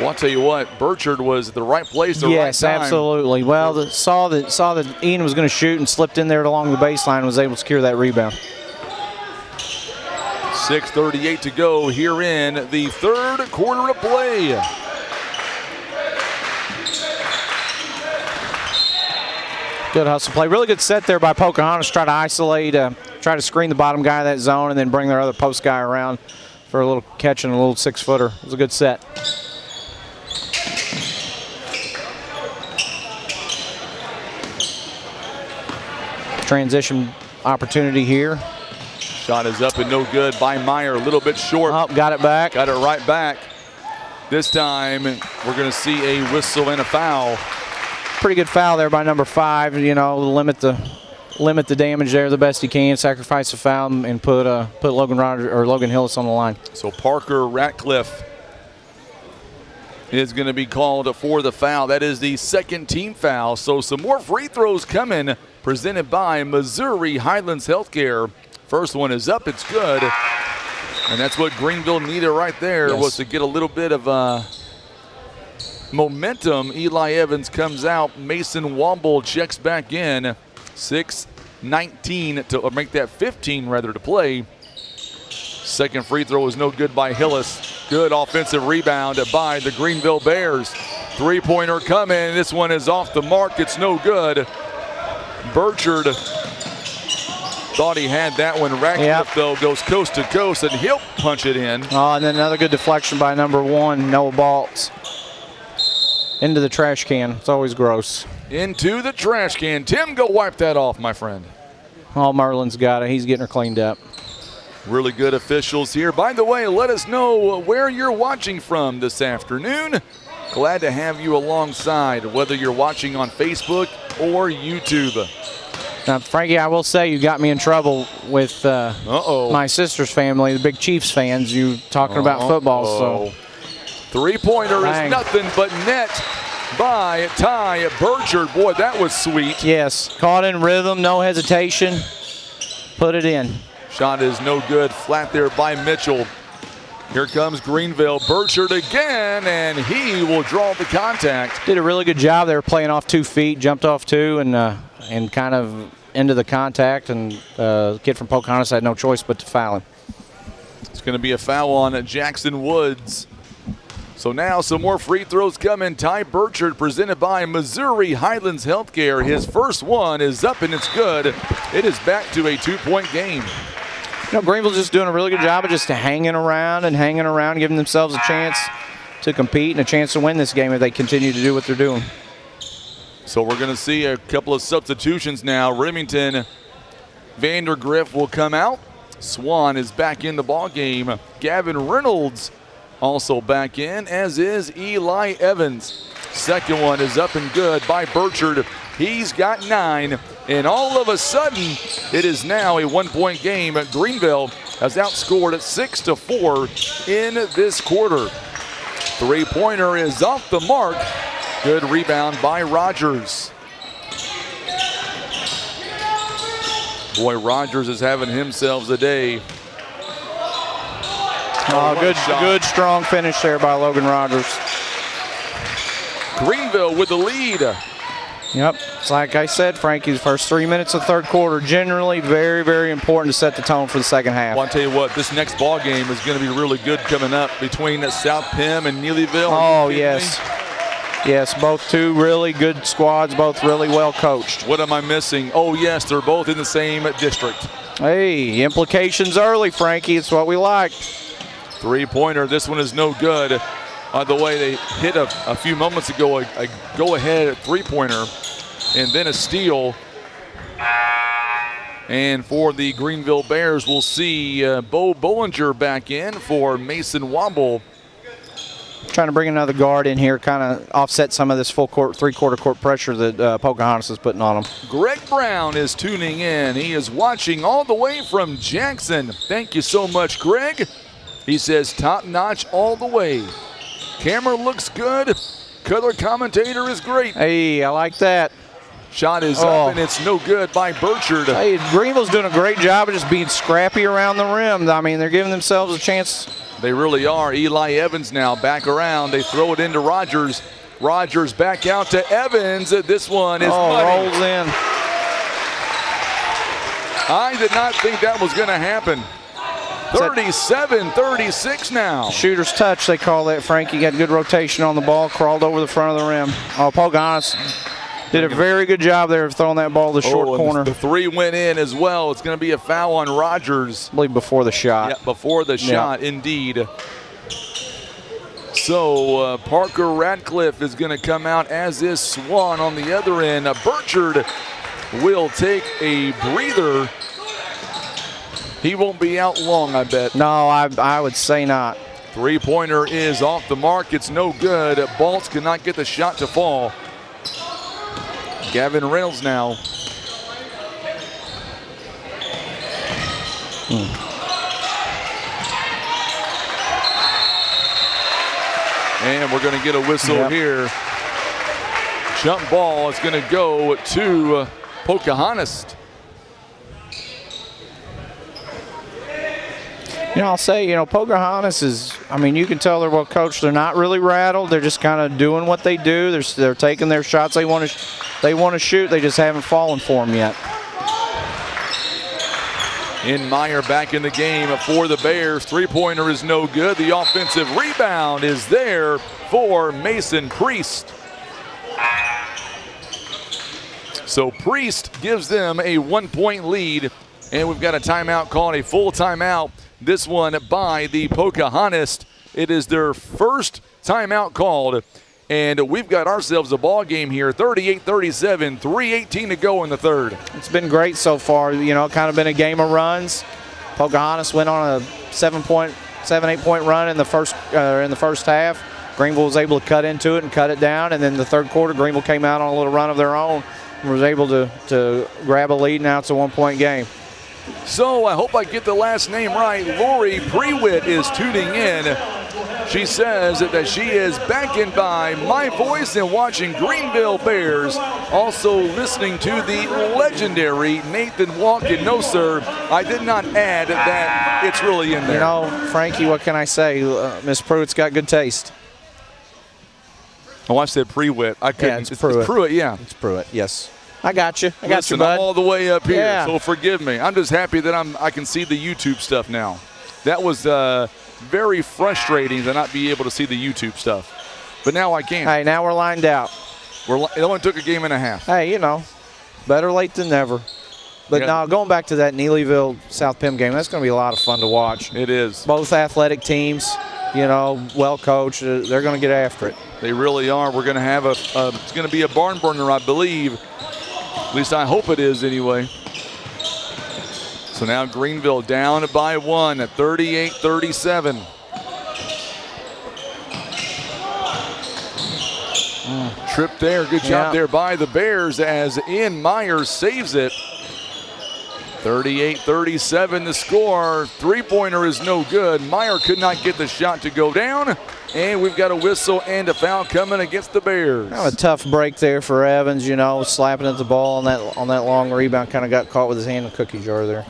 Well, I'll tell you what, Burchard was at the right place at the right time. Yes, absolutely. Well, saw that Ian was going to shoot and slipped in there along the baseline and was able to secure that rebound. 6:38 to go here in the third quarter of play. Good hustle play. Really good set there by Pocahontas. Try to isolate, try to screen the bottom guy of that zone and then bring their other post guy around for a little catch and a little 6-footer. It was a good set. Transition opportunity here. Shot is up and no good by Meyer. A little bit short. Oh, got it back. Got it right back. This time we're going to see a whistle and a foul. Pretty good foul there by number 5. Limit the damage there the best he can. Sacrifice the foul and put Logan Hillis on the line. So Parker Ratcliffe is going to be called for the foul. That is the second team foul. So some more free throws coming, presented by Missouri Highlands Healthcare. First one is up, it's good. And that's what Greenville needed right there, Yes. was to get a little bit of momentum. Eli Evans comes out. Mason Womble checks back in. 6:19 to make that 15 rather to play. Second free throw is no good by Hillis. Good offensive rebound by the Greenville Bears. Three-pointer coming. This one is off the mark. It's no good. Burchard thought he had that one. Ratcliffe, though, goes coast to coast, and he'll punch it in. Oh, and then another good deflection by number 1, Noah Baltz. Into the trash can. It's always gross. Into the trash can. Tim, go wipe that off, my friend. Oh, Merlin's got it. He's getting her cleaned up. Really good officials here. By the way, let us know where you're watching from this afternoon. Glad to have you alongside, whether you're watching on Facebook or YouTube. Now, Frankie, I will say you got me in trouble with my sister's family, the big Chiefs fans. You talking about football, so. Three-pointer Dang. is nothing but net by Ty Burchard. Boy, that was sweet. Yes, caught in rhythm, no hesitation. Put it in. Shot is no good. Flat there by Mitchell. Here comes Greenville. Burchard again, and he will draw the contact. Did a really good job. They were playing off 2 feet, jumped off 2, and kind of into the contact. And the kid from Pocahontas had no choice but to foul him. It's going to be a foul on Jackson Woods. So now some more free throws coming. Ty Burchard, presented by Missouri Highlands Healthcare. His first one is up and it's good. It is back to a 2-point game. You know, Greenville's just doing a really good job of just hanging around, giving themselves a chance to compete and a chance to win this game if they continue to do what they're doing. So we're going to see a couple of substitutions now. Remington Vandergriff will come out. Swan is back in the ball game. Gavin Reynolds also back in, as is Eli Evans. Second one is up and good by Burchard. He's got 9, and all of a sudden, it is now a 1-point game. Greenville has outscored at 6-4 in this quarter. Three-pointer is off the mark. Good rebound by Rogers. Boy, Rogers is having himself a day. Oh, good strong finish there by Logan Rogers. Greenville with the lead. Yep, it's like I said, Frankie, the first 3 minutes of third quarter, generally very, very important to set the tone for the second half. Well, I'll tell you what, this next ball game is going to be really good coming up between South Pem and Neelyville. Oh, yes. Yes, both two really good squads, both really well coached. What am I missing? Oh, yes, they're both in the same district. Hey, implications early, Frankie. It's what we like. Three-pointer, this one is no good. By the way, they hit a few moments ago a go-ahead three-pointer and then a steal. And for the Greenville Bears, we'll see Bo Bollinger back in for Mason Womble. Trying to bring another guard in here, kind of offset some of this full court, three-quarter court pressure that Pocahontas is putting on them. Greg Brown is tuning in. He is watching all the way from Jackson. Thank you so much, Greg. He says top-notch all the way. Camera looks good. Color commentator is great. Hey, I like that. Shot is up and it's no good by Burchard. Hey, Greenville's doing a great job of just being scrappy around the rim. I mean, they're giving themselves a chance. They really are. Eli Evans now back around. They throw it into Rogers. Rogers back out to Evans. This one is money. Rolls in. I did not think that was going to happen. 37-36 now. Shooter's touch, they call that, Frankie. Got good rotation on the ball, crawled over the front of the rim. Oh, Pocahontas did a very good job there of throwing that ball to the short corner. The three went in as well. It's going to be a foul on Rogers. I believe before the shot. Yeah, before the shot, indeed. So Parker Radcliffe is going to come out, as is Swan on the other end. Burchard will take a breather. He won't be out long, I bet. No, I would say not. Three-pointer is off the mark. It's no good. Baltz cannot get the shot to fall. Gavin Reynolds now. And we're going to get a whistle here. Jump ball is going to go to Pocahontas. I'll say, Pocahontas is, you can tell they're well coached. They're not really rattled. They're just kind of doing what they do. They're taking their shots they want to shoot. They just haven't fallen for them yet. In Meyer back in the game for the Bears. Three-pointer is no good. The offensive rebound is there for Mason Priest. So Priest gives them a 1-point lead, and we've got a timeout called, a full timeout. This one by the Pocahontas. It is their first timeout called, and we've got ourselves a ball game here. 38-37, 3:18 to go in the third. It's been great so far. Kind of been a game of runs. Pocahontas went on a 7-8 point run in the first half. Greenville was able to cut into it and cut it down, and then the third quarter, Greenville came out on a little run of their own and was able to grab a lead. Now it's a 1-point game. So I hope I get the last name right. Lori Prewitt is tuning in. She says that she is beckoned by my voice and watching Greenville Bears. Also listening to the legendary Nathan Walken. No, sir, I did not add that it's really in there. Frankie, what can I say? Miss Pruitt's got good taste. Oh, I said Prewitt. I couldn't. Yeah, it's Pruitt. It's Pruitt, yeah. It's Pruitt, yes. I got you. Listen, bud. I'm all the way up here, Yeah. so forgive me. I'm just happy that I can see the YouTube stuff now. That was very frustrating to not be able to see the YouTube stuff. But now I can. Hey, now we're lined out. It only took a game and a half. Hey, better late than never. But Yeah. now going back to that Neelyville South Pim game, that's going to be a lot of fun to watch. It is. Both athletic teams, well coached. They're going to get after it. They really are. We're going to have it's going to be a barn burner, I believe. At least I hope it is anyway. So now Greenville down by 1 at 38-37. Trip there. Good job there by the Bears as Ian Myers saves it. 38-37 the score. Three-pointer is no good. Meyer could not get the shot to go down. And we've got a whistle and a foul coming against the Bears. Kind of a tough break there for Evans, slapping at the ball on that long rebound. Kind of got caught with his hand in the cookie jar there.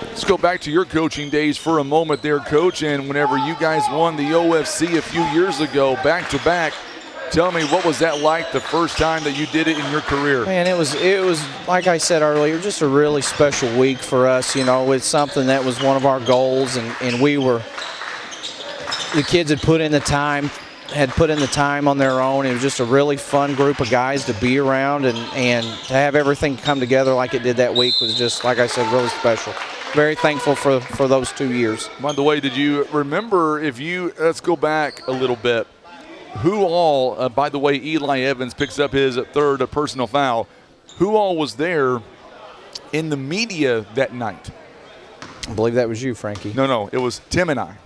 Let's go back to your coaching days for a moment there, Coach. And whenever you guys won the OFC a few years ago, back-to-back, tell me, what was that like the first time that you did it in your career? Man, it was like I said earlier, just a really special week for us. It's something that was one of our goals, and the kids had put in the time on their own. It was just a really fun group of guys to be around, and to have everything come together like it did that week was just, like I said, really special. Very thankful for those 2 years. By the way, did you remember, let's go back a little bit. Who all, by the way, Eli Evans picks up his third personal foul. Who all was there in the media that night? I believe that was you, Frankie. No, it was Tim and I.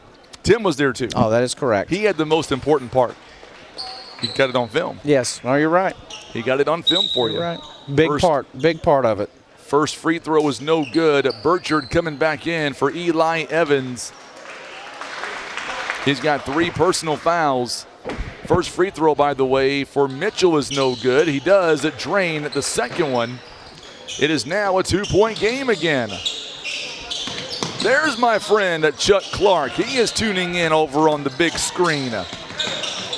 Tim was there too. Oh, that is correct. He had the most important part. He got it on film. Yes, no, you're right. He got it on film for you. You're right. Big part of it. First free throw was no good. Burchard coming back in for Eli Evans. He's got 3 personal fouls. First free throw, by the way, for Mitchell is no good. He does drain the second one. It is now a 2-point game again. There's my friend Chuck Clark. He is tuning in over on the big screen.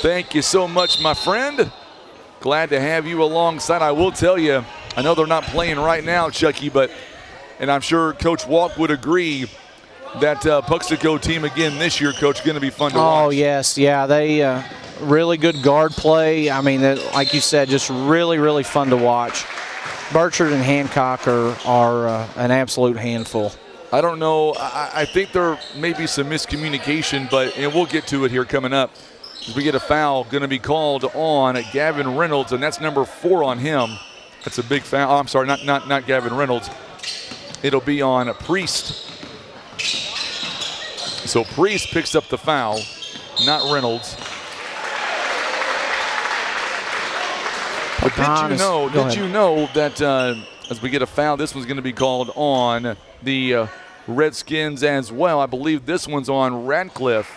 Thank you so much, my friend. Glad to have you alongside. I will tell you, I know they're not playing right now, Chucky, and I'm sure Coach Walk would agree that Puxico team again this year, Coach, going to be fun to watch. Oh, yes. Yeah, they really good guard play. Like you said, just really, really fun to watch. Burchard and Hancock are an absolute handful. I don't know. I think there may be some miscommunication, and we'll get to it here coming up. As we get a foul going to be called on Gavin Reynolds, and that's number 4 on him. That's a big foul. Oh, I'm sorry, not Gavin Reynolds. It'll be on Priest. So Priest picks up the foul, not Reynolds. But did you know that as we get a foul, this one's going to be called on the Redskins as well. I believe this one's on Radcliffe.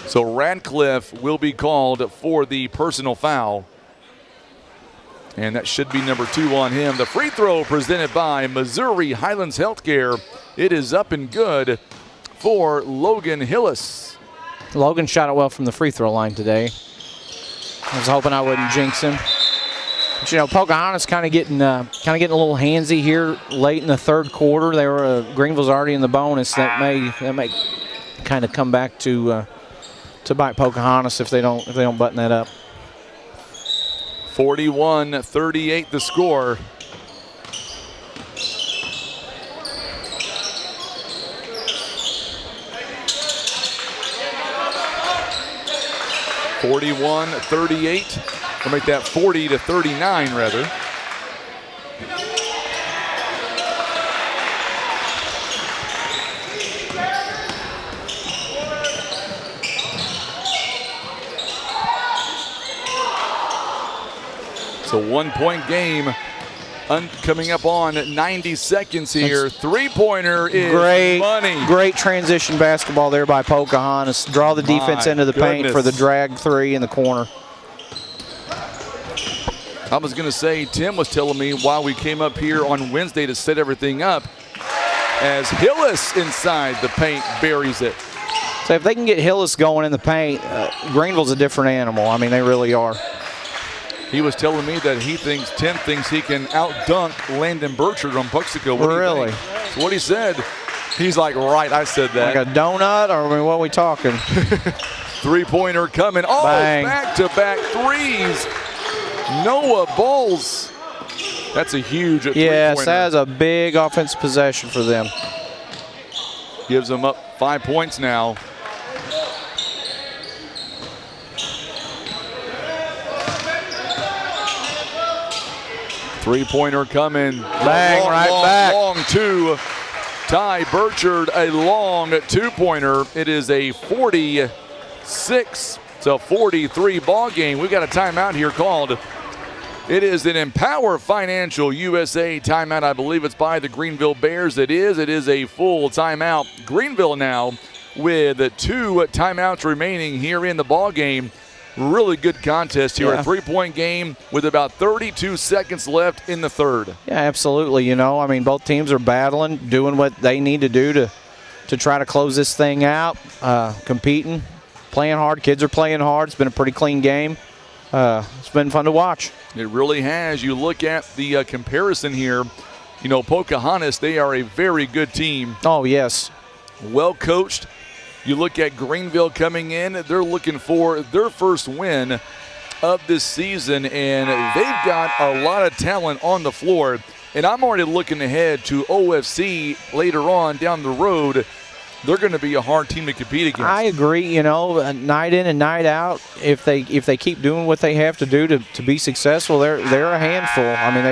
So Radcliffe will be called for the personal foul. And that should be number 2 on him. The free throw presented by Missouri Highlands Healthcare. It is up and good for Logan Hillis. Logan shot it well from the free throw line today. I was hoping I wouldn't jinx him. But, you know, Pocahontas kind of getting a little handsy here late in the third quarter. They were Greenville's already in the bonus. That may kind of come back to bite Pocahontas if they don't button that up. 41-38 the score. $41-38. We'll make that 40-39 rather. It's a 1-point game coming up on 90 seconds here. Three-pointer is money. Great transition basketball there by Pocahontas. Draw the defense into the paint for the drag 3 in the corner. I was going to say, Tim was telling me while we came up here on Wednesday to set everything up, as Hillis inside the paint buries it. So if they can get Hillis going in the paint, Greenville's a different animal. I mean, they really are. He was telling me that Tim thinks he can out-dunk Landon Burchard on Pemiscot. Really? That's what he said. He's like, right, I said that. Like a donut, or I mean, what are we talking? Three-pointer coming. Oh, bang. Back-to-back threes. Noah Bowles. That's a huge three-pointer. Yes, that's a big offensive possession for them. Gives them up 5 points now. Three-pointer coming. Bang, back. Long two. Ty Burchard, a long two-pointer. It is a 46 to 43 ball game. We got a timeout here called. It is an Empower Financial USA timeout. I believe it's by the Greenville Bears. It is a full timeout. Greenville now with 2 timeouts remaining here in the ball game. Really good contest here. Yeah. A three-point game with about 32 seconds left in the third. Yeah, absolutely. You know, I mean, both teams are battling, doing what they need to do to try to close this thing out, competing, playing hard. Kids are playing hard. It's been a pretty clean game. It's been fun to watch. It really has. You look at the comparison here. You know, Pocahontas, they are a very good team. Oh, yes. Well coached. You look at Greenville coming in, they're looking for their first win of this season, and they've got a lot of talent on the floor. And I'm already looking ahead to OFC later on down the road. They're going to be a hard team to compete against. I agree. You know, night in and night out, if they keep doing what they have to do to be successful, they're a handful. I mean,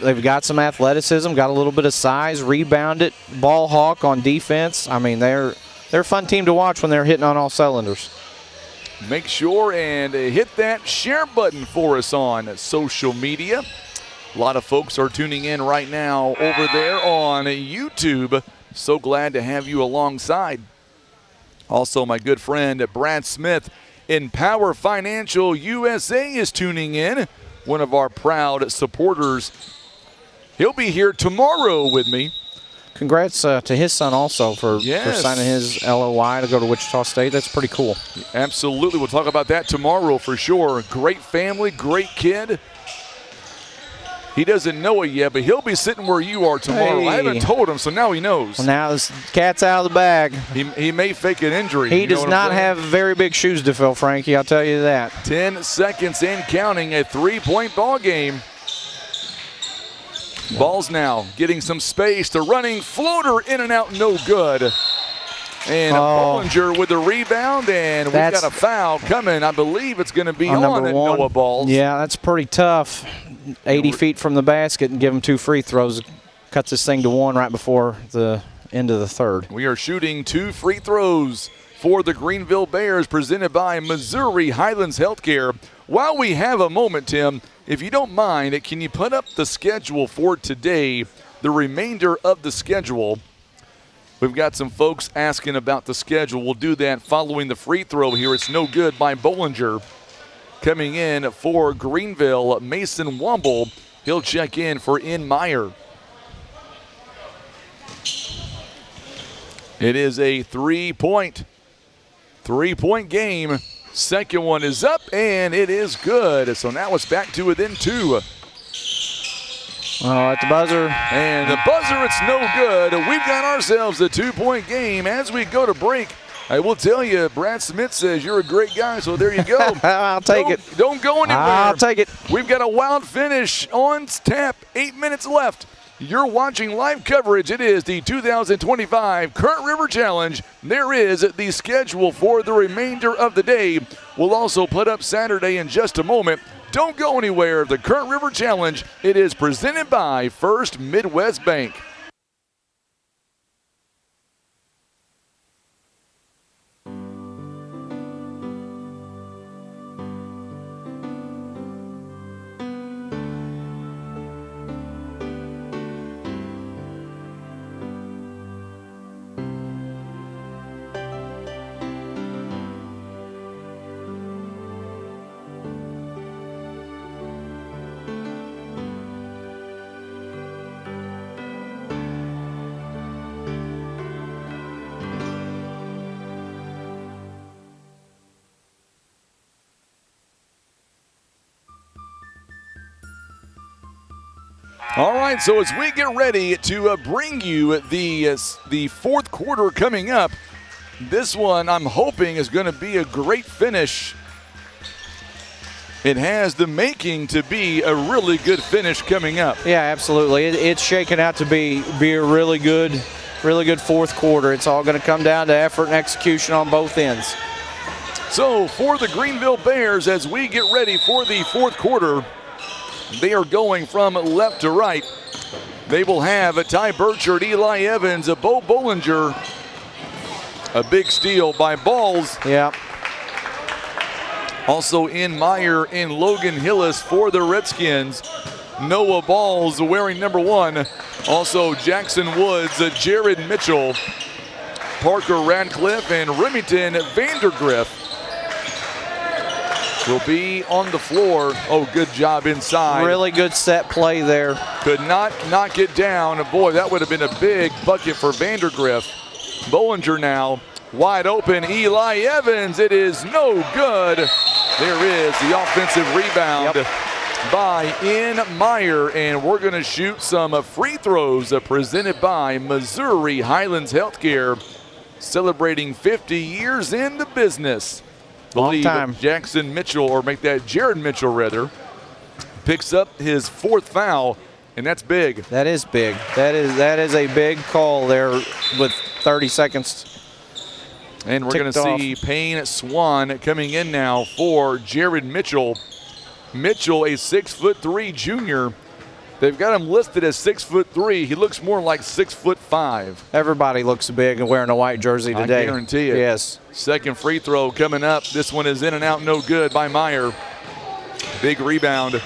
they've got some athleticism, got a little bit of size, rebounded, ball hawk on defense. I mean, they're a fun team to watch when they're hitting on all cylinders. Make sure and hit that share button for us on social media. A lot of folks are tuning in right now over there on YouTube. So glad to have you alongside. Also, my good friend Brad Smith in Empower Financial USA is tuning in, one of our proud supporters. He'll be here tomorrow with me. Congrats to his son also for signing his LOI to go to Wichita State. That's pretty cool. Absolutely. We'll talk about that tomorrow for sure. Great family, great kid. He doesn't know it yet, but he'll be sitting where you are tomorrow. Hey. I haven't told him, so now he knows. Well, now this cat's out of the bag. He may fake an injury. He does not have very big shoes to fill, Frankie. I'll tell you that. 10 seconds in counting, a three-point ball game. Ball's now getting some space. The running floater in and out, no good. And Bollinger with the rebound, and we've got a foul coming. I believe it's going to be on Noah Balls. Yeah, that's pretty tough. 80 feet from the basket and give him 2 free throws. Cuts this thing to 1 right before the end of the third. We are shooting 2 free throws for the Greenville Bears, presented by Missouri Highlands Healthcare. While we have a moment, Tim, if you don't mind, can you put up the schedule for today? the remainder of the schedule. We've got some folks asking about the schedule. We'll do that following the free throw here. It's no good by Bollinger. Coming in for Greenville, Mason Womble. He'll check in for Meyer. It is a three-point game. Second one is up, and it is good. So now it's back to within 2. At the buzzer. And the buzzer, it's no good. We've got ourselves a 2-point game as we go to break. I will tell you, Brad Smith says you're a great guy, so there you go. I'll take it. Don't go anywhere. I'll take it. We've got a wild finish on tap. 8 minutes left. You're watching live coverage. It is the 2025 Current River Challenge. There is the schedule for the remainder of the day. We'll also put up Saturday in just a moment. Don't go anywhere. The Current River Challenge, it is presented by First Midwest Bank. All right, so as we get ready to bring you the fourth quarter coming up, this one I'm hoping is going to be a great finish. It has the making to be a really good finish coming up. Yeah, absolutely. It's shaking out to be a really good fourth quarter. It's all going to come down to effort and execution on both ends. So for the Greenville Bears, as we get ready for the fourth quarter, they are going from left to right. They will have Ty Burchard, Eli Evans, Bo Bollinger. A big steal by Balls. Yeah. Also in Meyer and Logan Hillis for the Redskins. Noah Balls wearing number 1. Also Jackson Woods, Jared Mitchell, Parker Radcliffe, and Remington Vandergriff will be on the floor. Oh, good job inside. Really good set play there. Could not knock it down. Boy, that would have been a big bucket for Vandergriff. Bollinger now wide open. Eli Evans. It is no good. There is the offensive rebound by Meyer. And we're going to shoot some free throws presented by Missouri Highlands Healthcare, celebrating 50 years in the business. Long time. Jackson Mitchell, or make that Jared Mitchell rather, picks up his 4th foul, and that's big. That is big. That is a big call there with 30 seconds. And we're going to see Payne Swan coming in now for Jared Mitchell. Mitchell, a 6'3" junior. They've got him listed as 6'3". He looks more like 6'5". Everybody looks big and wearing a white jersey today. I guarantee it. Yes. Second free throw coming up. This one is in and out, no good by Meyer. Big rebound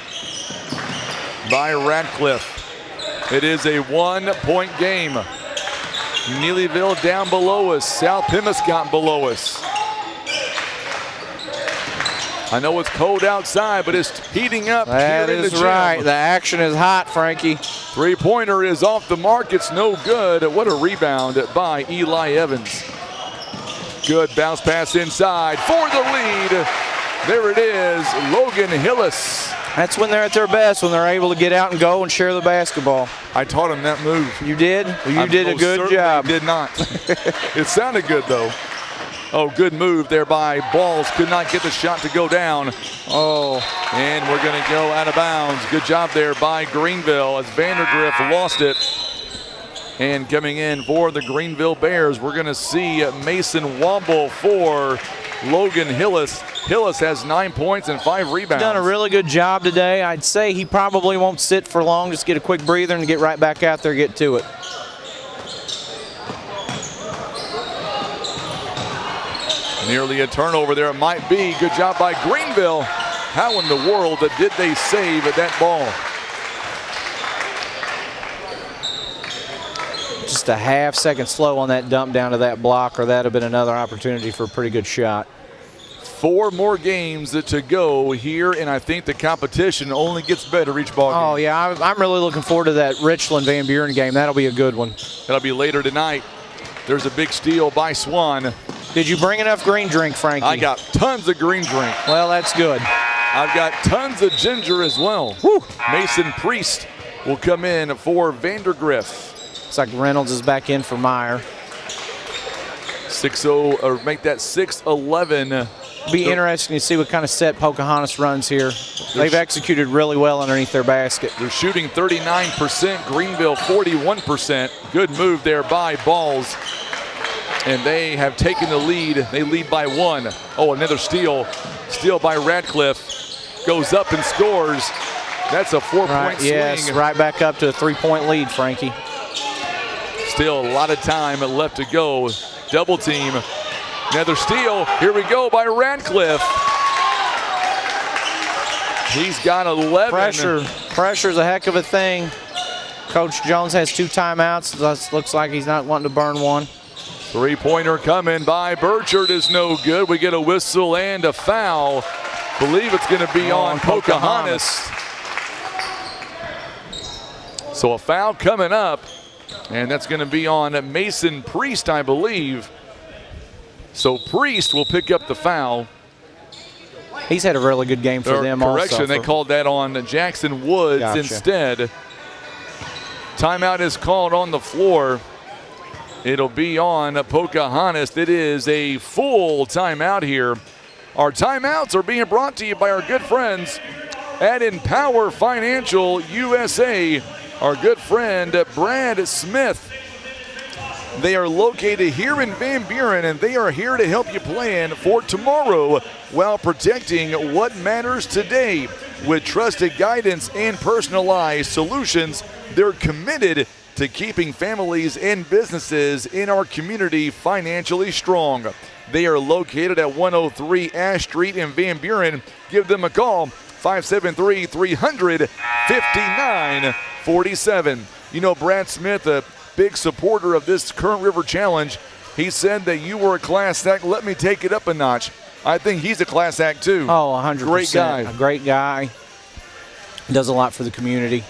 by Radcliffe. It is a 1-point game. Neelyville down below us. South Pemiscot below us. I know it's cold outside, but it's heating up here in the gym. That is right. The action is hot, Frankie. Three-pointer is off the mark. It's no good. What a rebound by Eli Evans. Good bounce pass inside for the lead. There it is, Logan Hillis. That's when they're at their best, when they're able to get out and go and share the basketball. I taught him that move. You did? Well, you did a good job. Did not. It sounded good, though. Oh, good move there by Balls. Could not get the shot to go down. Oh, and we're going to go out of bounds. Good job there by Greenville as Vandergriff lost it. And coming in for the Greenville Bears, we're going to see Mason Womble for Logan Hillis. Hillis has 9 points and 5 rebounds. Done a really good job today. I'd say he probably won't sit for long. Just get a quick breather and get right back out there, get to it. Nearly a turnover there. It might be. Good job by Greenville. How in the world did they save that ball? just a half-second slow on that dump down to that block, or that would have been another opportunity for a pretty good shot. 4 more games to go here, and I think the competition only gets better each ball game. Oh, yeah, I'm really looking forward to that Richland-Van Buren game. That'll be a good one. That'll be later tonight. There's a big steal by Swan. Did you bring enough green drink, Frankie? I got tons of green drink. Well, that's good. I've got tons of ginger as well. Whew. Mason Priest will come in for Vandergriff. Looks like Reynolds is back in for Meyer. 6-0, or make that 6-11. Be interesting to see what kind of set Pocahontas runs here. They've executed really well underneath their basket. They're shooting 39%, Greenville 41%. Good move there by Balls. And they have taken the lead. They lead by 1. Oh, another steal. Steal by Radcliffe. Goes up and scores. That's a 4-point swing. Yes, right back up to a 3-point lead, Frankie. Still a lot of time left to go. Double team. Another steal. Here we go by Radcliffe. He's got 11. Pressure's a heck of a thing. Coach Jones has 2 timeouts. That looks like he's not wanting to burn one. 3-pointer coming by Burchard is no good. We get a whistle and a foul. Believe it's going to be on Pocahontas. So a foul coming up, and that's going to be on Mason Priest, I believe. So Priest will pick up the foul. He's had a really good game for them correction, also. they called that on Jackson Woods instead. Timeout is called on the floor. It'll be on Pocahontas. It is a full timeout here. Our timeouts are being brought to you by our good friends at Empower Financial USA. Our good friend Brad Smith. They are located here in Van Buren, and they are here to help you plan for tomorrow while protecting what matters today. With trusted guidance and personalized solutions, they're committed to keeping families and businesses in our community financially strong. They are located at 103 Ash Street in Van Buren. Give them a call, 573-300-5947. You know, Brad Smith, a big supporter of this Current River Challenge, he said that you were a class act. Let me take it up a notch. I think he's a class act too. Oh, 100%. Great guy. A great guy. Does a lot for the community.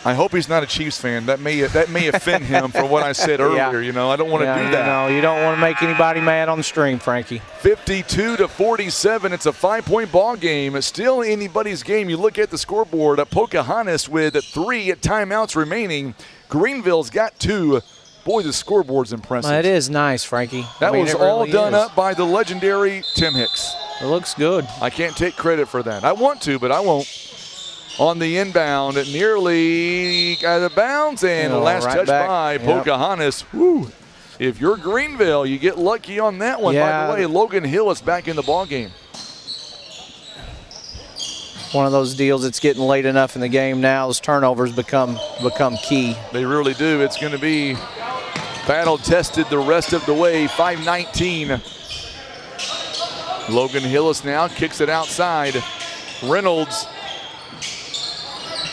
I hope he's not a Chiefs fan. That may offend him for what I said earlier. You know, I don't want to do that. No, you don't want to make anybody mad on the stream, Frankie. 52-47. It's a 5-point ball game. Still anybody's game. You look at the scoreboard. Pocahontas with 3 timeouts remaining. Greenville's got 2. Boy, the scoreboard's impressive. Well, it is nice, Frankie. That was all done up by the legendary Tim Hicks. It looks good. I can't take credit for that. I want to, but I won't. On the inbound, nearly out of bounds, and the last touch by Pocahontas. Woo. If you're Greenville, you get lucky on that one. By the way, Logan Hill is back in the ballgame. One of those deals that's getting late enough in the game now, those turnovers become key. They really do. It's going to be battle tested the rest of the way. 5:19. Logan Hillis now kicks it outside. Reynolds.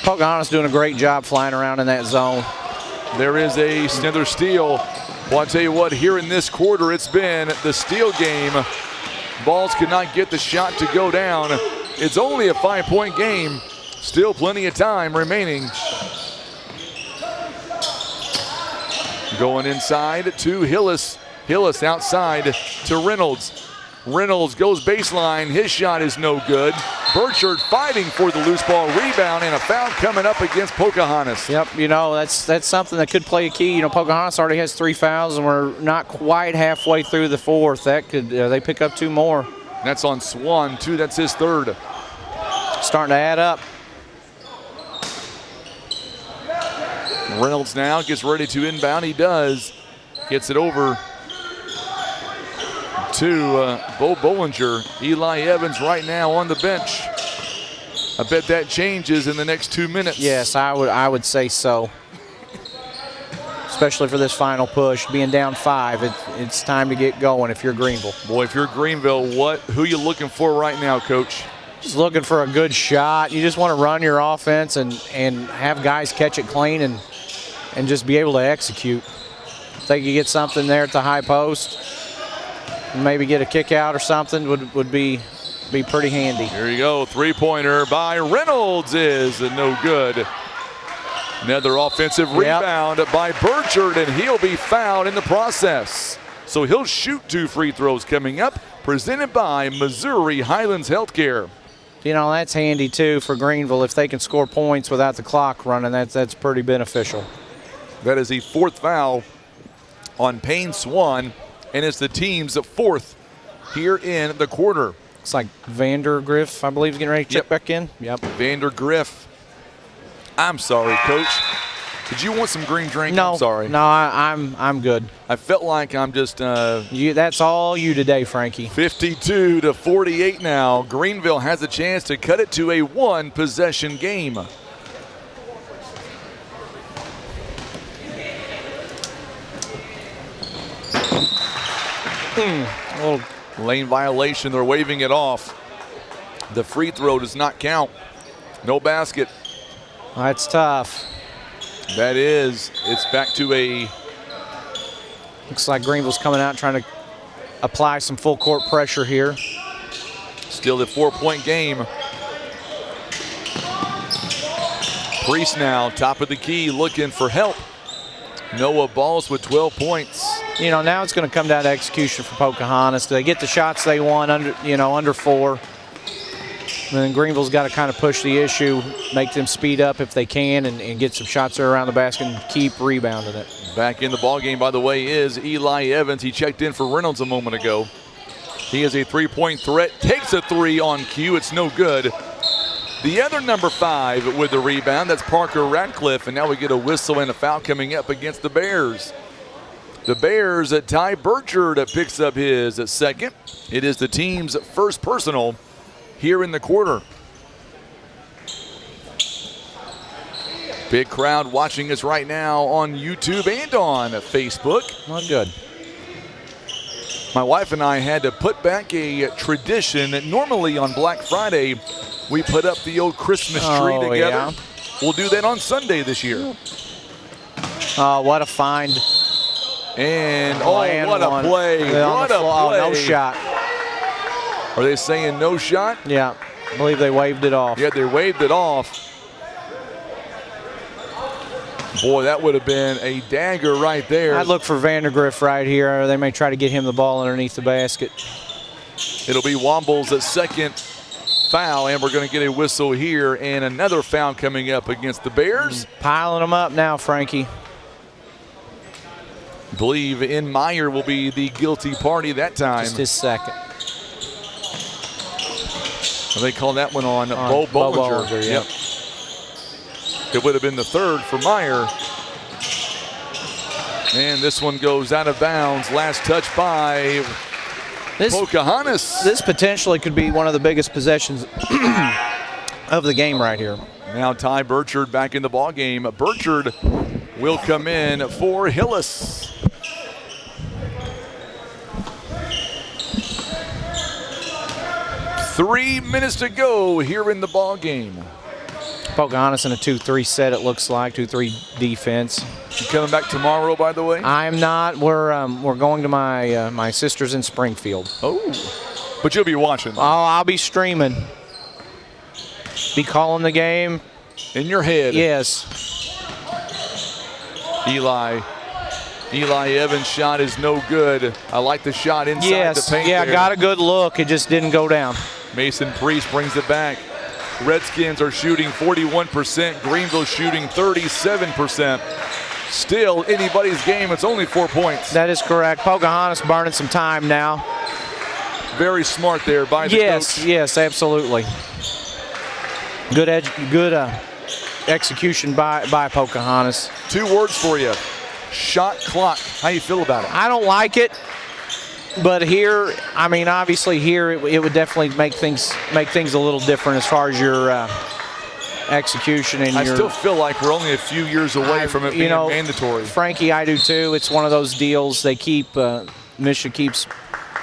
Pocahontas doing a great job flying around in that zone. There is another steal. Well, I'll tell you what, here in this quarter, it's been the steal game. Balls could not get the shot to go down. It's only a 5-point game. Still plenty of time remaining. Going inside to Hillis. Hillis outside to Reynolds. Reynolds goes baseline. His shot is no good. Burchard fighting for the loose ball rebound, and a foul coming up against Pocahontas. Yep, you know, that's something that could play a key. You know, Pocahontas already has 3 fouls, and we're not quite halfway through the 4th. That could they pick up 2 more. That's on Swan, too. That's his 3rd. Starting to add up. Reynolds now gets ready to inbound. He does. Gets it over to Bo Bollinger. Eli Evans right now on the bench. I bet that changes in the next 2 minutes. Yes, I would say so. Especially for this final push, being down 5, it's time to get going if you're Greenville. Boy, if you're Greenville, who you looking for right now, Coach? Just looking for a good shot. You just want to run your offense and have guys catch it clean and just be able to execute. If they could get something there at the high post, maybe get a kick out or something would be pretty handy. Here you go, three-pointer by Reynolds is no good. Another offensive rebound by Burchard, and he'll be fouled in the process. So he'll shoot 2 free throws coming up, presented by Missouri Highlands Healthcare. You know, that's handy too for Greenville. If they can score points without the clock running, that's pretty beneficial. That is the 4th foul on Payne Swan, and it's the team's 4th here in the quarter. Looks like Vandergriff, I believe, is getting ready to check back in. Yep. Vandergriff. I'm sorry, Coach. Did you want some green drink? No, I'm sorry. No, I'm good. I felt like I'm just. That's all you today, Frankie. 52-48 now. Greenville has a chance to cut it to a 1-possession game. A little lane violation. They're waving it off. The free throw does not count. No basket. That's tough. That is. It's back to a. Looks like Greenville's coming out trying to apply some full court pressure here. Still a 4-point game. Priest now, top of the key, looking for help. Noah Balls with 12 points. You know, now it's going to come down to execution for Pocahontas. Do they get the shots they want under 4? And then Greenville's got to kind of push the issue, make them speed up if they can, and get some shots there around the basket and keep rebounding it. Back in the ballgame, by the way, is Eli Evans. He checked in for Reynolds a moment ago. He is a 3-point threat, takes a 3 on cue. It's no good. The other number 5 with the rebound, that's Parker Radcliffe, and now we get a whistle and a foul coming up against the Bears. The Bears, Ty Burchard picks up his 2nd. It is the team's 1st personal here in the quarter. Big crowd watching us right now on YouTube and on Facebook. Not good. My wife and I had to put back a tradition that normally on Black Friday we put up the old Christmas tree together. Yeah. We'll do that on Sunday this year. Oh, what a find. And what a play. What a play. No shot. Are they saying no shot? Yeah, I believe they waved it off. Yeah, they waved it off. Boy, that would have been a dagger right there. I'd look for Vandergriff right here. They may try to get him the ball underneath the basket. It'll be Womble's 2nd foul, and we're going to get a whistle here, and another foul coming up against the Bears. Piling them up now, Frankie. I believe In Meyer will be the guilty party that time. Just his 2nd. They call that one on Bo Bollinger. Yep. It would have been the 3rd for Meyer. And this one goes out of bounds. Last touch by Pocahontas. This potentially could be one of the biggest possessions of the game right here. Now Ty Burchard back in the ball game. Burchard will come in for Hillis. Three minutes to go here in the ball game. Pocahontas in a 2-3 set, it looks like, 2-3 defense. You coming back tomorrow, by the way? I am not. We're going to my sister's in Springfield. Oh, but you'll be watching. Oh, I'll be streaming. Be calling the game. In your head. Yes. Eli Evans' shot is no good. I like the shot inside the paint. Yeah, there. got a good look. It just didn't go down. Mason Priest brings it back. Redskins are shooting 41%. Greenville shooting 37%. Still anybody's game. It's only 4 points. That is correct. Pocahontas burning some time now. Very smart there by the coach. Yes, absolutely. Good execution by Pocahontas. 2 words for you. Shot clock. How you feel about it? I don't like it, but here, I mean, obviously here it would definitely make things a little different as far as your execution and I still feel like we're only a few years away from it being mandatory. Frankie, I do too. It's one of those deals. They keep Michigan keeps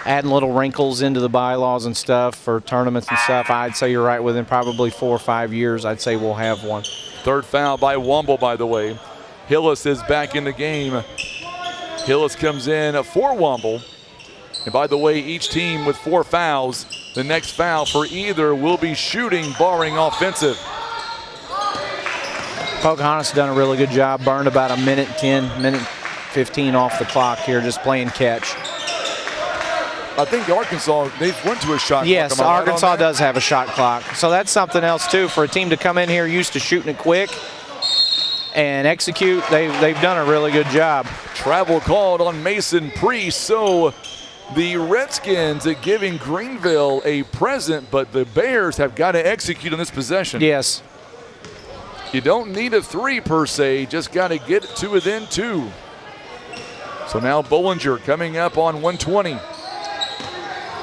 adding little wrinkles into the bylaws and stuff for tournaments and stuff. I'd say you're right. Within probably 4 or 5 years, I'd say we'll have one. 3rd foul by Womble, by the way. Hillis is back in the game. Hillis comes in for Womble. And by the way, each team with 4 fouls. The next foul for either will be shooting, barring offensive. Pocahontas done a really good job. Burned about a minute 10, minute 15 off the clock here, just playing catch. I think Arkansas, they've went to a shot yes, clock. Arkansas does have a shot clock. So that's something else, too, for a team to come in here used to shooting it quick and execute. They've done a really good job. Travel called on Mason Priest, so the Redskins are giving Greenville a present, but the Bears have got to execute on this possession. Yes. You don't need a 3 per se, just got to get to within 2. So now Bollinger coming up on 120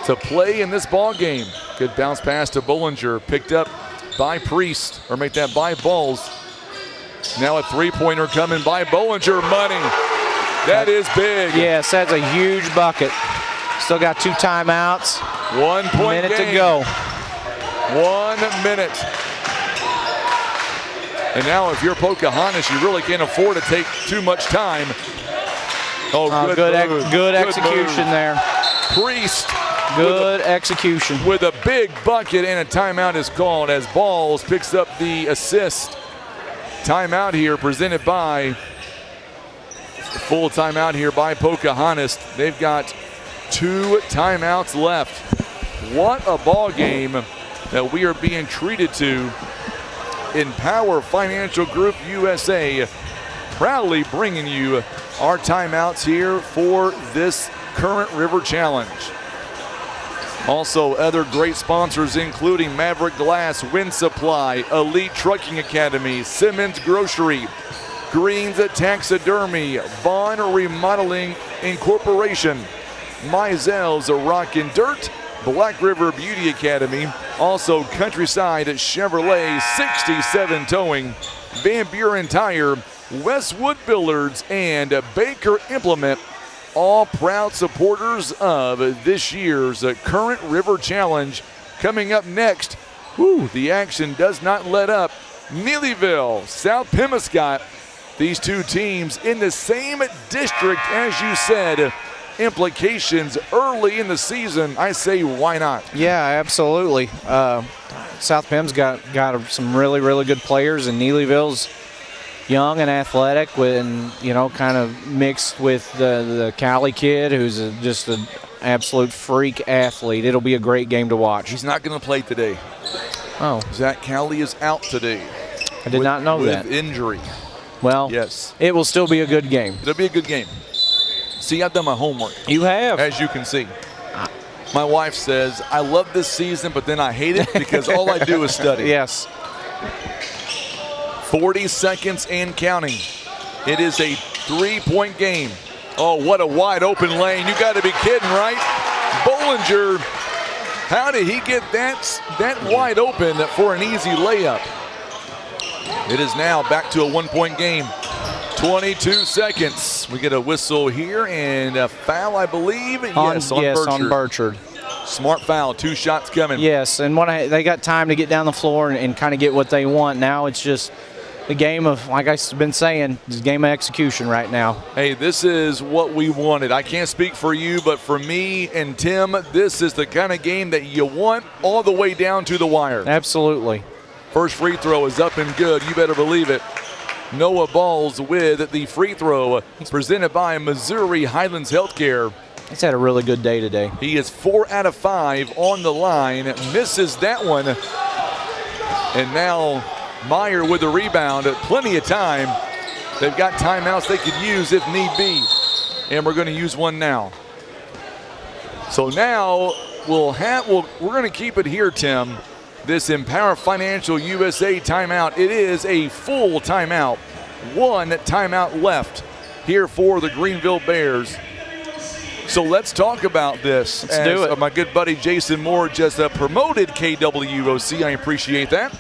to play in this ball game. Good bounce pass to Bollinger, picked up by Priest, or make that by Balls. Now a 3-pointer coming by Bollinger. Money. That is big. Yes, that's a huge bucket. Still got 2 timeouts. 1 point minute game. to go. 1 minute. And now if you're Pocahontas, you really can't afford to take too much time. Good execution there. Priest. Good execution. With a big bucket, and a timeout is called as Balls picks up the assist. Timeout here presented by, full timeout here by Pocahontas. They've got 2 timeouts left. What a ball game that we are being treated to in Power Financial Group USA, proudly bringing you our timeouts here for this Current River Challenge. Also, other great sponsors including Maverick Glass, Wind Supply, Elite Trucking Academy, Simmons Grocery, Greens Taxidermy, Vaughn Remodeling Incorporation, Meisel's Rock and Dirt, Black River Beauty Academy, also Countryside Chevrolet 67 Towing, Van Buren Tire, Westwood Billards, and Baker Implement, all proud supporters of this year's Current River Challenge. Coming up next, the action does not let up. Neelyville, South Pemiscot, these 2 teams in the same district, as you said. Implications early in the season, I say why not? Yeah, absolutely. South Pem's got some really, really good players, and Neelyville's young and athletic, and kind of mixed with the Cali kid, who's just an absolute freak athlete. It'll be a great game to watch. He's not going to play today. Oh, Zach Cali is out today. I did not know that. With injury. Well, yes, it will still be a good game. It'll be a good game. See, I've done my homework. You have. As you can see. My wife says, I love this season, but then I hate it because all I do is study. Yes. 40 seconds and counting. It is a 3-point game. Oh, what a wide open lane. You got to be kidding, right? Bollinger, how did he get that wide open for an easy layup? It is now back to a 1-point game. 22 seconds. We get a whistle here and a foul, I believe. On Burchard. Smart foul. 2 shots coming. Yes, and they got time to get down the floor and kind of get what they want. Now it's just the game of, like I've been saying, it's a game of execution right now. Hey, this is what we wanted. I can't speak for you, but for me and Tim, this is the kind of game that you want all the way down to the wire. Absolutely. First free throw is up and good. You better believe it. Noah Balls with the free throw presented by Missouri Highlands Healthcare. He's had a really good day today. He is 4 out of 5 on the line. Misses that one. And now Meyer with the rebound. Plenty of time. They've got timeouts they could use if need be. And we're going to use one now. So now we're going to keep it here, Tim. This Empower Financial USA timeout. It is a full timeout. 1 timeout left here for the Greenville Bears. So let's talk about this. Let's do it. My good buddy Jason Moore just promoted KWOC. I appreciate that.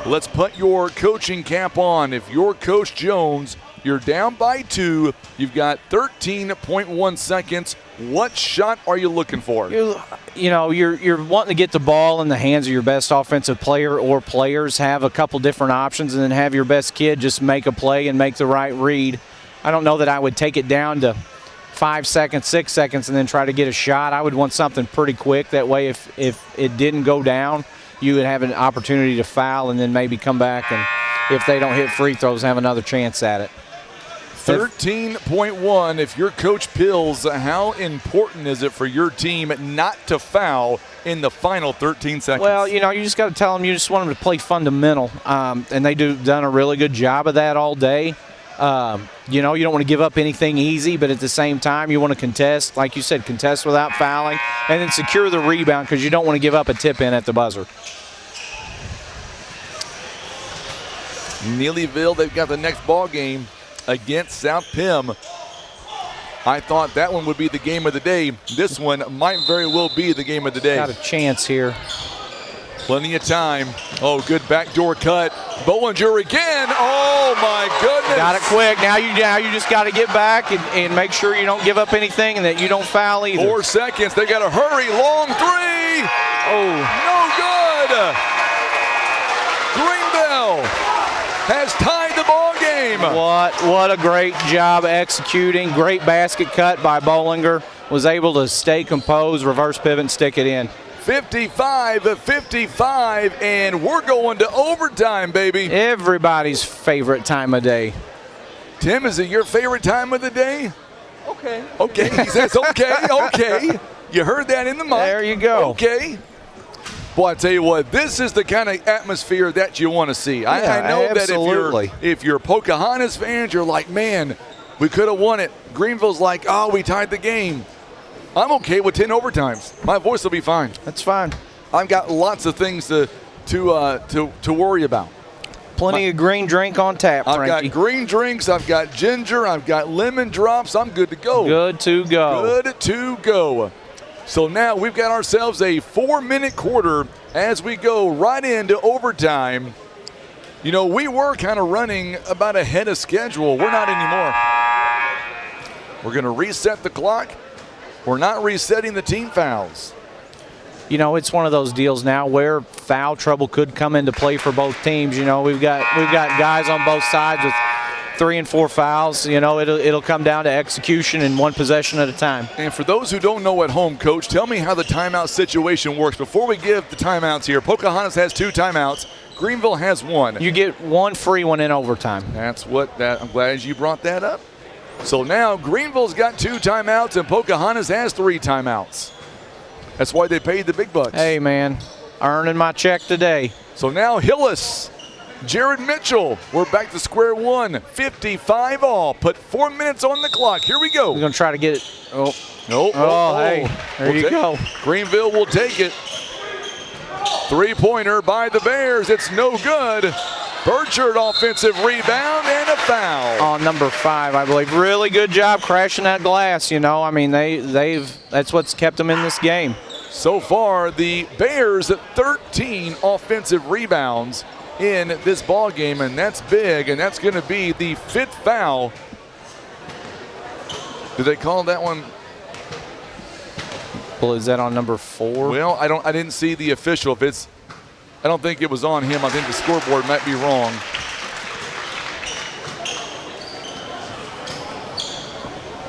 Let's put your coaching cap on. If you're Coach Jones, you're down by 2. You've got 13.1 seconds. What shot are you looking for? You're wanting to get the ball in the hands of your best offensive player or players, have a couple different options, and then have your best kid just make a play and make the right read. I don't know that I would take it down to 5 seconds, 6 seconds, and then try to get a shot. I would want something pretty quick. That way, if it didn't go down, you would have an opportunity to foul and then maybe come back, and if they don't hit free throws, have another chance at it. 13.1. If you're Coach Pills, how important is it for your team not to foul in the final 13 seconds? Well, you just got to tell them you just want them to play fundamental, and they done a really good job of that all day. You don't want to give up anything easy, but at the same time, you want to contest, like you said, contest without fouling, and then secure the rebound because you don't want to give up a tip-in at the buzzer. Neelyville, they've got the next ball game against South Pim. I thought that one would be the game of the day. This one might very well be the game of the day. Got a chance here. Plenty of time. Oh, good backdoor cut. Bollinger again. Oh, my goodness. Got it quick. Now you just got to get back and make sure you don't give up anything and that you don't foul either. 4 seconds. They got to hurry. Long three. Oh, no good. Greenville has tied the ball game. What a great job executing. Great basket cut by Bollinger. Was able to stay composed, reverse pivot, and stick it in. 55-55, and we're going to overtime, baby. Everybody's favorite time of day. Tim, is it your favorite time of the day? Okay. Okay, he says okay. You heard that in the mic. There you go. Okay. Boy, I tell you what, this is the kind of atmosphere that you want to see. I know absolutely. That if you're Pocahontas fans, you're like, man, we could have won it. Greenville's like, oh, we tied the game. I'm okay with 10 overtimes. My voice will be fine. That's fine. I've got lots of things to worry about. Plenty of green drink on tap, Frankie. I've got green drinks. I've got ginger. I've got lemon drops. I'm good to go. Good to go. Good to go. So now we've got ourselves a 4-minute quarter as we go right into overtime. We were kind of running about ahead of schedule. We're not anymore. We're going to reset the clock. We're not resetting the team fouls. It's one of those deals now where foul trouble could come into play for both teams. We've got guys on both sides with 3 and 4 fouls. It'll come down to execution and one possession at a time. And for those who don't know at home, Coach, tell me how the timeout situation works. Before we give the timeouts here, Pocahontas has 2 timeouts. Greenville has 1. You get 1 free one in overtime. I'm glad you brought that up. So now Greenville's got 2 timeouts and Pocahontas has 3 timeouts. That's why they paid the big bucks. Hey, man, earning my check today. So now Hillis, Jared Mitchell, we're back to square one. 55 all. Put 4 minutes on the clock. Here we go. We're going to try to get it. Oh, no. Hey, there you go. Greenville will take it. 3-pointer by the Bears. It's no good. Burchard offensive rebound and a foul. On number 5, I believe. Really good job crashing that glass. That's what's kept them in this game. So far, the Bears at 13 offensive rebounds in this ball game, and that's big, and that's going to be the 5th foul. Did they call that one? Well, is that on number 4? Well, I didn't see the official. I don't think it was on him. I think the scoreboard might be wrong.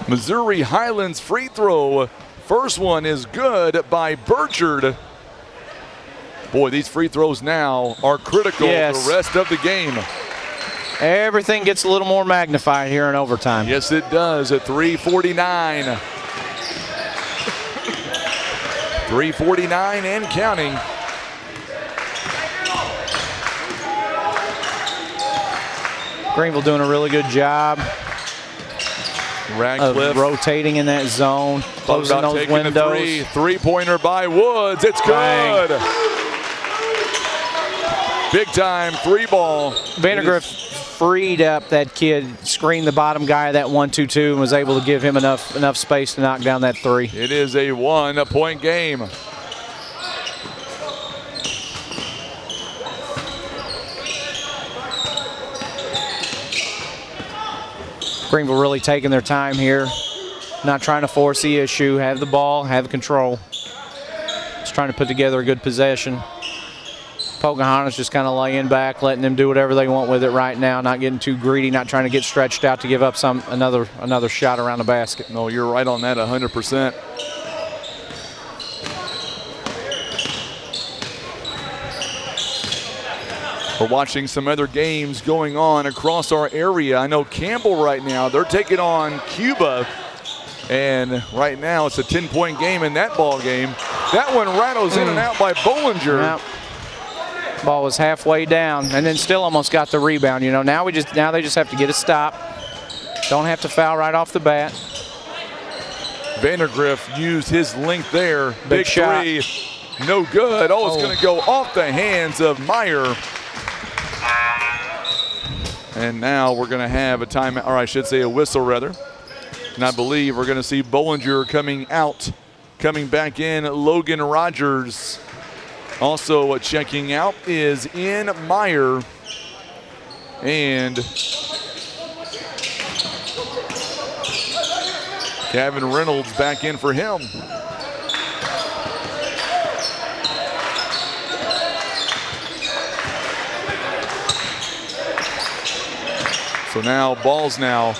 Missouri Highlands free throw. First one is good by Burchard. Boy, these free throws now are critical for the rest of the game. Everything gets a little more magnified here in overtime. Yes, it does at 3:49. 3:49 and counting. Greenville doing a really good job Radcliffe of rotating in that zone, closing those windows. 3-pointer by Woods. It's good. Bang. Big time 3-ball. Vandergriff freed up that kid, screened the bottom guy of that 1-2-2, and was able to give him enough space to knock down that 3. It is a 1-point game. Greenville really taking their time here, not trying to force the issue, have the ball, have control. Just trying to put together a good possession. Pocahontas just kind of laying back, letting them do whatever they want with it right now, not getting too greedy, not trying to get stretched out to give up another shot around the basket. No, you're right on that 100%. We're watching some other games going on across our area. I know Campbell right now, they're taking on Cuba. And right now it's a 10-point game in that ball game. That one rattles in and out by Bollinger. Yep. Ball was halfway down and then still almost got the rebound. You know, now they just have to get a stop. Don't have to foul right off the bat. Vandergriff used his length there. Big shot. Three. No good. Oh, it's going to go off the hands of Meyer. And now we're going to have a timeout, or I should say a whistle rather. And I believe we're going to see Bollinger coming out. Coming back in, Logan Rogers. Also checking out is in Meyer. And Gavin Reynolds back in for him. So now Ball's now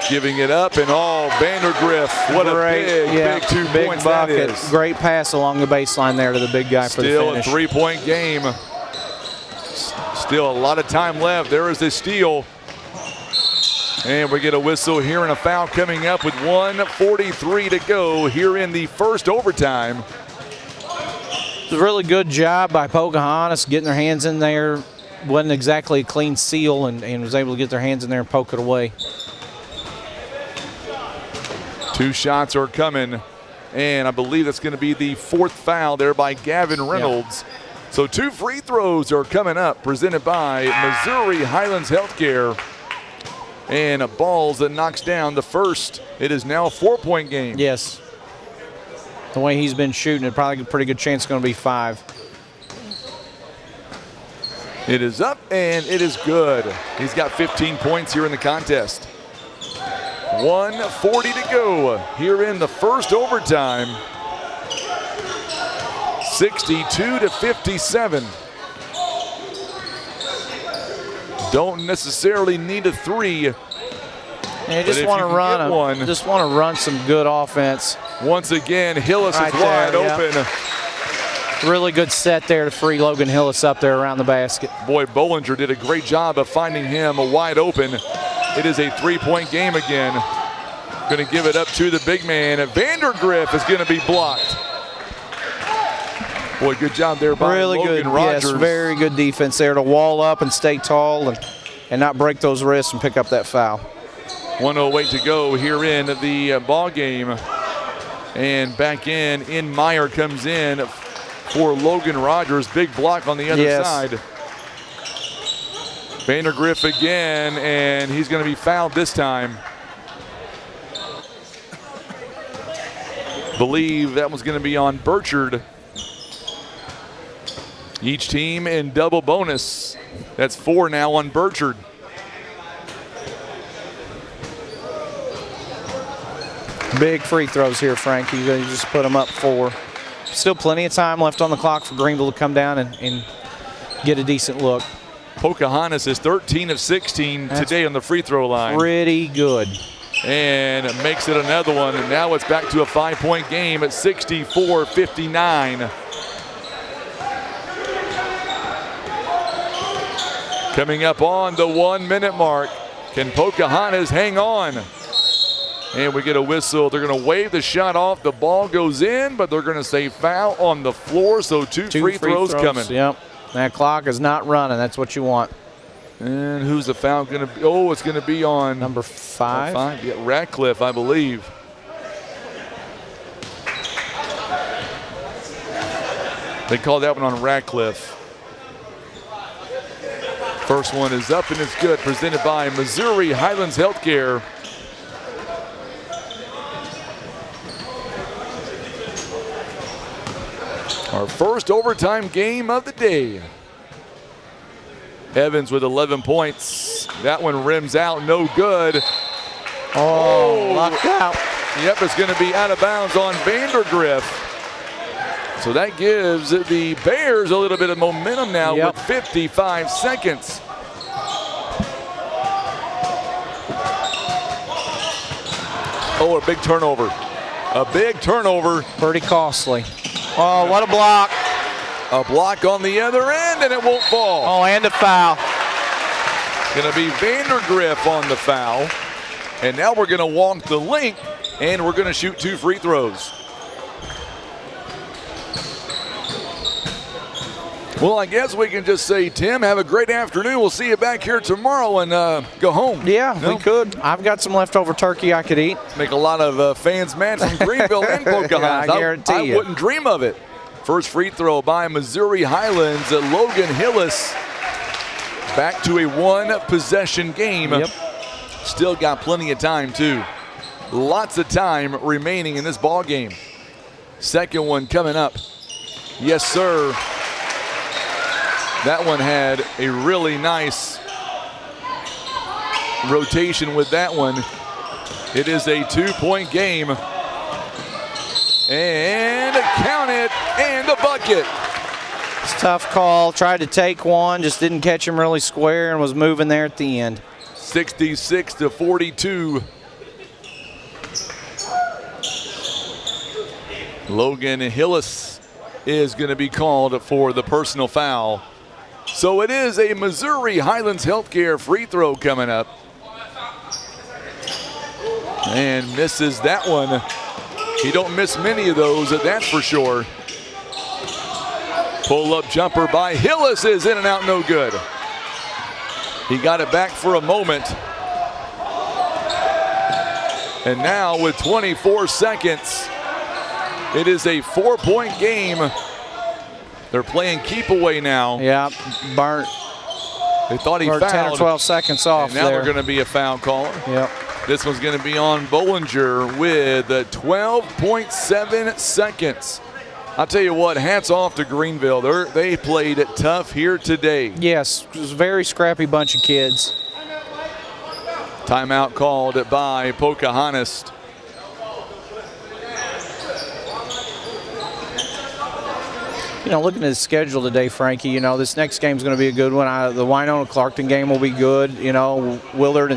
giving it up, and Vandergriff, what a big 2 points that is. Great pass along the baseline there to the big guy for the finish. Still a 3-point game. Still a lot of time left. There is a steal. And we get a whistle here and a foul coming up with 1:43 to go here in the first overtime. It was a really good job by Pocahontas getting their hands in there. Wasn't exactly a clean seal and was able to get their hands in there and poke it away. 2 shots are coming, and I believe that's going to be the 4th foul there by Gavin Reynolds. Yep. So 2 free throws are coming up, presented by Missouri Highlands Healthcare. And a Balls that knocks down the first. It is now a 4-point game. Yes. The way he's been shooting, it probably a pretty good chance it's going to be 5. It is up, and it is good. He's got 15 points here in the contest. 1:40 to go here in the first overtime. 62-57. Don't necessarily need a 3. They just want to run some good offense. Once again, Hillis is wide open. Really good set there to free Logan Hillis up there around the basket. Boy, Bollinger did a great job of finding him wide open. It is a 3-point game again. Going to give it up to the big man. Vandergriff is going to be blocked. Boy, good job there by Logan Rogers. Yes, very good defense there to wall up and stay tall and not break those wrists and pick up that foul. 1:08 to go here in the ball game. And back in Meyer comes in for Logan Rogers. Big block on the other side. Vandergriff again, and he's going to be fouled this time. Believe that was going to be on Burchard. Each team in double bonus. That's 4 now on Burchard. Big free throws here, Frank. You just put them up 4. Still plenty of time left on the clock for Greenville to come down and get a decent look. Pocahontas is 13 of 16 today on the free throw line. Pretty good. And makes it another one, and now it's back to a 5-point game at 64-59. Coming up on the 1-minute mark. Can Pocahontas hang on? And we get a whistle. They're going to wave the shot off. The ball goes in, but they're going to say foul on the floor, so two free throws coming. Yep. That clock is not running. That's what you want. And who's the foul going to be? Oh, it's going to be on number 5. Yeah, Ratcliffe, I believe. They called that one on Ratcliffe. First one is up and it's good. Presented by Missouri Highlands Healthcare. Our first overtime game of the day. Evans with 11 points. That one rims out, no good. Oh, locked out. Yep, it's going to be out of bounds on Vandergriff. So that gives the Bears a little bit of momentum now Yep. with 55 seconds. Oh, a big turnover. A big turnover. Pretty costly. Oh, what a block. A block on the other end, and it won't fall. Oh, and a foul. Going to be Vandergriff on the foul. And now we're going to walk the length, and we're going to shoot 2 free throws. Well, I guess we can just say, Tim, have a great afternoon. We'll see you back here tomorrow and go home. Yeah, No? we could. I've got some leftover turkey I could eat. Make a lot of fans mad from Greenville and Pocahontas. I guarantee you. I wouldn't dream of it. First free throw by Missouri Highlands. Logan Hillis back to a 1-possession game. Yep. Still got plenty of time, too. Lots of time remaining in this ball game. Second one coming up. Yes, sir. That one had a really nice rotation with that one. It is a 2-point game. And count it, and the bucket. It's a tough call. Tried to take one, just didn't catch him really square and was moving there at the end. 66-42. Logan Hillis is going to be called for the personal foul. So it is a Missouri Highlands Healthcare free throw coming up. And misses that one. He don't miss many of those, that's for sure. Pull-up jumper by Hillis is in and out, no good. He got it back for a moment. And now with 24 seconds, it is a 4-point game. They're playing keep away now. Yeah, burnt. They thought he Burnt fouled. 10 or 12 seconds off and now there. they're going to be a foul caller. Yep. This one's going to be on Bollinger with 12.7 seconds. I'll tell you what, hats off to Greenville. They played it tough here today. Yes, it was a very scrappy bunch of kids. Timeout called by Pocahontas. You know, looking at the schedule today, Frankie, you know, this next game's going to be a good one. The Winona-Clarkton game will be good. You know, Woodland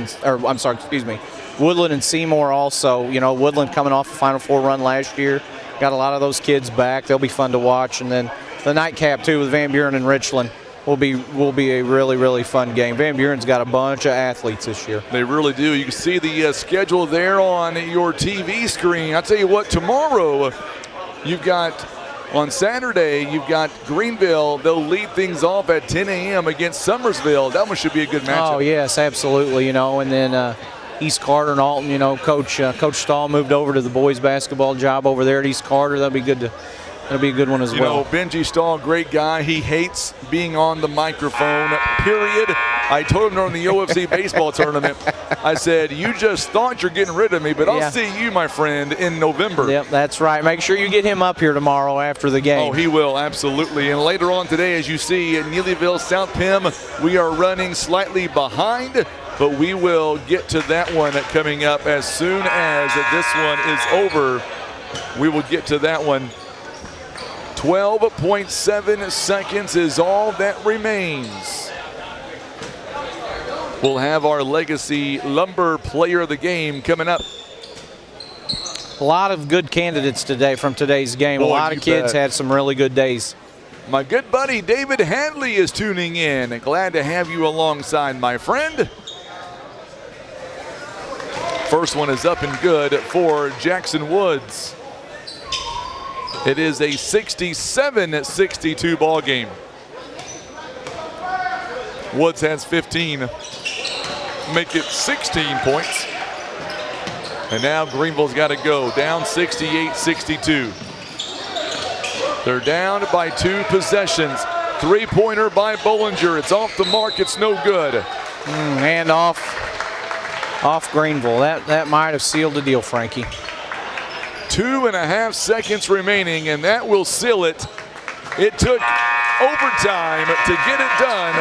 and Seymour also. You know, Woodland coming off a Final Four run last year. Got a lot of those kids back. They'll be fun to watch. And then the nightcap, too, with Van Buren and Richland will be a really, really fun game. Van Buren's got a bunch of athletes this year. They really do. You can see the schedule there on your TV screen. I'll tell you what, tomorrow you've got... On Saturday, you've got Greenville. They'll lead things off at 10 a.m. against Summersville. That one should be a good matchup. Oh, yes, absolutely. You know, and then East Carter and Alton, you know, Coach Stahl moved over to the boys basketball job over there at East Carter. That'll be good. That'll be a good one as well. You know, Benji Stahl, great guy. He hates being on the microphone, period. I told him during the OFC baseball tournament, I said, you just thought you're getting rid of me, but I'll see you, my friend, in November. Yep, that's right. Make sure you get him up here tomorrow after the game. Oh, he will, absolutely. And later on today, as you see, at Neelyville, South Pem, we are running slightly behind, but we will get to that one coming up as soon as this one is over. We will get to that one. 12.7 seconds is all that remains. We'll have our Legacy Lumber Player of the Game coming up. A lot of good candidates today from today's game. Boy, a lot of kids had some really good days. My good buddy David Hadley is tuning in. Glad to have you alongside, my friend. First one is up and good for Jackson Woods. It is a 67-62 ball game. Woods has 15. Make it 16 points. And now Greenville's got to go. Down 68-62. They're down by 2 possessions. Three-pointer by Bollinger. It's off the mark. It's no good. Hand off Greenville. That might have sealed the deal, Frankie. 2.5 seconds remaining, and that will seal it. It took overtime to get it done.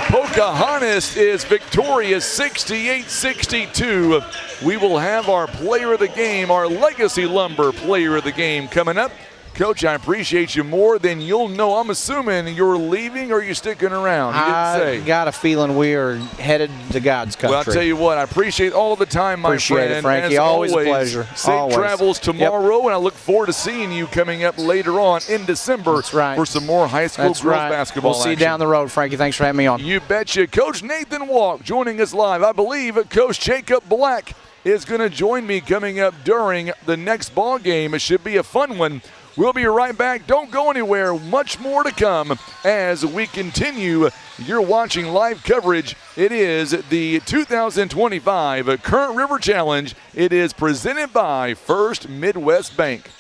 Pocahontas is victorious 68-62. We will have our player of the game, our Legacy Lumber player of the game coming up Coach, I appreciate you more than you'll know. I'm assuming you're leaving or you're sticking around. You didn't say. I got a feeling we are headed to God's country. Well, I'll tell you what, I appreciate all the time, my Appreciate friend. it, Frankie. As Always a pleasure. Safe Always. travels tomorrow, and I look forward to seeing you coming up later on in December for some more high school girls basketball We'll see you action. down the road, Frankie. Thanks for having me on. You betcha. Coach Nathan Walk joining us live. I believe Coach Jacob Black is going to join me coming up during the next ball game. It should be a fun one. We'll be right back. Don't go anywhere. Much more to come as we continue. You're watching live coverage. It is the 2025 Current River Challenge. It is presented by First Midwest Bank.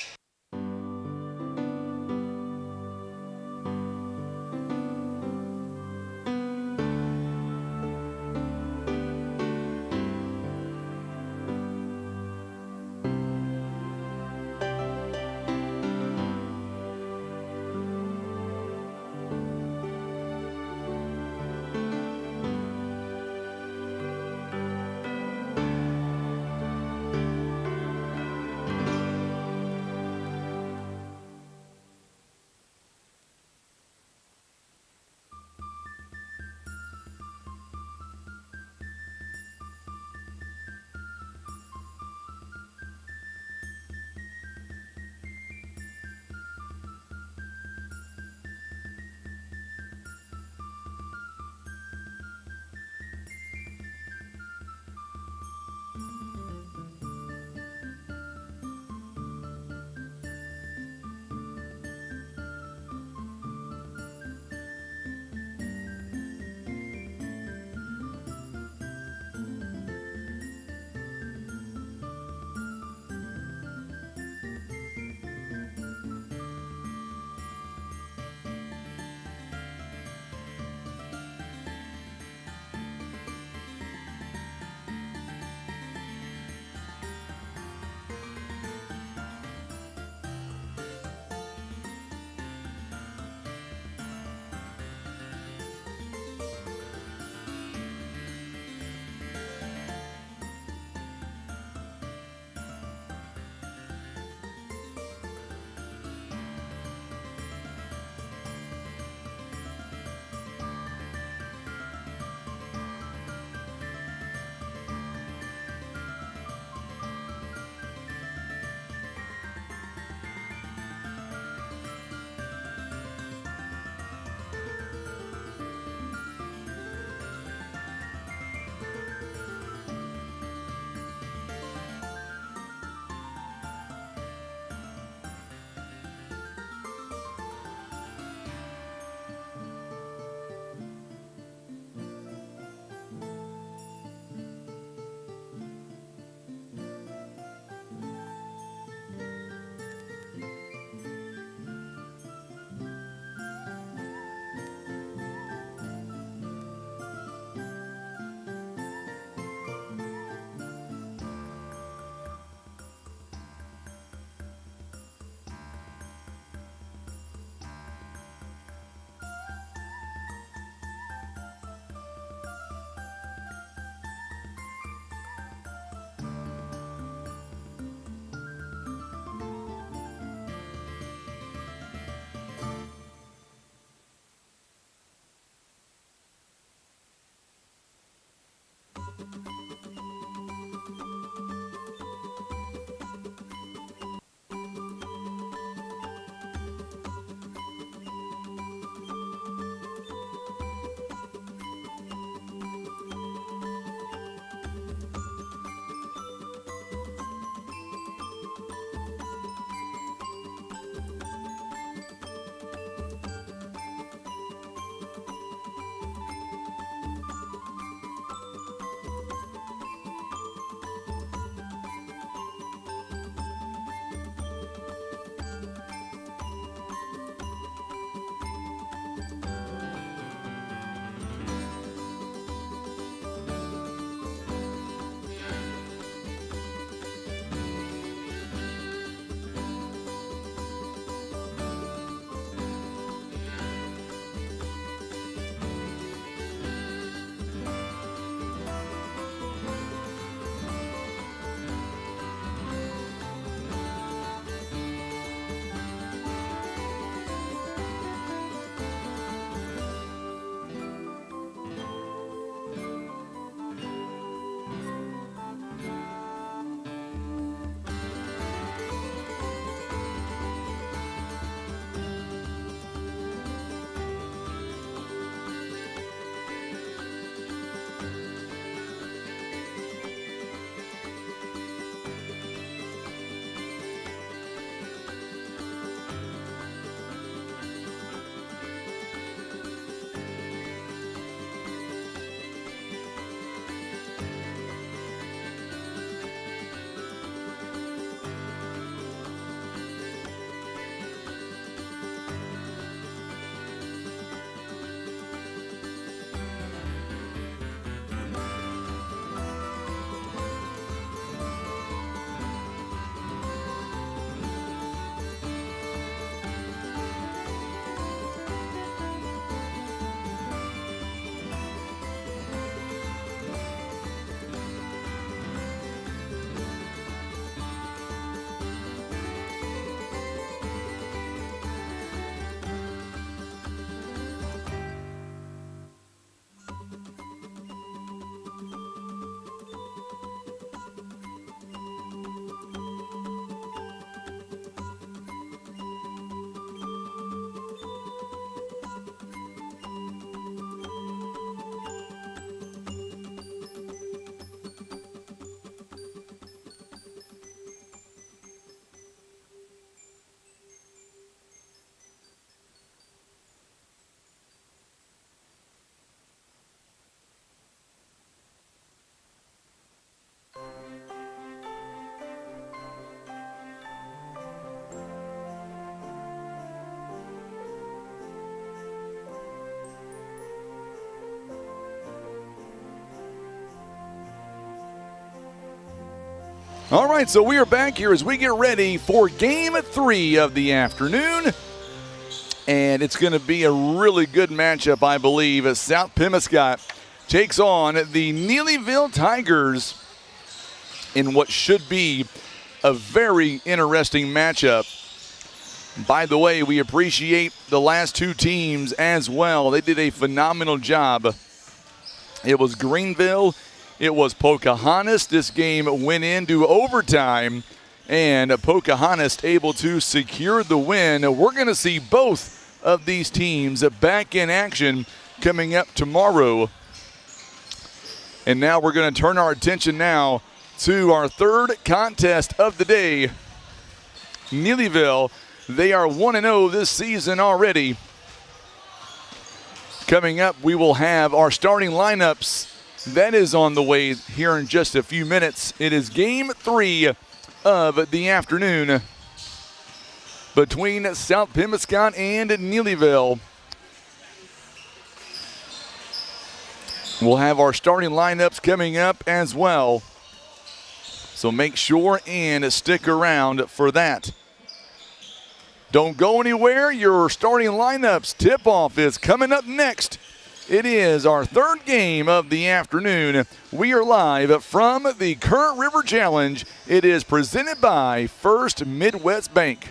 All right, so we are back here as we get ready for Game 3 of the afternoon. And it's going to be a really good matchup, I believe, as South Pemiscot takes on the Neelyville Tigers in what should be a very interesting matchup. By the way, we appreciate the last two teams as well. They did a phenomenal job. It was Greenville. It was Pocahontas. This game went into overtime, and Pocahontas able to secure the win. We're going to see both of these teams back in action coming up tomorrow. And now we're going to turn our attention now to our third contest of the day. Neelyville, they are 1-0 this season already. Coming up, we will have our starting lineups. That is on the way here in just a few minutes. It is Game 3 of the afternoon between South Pemiscot and Neelyville. We'll have our starting lineups coming up as well. So make sure and stick around for that. Don't go anywhere. Your starting lineups tip-off is coming up next. It is our third game of the afternoon. We are live from the Current River Challenge. It is presented by First Midwest Bank.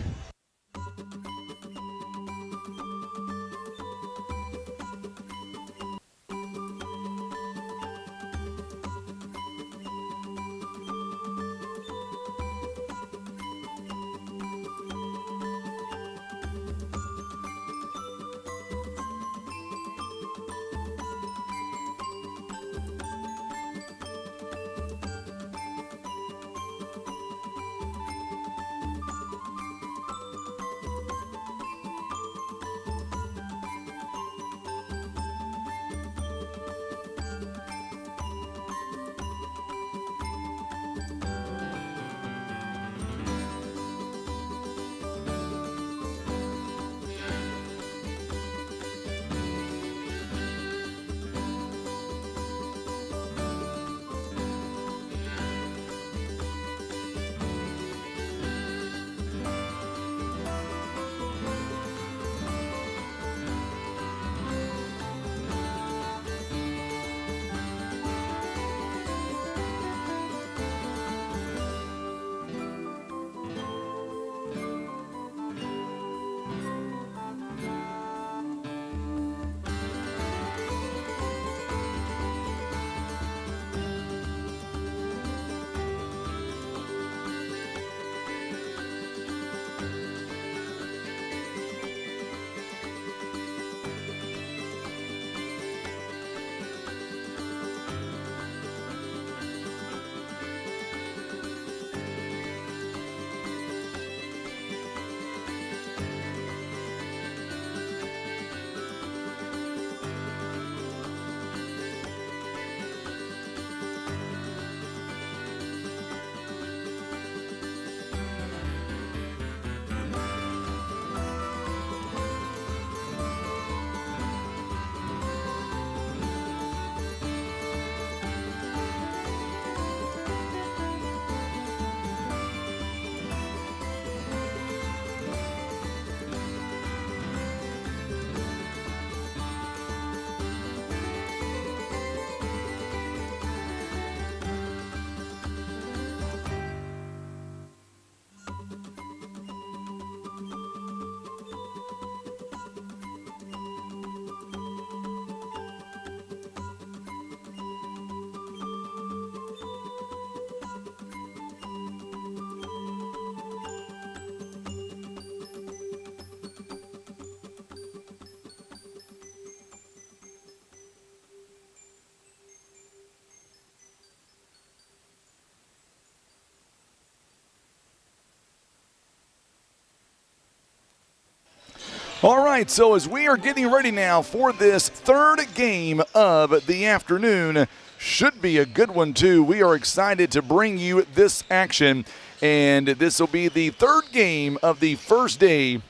All right, so as we are getting ready now for this third game of the afternoon, should be a good one too. We are excited to bring you this action, and this will be the third game of the first day.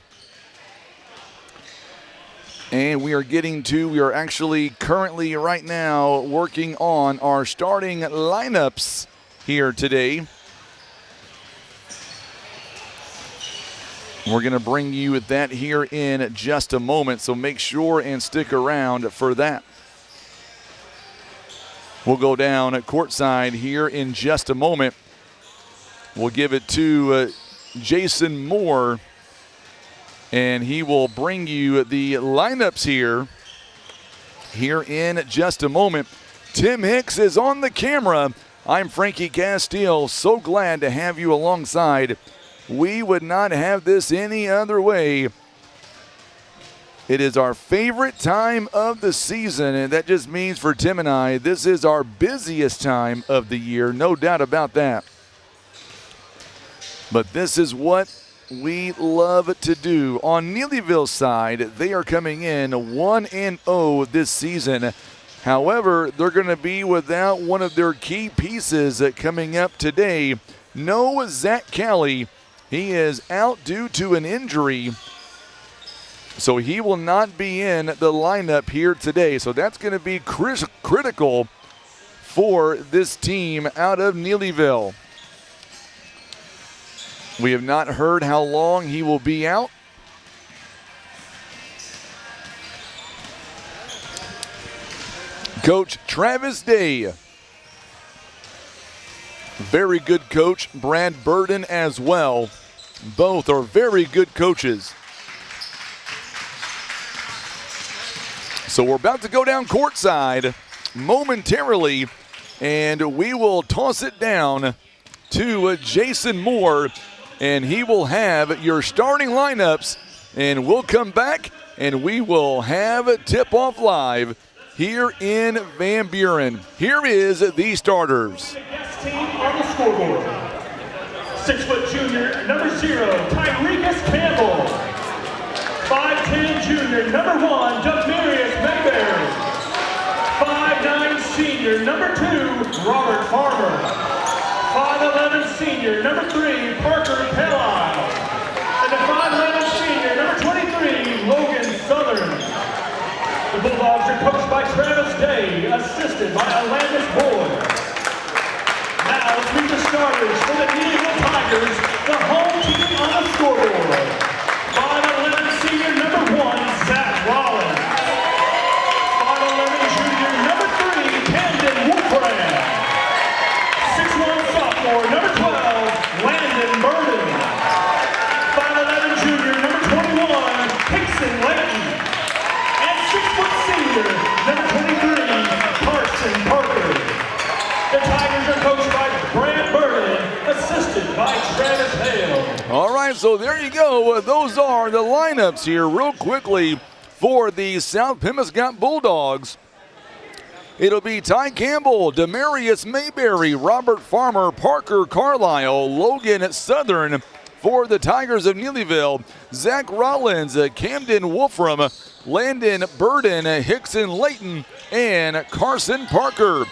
And we are actually currently right now working on our starting lineups here today. We're going to bring you that here in just a moment, so make sure and stick around for that. We'll go down at courtside here in just a moment. We'll give it to Jason Moore, and he will bring you the lineups here in just a moment. Tim Hicks is on the camera. I'm Frankie Castile. So glad to have you alongside. We would not have this any other way. It is our favorite time of the season, and that just means for Tim and I, this is our busiest time of the year, no doubt about that. But this is what we love to do. On Neelyville's side, they are coming in 1-0 this season. However, they're going to be without one of their key pieces coming up today. No Zach Callie. He is out due to an injury, so he will not be in the lineup here today. So that's going to be critical for this team out of Neelyville. We have not heard how long he will be out. Coach Travis Day, very good coach. Brad Burden as well. Both are very good coaches. So we're about to go down courtside momentarily, and we will toss it down to Jason Moore, and he will have your starting lineups, and we'll come back and we will have a tip-off live here in Van Buren. Here is the starters. The guest team on the scoreboard. 6' junior, number 0, Tyrekus Campbell. 5'10" junior, number 1, Demarius Mayberry. 5'9" senior, number 2, Robert Farmer. 5'11" senior, number 3, Parker Pellisle. And the 5'11" senior, number 23, Logan Southern. The Bulldogs are coached by Travis Day, assisted by Alandis Boyd. Now let's meet the starters for the Neelyville Tigers, the home team on the scoreboard. 5'11" senior, number 1, Zach Rollins. 5'11" junior, number 3, Camden Woodbrand. 6'1" sophomore, number 12, Landon Burden. 5'11" junior, number 21, Hickson Layton. And 6' senior, number 23, Carson Parker. The Tigers are coached by Brad Burden, assisted by Travis Hale. All right, so there you go. Those are the lineups here real quickly for the South Pemiscot Bulldogs. It'll be Ty Campbell, Demarius Mayberry, Robert Farmer, Parker Carlisle, Logan Southern for the Tigers of Neelyville, Zach Rollins, Camden Wolfram, Landon Burden, Hickson Layton, and Carson Parker.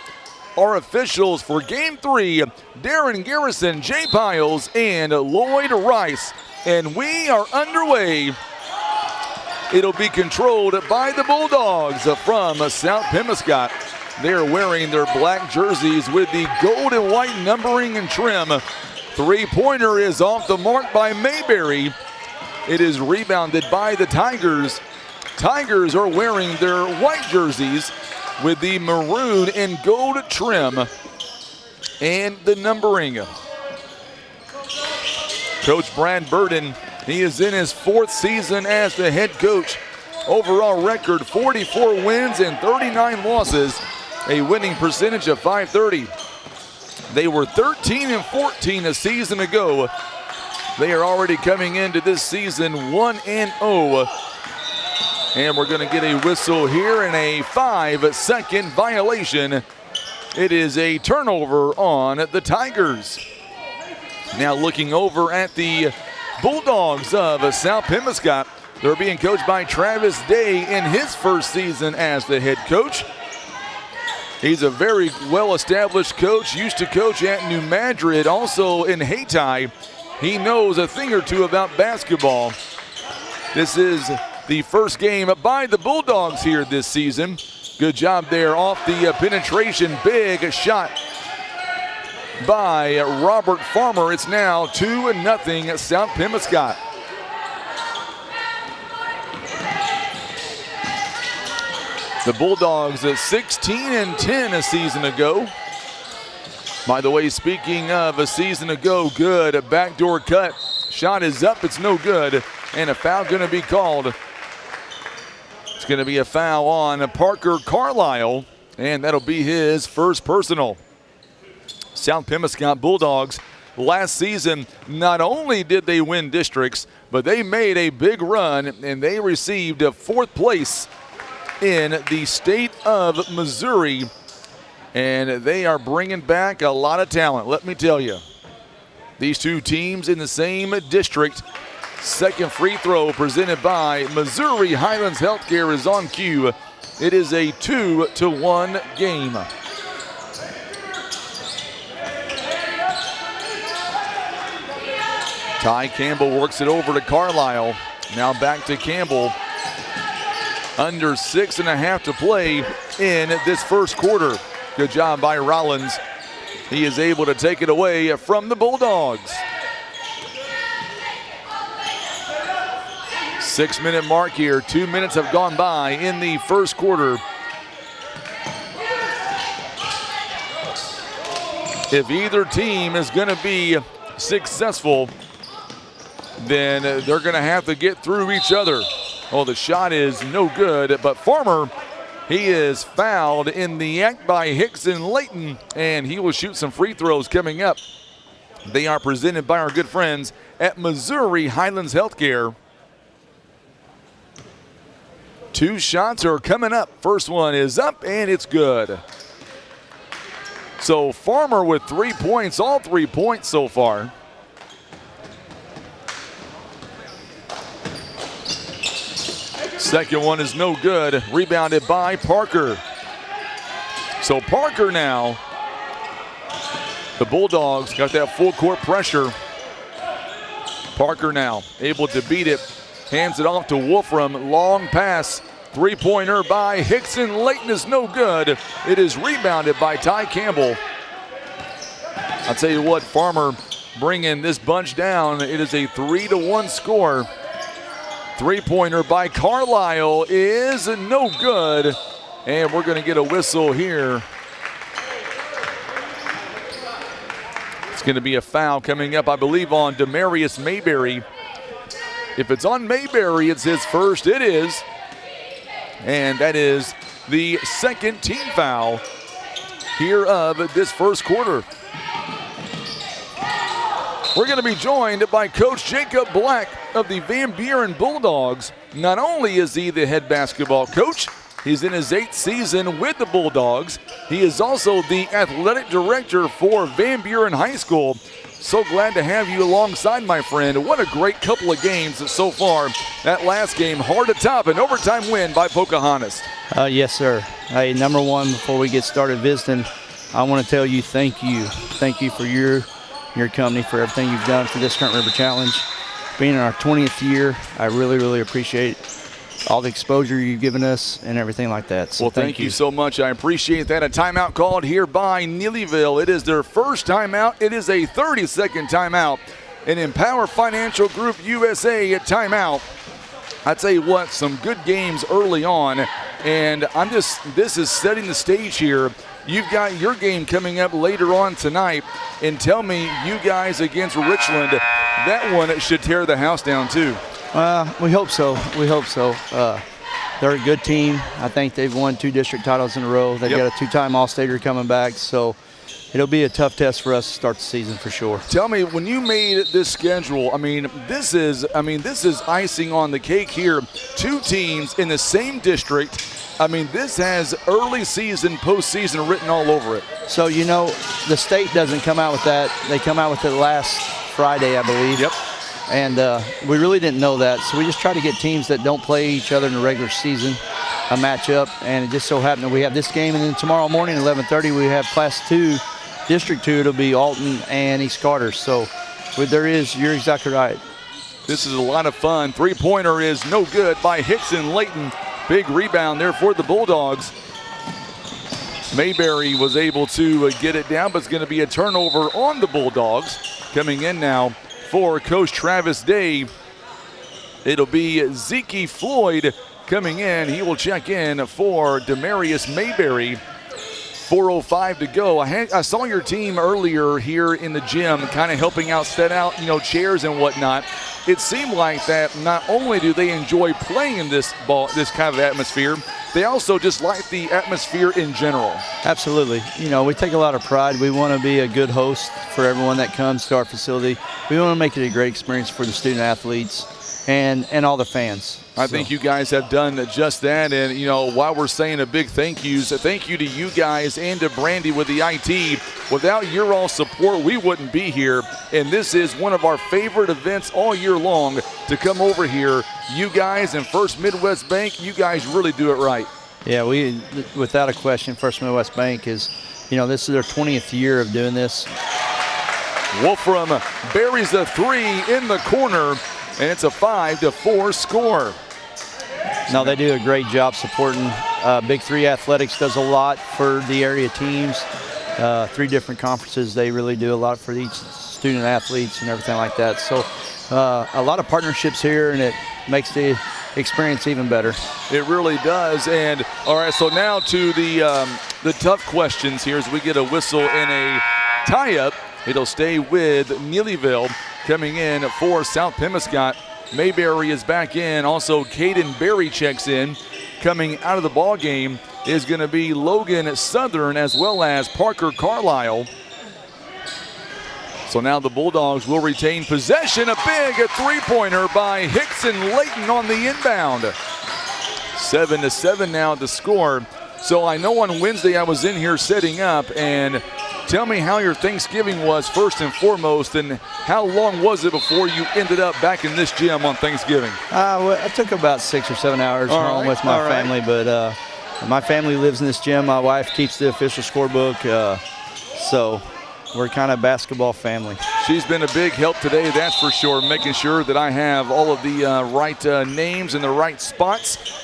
Our officials for Game 3, Darren Garrison, Jay Piles, and Lloyd Rice. And we are underway. It'll be controlled by the Bulldogs from South Pemiscot. They're wearing their black jerseys with the gold and white numbering and trim. Three-pointer is off the mark by Mayberry. It is rebounded by the Tigers. Tigers are wearing their white jerseys with the maroon and gold trim and the numbering. Coach Brad Burden, he is in his 4th season as the head coach. Overall record, 44 wins and 39 losses, a winning percentage of .530. They were 13-14 a season ago. They are already coming into this season 1-0. And we're going to get a whistle here and a 5-second violation. It is a turnover on the Tigers. Now looking over at the Bulldogs of South Pemiscot. They're being coached by Travis Day in his 1st season as the head coach. He's a very well-established coach, used to coach at New Madrid, also in Hayti. He knows a thing or two about basketball. This is the first game by the Bulldogs here this season. Good job there off the penetration. Big shot by Robert Farmer. It's now 2-0 South Pemiscot. The Bulldogs at 16-10 a season ago. By the way, speaking of a season ago, good. A backdoor cut. Shot is up. It's no good. And a foul going to be called. It's going to be a foul on Parker Carlisle. And that'll be his first personal. South Pemiscot Bulldogs last season, not only did they win districts, but they made a big run and they received a fourth place in the state of Missouri. And they are bringing back a lot of talent, let me tell you. These two teams in the same district. Second free throw presented by Missouri Highlands Healthcare is on cue. It is a 2-1 game. Ty Campbell works it over to Carlisle. Now back to Campbell. Under 6.5 to play in this first quarter. Good job by Rollins. He is able to take it away from the Bulldogs. 6-minute mark here. 2 minutes have gone by in the first quarter. If either team is going to be successful, then they're going to have to get through each other. Oh, the shot is no good, but Farmer, he is fouled in the act by Hickson Layton, and he will shoot some free throws coming up. They are presented by our good friends at Missouri Highlands Healthcare. 2 shots are coming up. First one is up, and it's good. So Farmer with 3 points, all 3 points so far. Second one is no good. Rebounded by Parker. So Parker now, the Bulldogs got that full court pressure. Parker now able to beat it. Hands it off to Wolfram. Long pass. Three-pointer by Hickson Layton is no good. It is rebounded by Ty Campbell. I'll tell you what, Farmer bringing this bunch down. It is a 3-1 score. Three-pointer by Carlisle is no good. And we're going to get a whistle here. It's going to be a foul coming up, I believe, on Demarius Mayberry. If it's on Mayberry, it's his first. It is. And that is the second team foul here of this first quarter. We're going to be joined by Coach Jacob Black of the Van Buren Bulldogs. Not only is he the head basketball coach, he's in his 8th season with the Bulldogs. He is also the athletic director for Van Buren High School. So glad to have you alongside, my friend. What a great couple of games so far. That last game, hard to top, an overtime win by Pocahontas. Yes, sir. Hey, number one, before we get started visiting, I want to tell you thank you. Thank you for your company, for everything you've done for this Current River Challenge. Being in our 20th year, I really, really appreciate all the exposure you've given us and everything like that. So well, thank you so much. I appreciate that. A timeout called here by Neelyville. It is their first timeout. It is a 30-second timeout. An Empower Financial Group USA timeout. I tell you what, some good games early on, and this is setting the stage here. You've got your game coming up later on tonight, and tell me, you guys against Richland, that one should tear the house down too. We hope so. We hope so. They're a good team. I think they've won 2 district titles in a row. They've got a 2-time All-Stater coming back, so it'll be a tough test for us to start the season for sure. Tell me, when you made this schedule, this is icing on the cake here. 2 teams in the same district. This has early season, postseason written all over it. So, the state doesn't come out with that. They come out with it last Friday, I believe. Yep. And we really didn't know that. So we just try to get teams that don't play each other in the regular season a matchup. And it just so happened that we have this game. And then tomorrow morning at 11:30, we have Class 2, District 2. It'll be Alton and East Carter. So you're exactly right. This is a lot of fun. Three-pointer is no good by Hickson Layton. Big rebound there for the Bulldogs. Mayberry was able to get it down, but it's going to be a turnover on the Bulldogs. Coming in now for Coach Travis Day, it'll be Zeke Floyd coming in. He will check in for Demarius Mayberry. 4:05 to go. I saw your team earlier here in the gym kind of helping out, set out, chairs and whatnot. It seemed like that not only do they enjoy playing in this kind of atmosphere, they also just like the atmosphere in general. Absolutely. We take a lot of pride. We want to be a good host for everyone that comes to our facility. We want to make it a great experience for the student athletes and all the fans. I think you guys have done just that, and while we're saying a big thank you to you guys and to Brandy with the IT. Without your all support, we wouldn't be here, and this is one of our favorite events all year long to come over here. You guys and First Midwest Bank, you guys really do it right. Yeah, we, without a question, First Midwest Bank is, this is their 20th year of doing this. Wolfram buries the three in the corner, and it's a 5-4 score. No, they do a great job supporting. Big Three Athletics does a lot for the area teams. 3 different conferences, they really do a lot for each student athletes and everything like that. So a lot of partnerships here, and it makes the experience even better. It really does. And all right, so now to the tough questions here as we get a whistle and a tie-up. It'll stay with Neelyville. Coming in for South Pemiscot, Mayberry is back in. Also, Caden Berry checks in. Coming out of the ball game is going to be Logan Southern as well as Parker Carlisle. So now the Bulldogs will retain possession. A big three-pointer by Hickson Layton on the inbound. 7-7 now to score. So I know on Wednesday I was in here setting up, and tell me how your Thanksgiving was first and foremost, and how long was it before you ended up back in this gym on Thanksgiving? I took about 6 or 7 hours home with my family, but my family lives in this gym. My wife keeps the official scorebook, so we're kind of a basketball family. She's been a big help today, that's for sure, making sure that I have all of the right names in the right spots.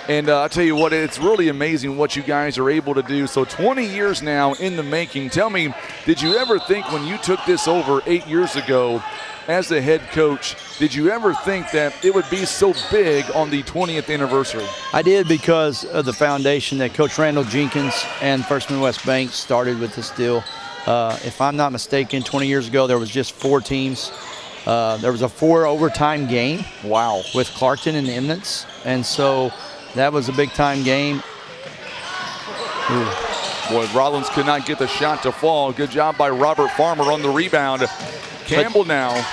And I'll tell you what, it's really amazing what you guys are able to do. So 20 years now in the making. Tell me, did you ever think when you took this over 8 years ago as the head coach, did you ever think that it would be so big on the 20th anniversary? I did, because of the foundation that Coach Randall Jenkins and First Midwest Bank started with this deal. If I'm not mistaken, 20 years ago there was just 4 teams. There was a 4 overtime game. Wow. With Clarkton and Emnitz. And so that was a big-time game. Ooh. Boy, Rollins could not get the shot to fall. Good job by Robert Farmer on the rebound. Campbell now.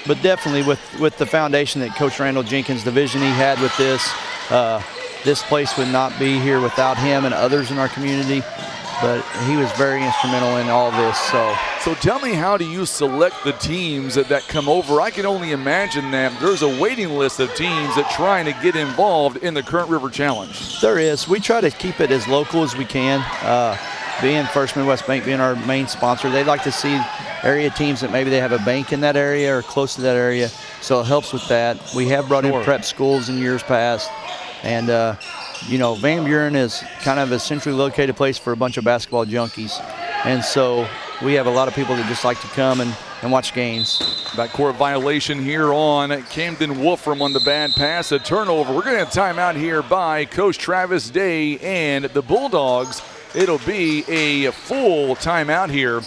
But definitely with the foundation that Coach Randall Jenkins, the vision he had with this place would not be here without him and others in our community. But he was very instrumental in all this. So tell me, how do you select the teams that come over? I can only imagine that there's a waiting list of teams that trying to get involved in the Current River Challenge. There is. We try to keep it as local as we can. Being First Midwest Bank being our main sponsor, they like to see area teams that maybe they have a bank in that area or close to that area. So it helps with that. We have brought in prep schools in years past. And Van Buren is kind of a centrally located place for a bunch of basketball junkies. And so we have a lot of people that just like to come and watch games. Backcourt violation here on Camden Wolfram on the bad pass. A turnover. We're going to have timeout here by Coach Travis Day and the Bulldogs. It'll be a full timeout here.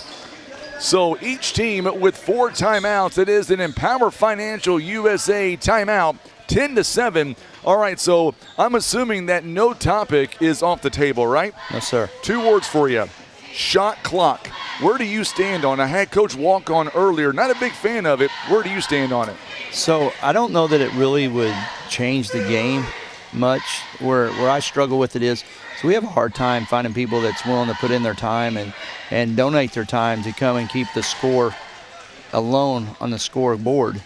So each team with 4 timeouts. It is an Empower Financial USA timeout. 10-7. All right, so I'm assuming that no topic is off the table, right? Yes, sir. 2 words for you. Shot clock. Where do you stand on it? I had Coach walk on earlier. Not a big fan of it. Where do you stand on it? So I don't know that it really would change the game much. Where I struggle with it is, so we have a hard time finding people that's willing to put in their time and donate their time to come and keep the score alone on the scoreboard.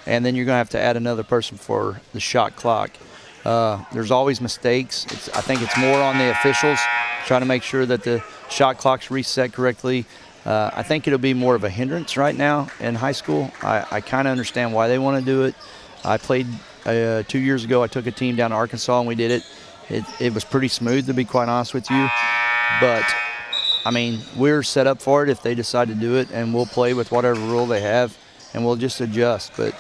And then you're going to have to add another person for the shot clock. There's always mistakes. I think it's more on the officials trying to make sure that the shot clock's reset correctly. I think it'll be more of a hindrance right now in high school. I kind of understand why they want to do it. I played 2 years ago. I took a team down to Arkansas and we did it. It was pretty smooth, to be quite honest with you. But, I mean, we're set up for it if they decide to do it, and we'll play with whatever rule they have, and we'll just adjust. But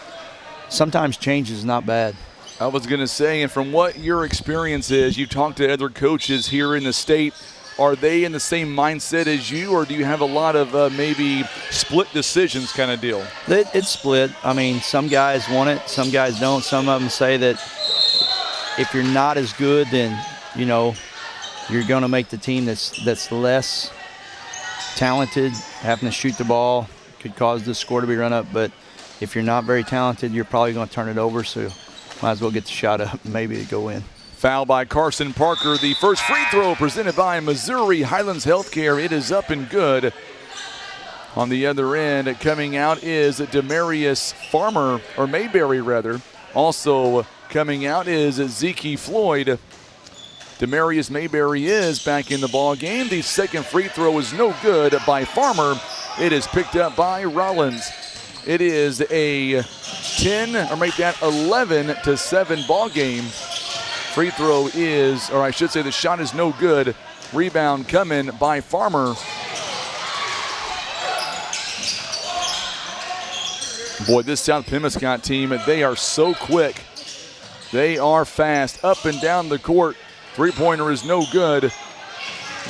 sometimes change is not bad. I was going to say, and from what your experience is, you talked to other coaches here in the state. Are they in the same mindset as you, or do you have a lot of maybe split decisions kind of deal? It's split. I mean, some guys want it, some guys don't. Some of them say that if you're not as good, then, you know, you're going to make the team that's less talented, having to shoot the ball could cause the score to be run up. But if you're not very talented, you're probably going to turn it over, so might as well get the shot up and maybe go in. Foul by Carson Parker. The first free throw presented by Missouri Highlands Healthcare. It is up and good. On the other end, coming out is Demarius Farmer, or Mayberry rather. Also coming out is Zeke Floyd. Demarius Mayberry is back in the ball game. The second free throw is no good by Farmer. It is picked up by Rollins. It is a 10, or make that 11-7 ball game. Free throw is, or I should say the shot is no good. Rebound coming by Farmer. Boy, this South Pemiscot team, they are so quick. They are fast, up and down the court. Three-pointer is no good.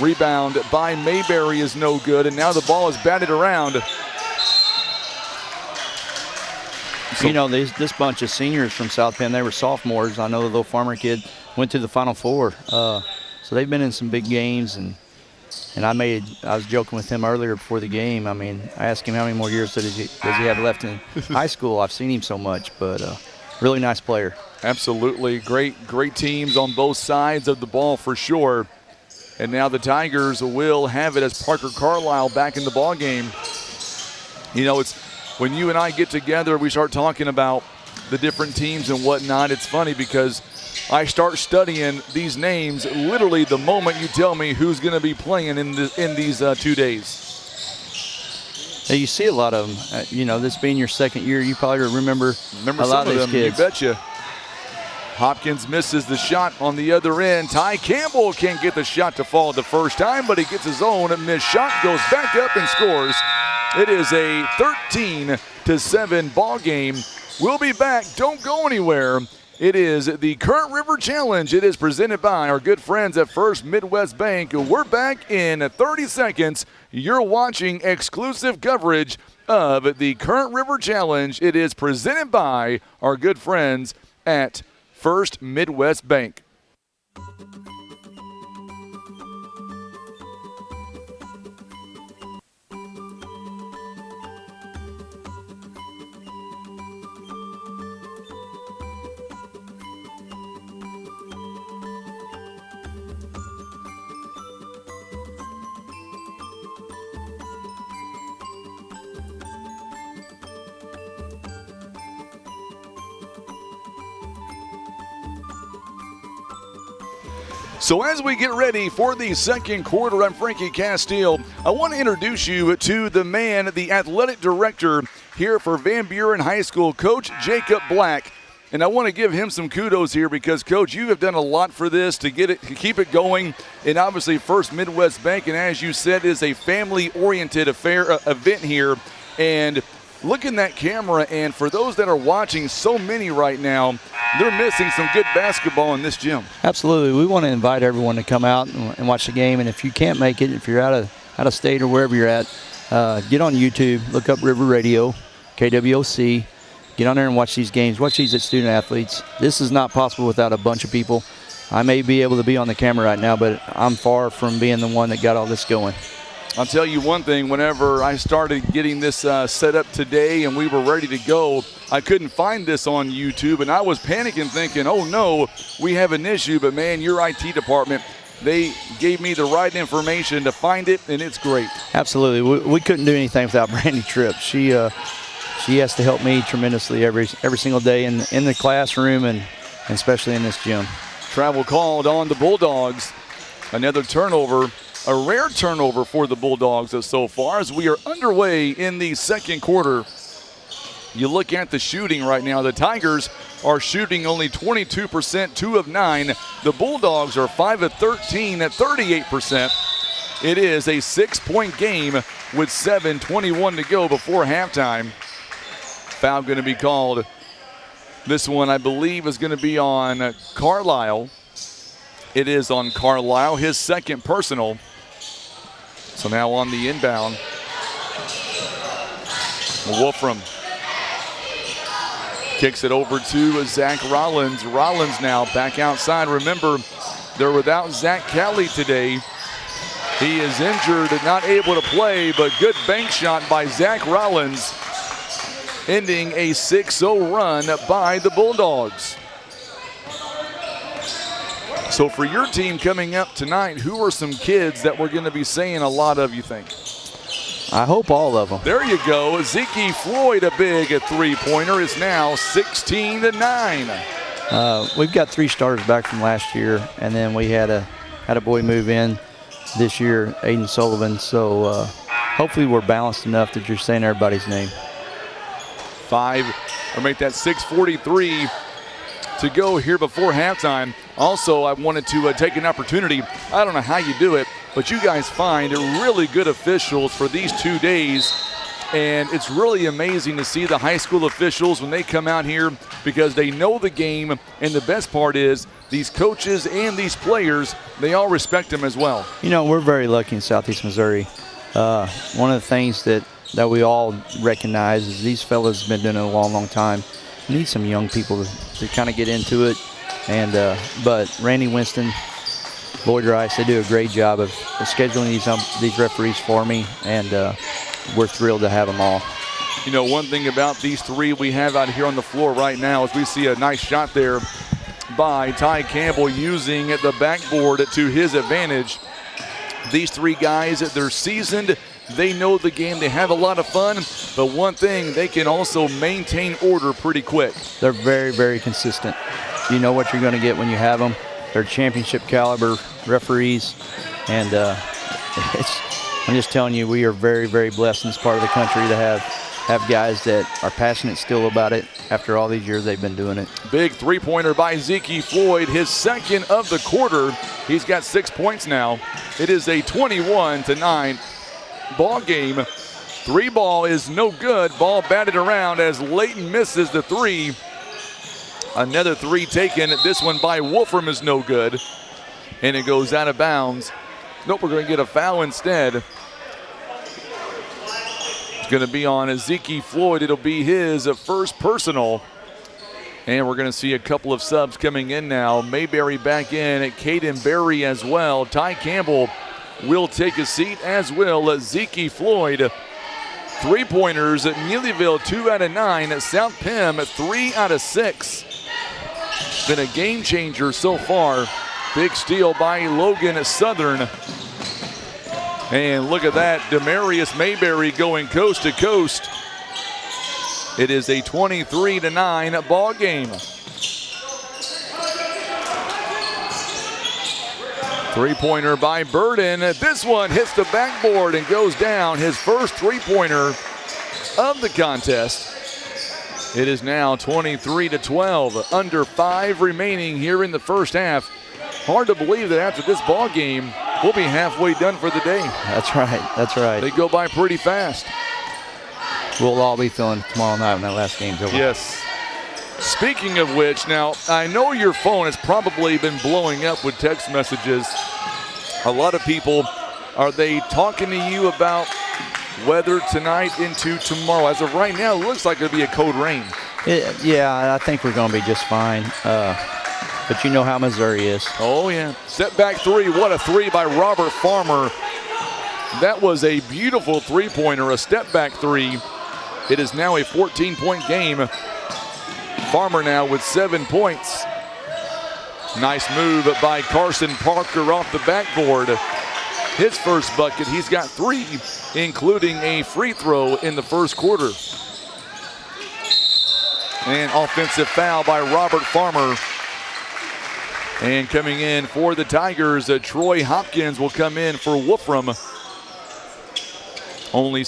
Rebound by Mayberry is no good, and now the ball is batted around. You know, this bunch of seniors from South Penn, they were sophomores. I know the little Farmer kid went to the Final Four. So they've been in some big games, and I was joking with him earlier before the game. I mean, I asked him how many more years does he have left in high school. I've seen him so much, but really nice player. Absolutely. Great teams on both sides of the ball for sure. And now the Tigers will have it as Parker Carlisle back in the ball game. You know, it's when you and I get together, we start talking about the different teams and whatnot. It's funny because I start studying these names literally the moment you tell me who's going to be playing in these 2 days. Now you see a lot of them. You know, this being your second year, you probably remember a lot of these kids. You betcha. Hopkins misses the shot on the other end. Ty Campbell can't get the shot to fall the first time, but he gets his own missed shot, goes back up and scores. It is a 13-7 ball game. We'll be back. Don't go anywhere. It is the Current River Challenge. It is presented by our good friends at First Midwest Bank. We're back in 30 seconds. You're watching exclusive coverage of the Current River Challenge. It is presented by our good friends at First Midwest Bank. So as we get ready for the second quarter, I'm Frankie Castile. I want to introduce you to the man, the athletic director here for Van Buren High School, Coach Jacob Black. And I want to give him some kudos here because, Coach, you have done a lot for this to keep it going. And obviously First Midwest Bank, and as you said, is a family-oriented event here. And look in that camera, and for those that are watching, so many right now, they're missing some good basketball in this gym. Absolutely. We want to invite everyone to come out and watch the game. And if you can't make it, if you're out of state or wherever you're at, get on YouTube, look up River Radio, KWOC. Get on there and watch these games. Watch these student athletes. This is not possible without a bunch of people. I may be able to be on the camera right now, but I'm far from being the one that got all this going. I'll tell you one thing, whenever I started getting this set up today and we were ready to go, I couldn't find this on YouTube, and I was panicking thinking, oh no, we have an issue, but man, your IT department, they gave me the right information to find it, and it's great. Absolutely. We couldn't do anything without Brandy Tripp. She has to help me tremendously every single day in the classroom and especially in this gym. Travel called on the Bulldogs. Another turnover. A rare turnover for the Bulldogs so far as we are underway in the second quarter. You look at the shooting right now. The Tigers are shooting only 22%, 2 of 9. The Bulldogs are 5 of 13 at 38%. It is a 6-point game with 7:21 to go before halftime. Foul going to be called This one, I believe, is going to be on Carlisle. It is on Carlisle, his second personal. So now on the inbound. Wolfram kicks it over to Zach Rollins. Rollins now back outside. Remember, they're without Zach Cali today. He is injured and not able to play, but good bank shot by Zach Rollins, ending a 6-0 run by the Bulldogs. So for your team coming up tonight, who are some kids that we're going to be saying a lot of, you think? I hope all of them. There you go. Zeke Floyd, a big three-pointer, is now 16-9. We've got 3 starters back from last year, and then we had a boy move in this year, Aiden Sullivan. So hopefully we're balanced enough that you're saying everybody's name. 6:43 to go here before halftime. Also, I wanted to take an opportunity. I don't know how you do it, but you guys find really good officials for these 2 days. And it's really amazing to see the high school officials when they come out here because they know the game. And the best part is these coaches and these players, they all respect them as well. You know, we're very lucky in Southeast Missouri. One of the things that we all recognize is these fellas have been doing it a long, long time. We need some young people to kind of get into it. And but Randy Winston, Lloyd Rice, they do a great job of scheduling these referees for me, and we're thrilled to have them all. You know, one thing about these 3 we have out here on the floor right now is we see a nice shot there by Ty Campbell using the backboard to his advantage. These 3 guys, they're seasoned. They know the game. They have a lot of fun. But one thing, they can also maintain order pretty quick. They're very, very consistent. You know what you're going to get when you have them. They're championship caliber referees. And I'm just telling you, we are very, very blessed in this part of the country to have guys that are passionate still about it after all these years they've been doing it. Big three-pointer by Zeke Floyd, his second of the quarter. He's got 6 points now. It is a 21-9 ball game. 3 ball is no good. Ball batted around as Layton misses the 3. Another 3 taken. This one by Wolfram is no good. And it goes out of bounds. Nope, we're going to get a foul instead. It's going to be on Zeke Floyd. It'll be his first personal. And we're going to see a couple of subs coming in now. Mayberry back in at Caden Berry as well. Ty Campbell will take a seat, as will Zeke Floyd. 3-pointers at Neelyville, 2 out of 9. At South Pem, 3 out of 6. Been a game changer so far. Big steal by Logan Southern. And look at that, Demarius Mayberry going coast to coast. It is a 23-9 ball game. 3-pointer by Burden. This one hits the backboard and goes down. His first 3-pointer of the contest. It is now 23-12. Under 5 remaining here in the first half. Hard to believe that after this ball game, we'll be halfway done for the day. That's right. That's right. They go by pretty fast. We'll all be feeling tomorrow night when that last game's over. Yes. Speaking of which, now, I know your phone has probably been blowing up with text messages. A lot of people, are they talking to you about weather tonight into tomorrow? As of right now, it looks like it'll be a cold rain. Yeah, I think we're going to be just fine. But you know how Missouri is. Oh, yeah. Step back 3. What a 3 by Robert Farmer. That was a beautiful 3-pointer, a step back 3. It is now a 14-point game. Farmer now with 7 points. Nice move by Carson Parker off the backboard. His first bucket, he's got 3, including a free throw in the first quarter. And offensive foul by Robert Farmer. And coming in for the Tigers, Troy Hopkins will come in for Wolfram. Only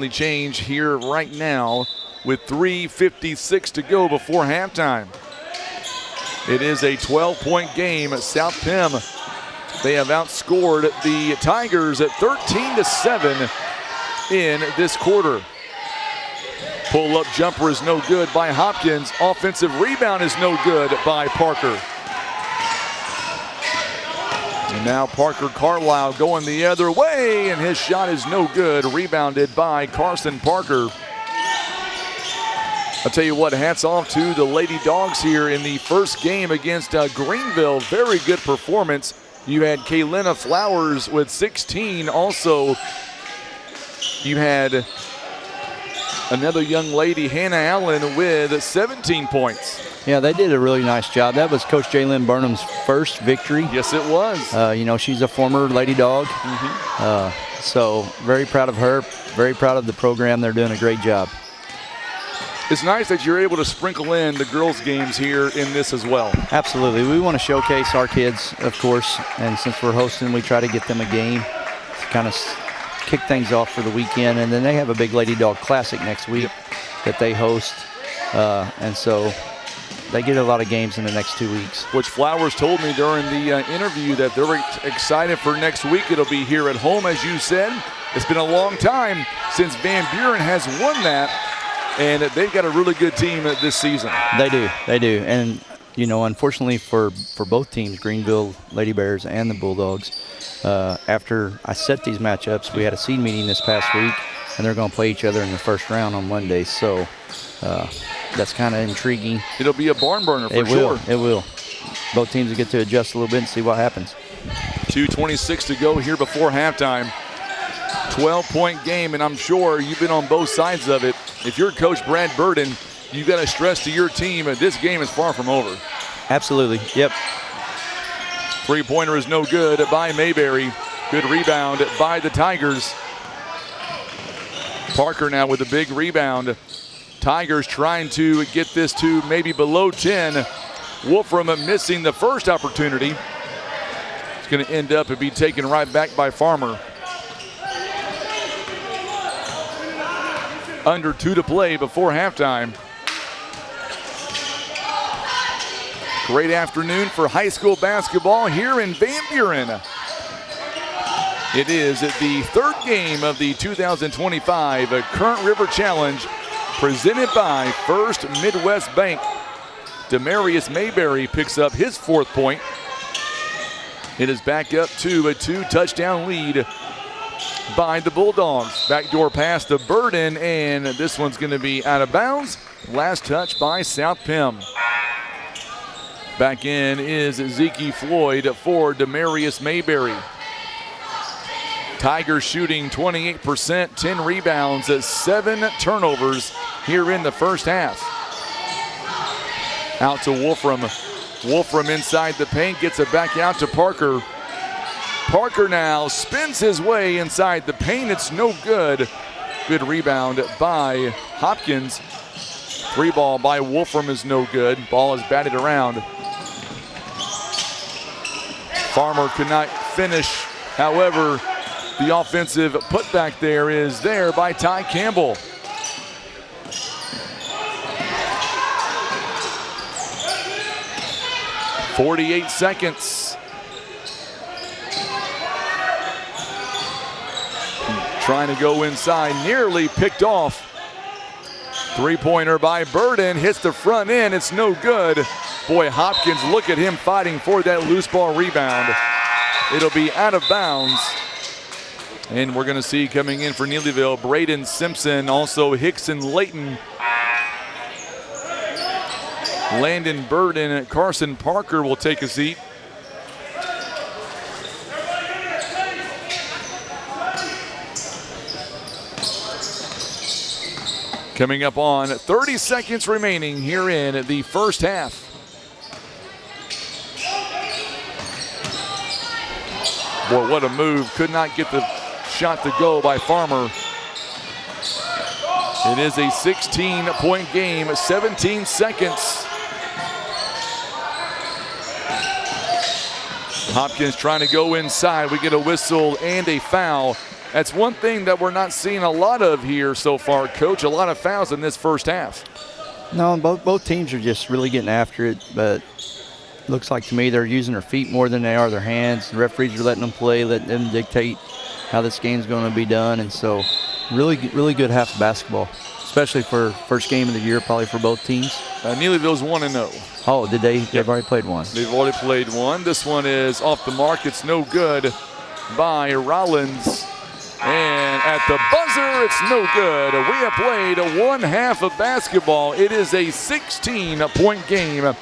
change here right now with 3:56 to go before halftime. It is a 12-point game at South Pem. They have outscored the Tigers at 13-7 in this quarter. Pull-up jumper is no good by Hopkins. Offensive rebound is no good by Parker. And now Parker Carlisle going the other way, and his shot is no good. Rebounded by Carson Parker. I'll tell you what, hats off to the Lady Dogs here in the first game against Greenville. Very good performance. You had Kaylina Flowers with 16. Also, you had another young lady, Hannah Allen, with 17 points. Yeah, they did a really nice job. That was Coach Jalen Burnham's first victory. Yes, it was. You know, she's a former Lady Dog. So very proud of her, very proud of the program. They're doing a great job. It's nice that you're able to sprinkle in the girls' games here in this as well. Absolutely. We want to showcase our kids, of course, and since we're hosting, we try to get them a game to kind of kick things off for the weekend. And then they have a big Lady Dog Classic next week that they host. And so they get a lot of games in the next 2 weeks. Which Flowers told me during the interview that they're excited for next week. It'll be here at home, as you said. It's been a long time since Van Buren has won that. And they've got a really good team this season. They do. And, you know, unfortunately for both teams, Greenville Lady Bears and the Bulldogs, after I set these matchups, we had a seed meeting this past week, and they're going to play each other in the first round on Monday. So that's kind of intriguing. It'll be a barn burner for sure. It will. Both teams will get to adjust a little bit and see what happens. 2:26 to go here before halftime. 12-point game, and I'm sure you've been on both sides of it. If you're Coach Brad Burden, you've got to stress to your team that this game is far from over. Absolutely, yep. Three-pointer is no good by Mayberry. Good rebound by the Tigers. Parker now with a big rebound. Tigers trying to get this to maybe below 10. Wolfram missing the first opportunity. It's going to end up and be taken right back by Farmer. Under 2 to play before halftime. Great afternoon for high school basketball here in Van Buren. It is the third game of the 2025 Current River Challenge presented by First Midwest Bank. Demarius Mayberry picks up his 4th point. It is back up to a 2-touchdown lead by the Bulldogs. Backdoor pass to Burden, and this one's going to be out of bounds. Last touch by South Pem. Back in is Zeke Floyd for Demarius Mayberry. Tigers shooting 28%, 10 rebounds, 7 turnovers here in the first half. Out to Wolfram. Wolfram inside the paint, gets it back out to Parker. Parker now spins his way inside the paint. It's no good. Good rebound by Hopkins. 3-ball by Wolfram is no good. Ball is batted around. Farmer could not finish. However, the offensive putback there is there by Ty Campbell. .48 seconds. Trying to go inside, nearly picked off. 3-pointer by Burden, hits the front end, it's no good. Boy, Hopkins, look at him fighting for that loose ball rebound. It'll be out of bounds. And we're gonna see coming in for Neelyville, Braden Simpson, also Hickson Layton. Landon Burden and Carson Parker will take a seat. Coming up on 30 seconds remaining here in the first half. Boy, what a move. Could not get the shot to go by Farmer. It is a 16-point game, 17 seconds. Hopkins trying to go inside. We get a whistle and a foul. That's one thing that we're not seeing a lot of here so far, Coach. A lot of fouls in this first half. No, both teams are just really getting after it, but looks like to me they're using their feet more than they are their hands. The referees are letting them play, letting them dictate how this game's going to be done, and so really good half of basketball. especially for first game of the year, probably for both teams. Neelyville's 1-0. Oh, did they? They've already played one. They've already played one. This one is off the mark. It's no good by Rollins. And at the buzzer, it's no good. We have played one half of basketball. It is a 16-point game.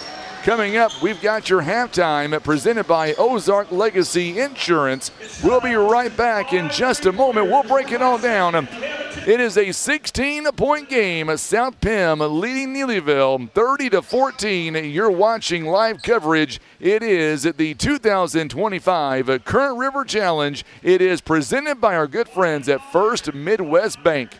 Coming up, we've got your halftime presented by Ozark Legacy Insurance. We'll be right back in just a moment. We'll break it all down. It is a 16-point game. South Pem leading Neelyville 30-14. You're watching live coverage. It is the 2025 Current River Challenge. It is presented by our good friends at First Midwest Bank.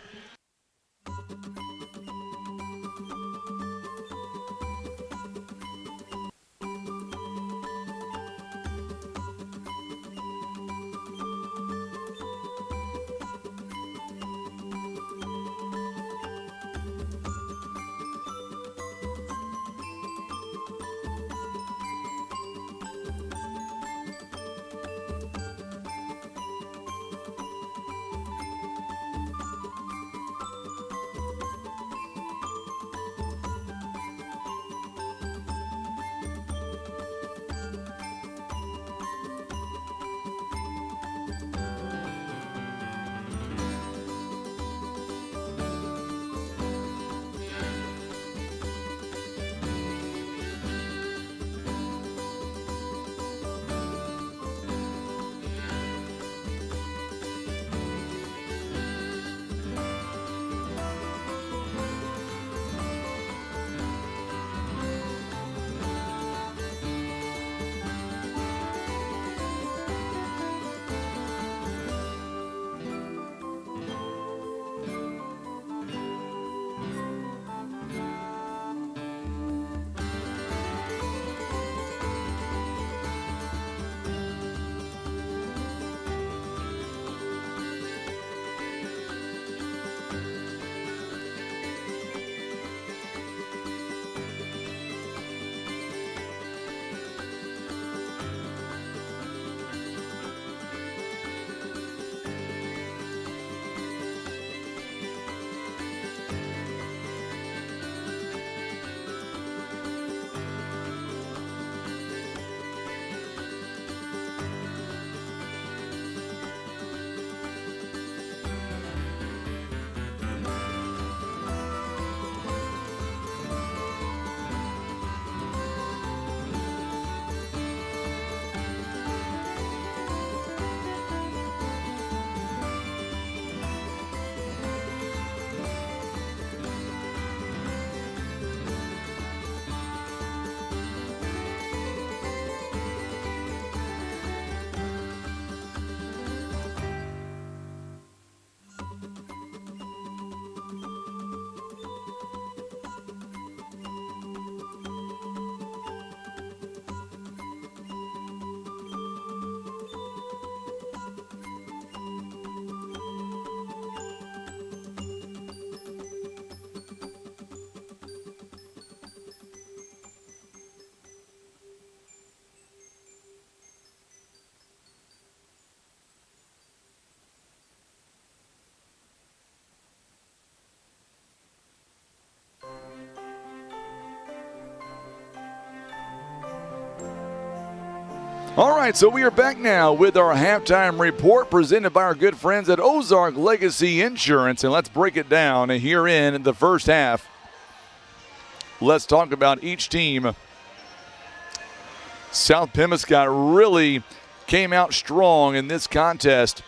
All right, so we are back now with our halftime report presented by our good friends at Ozark Legacy Insurance. And let's break it down here in the first half. Let's talk about each team. South Pemiscot really came out strong in this contest.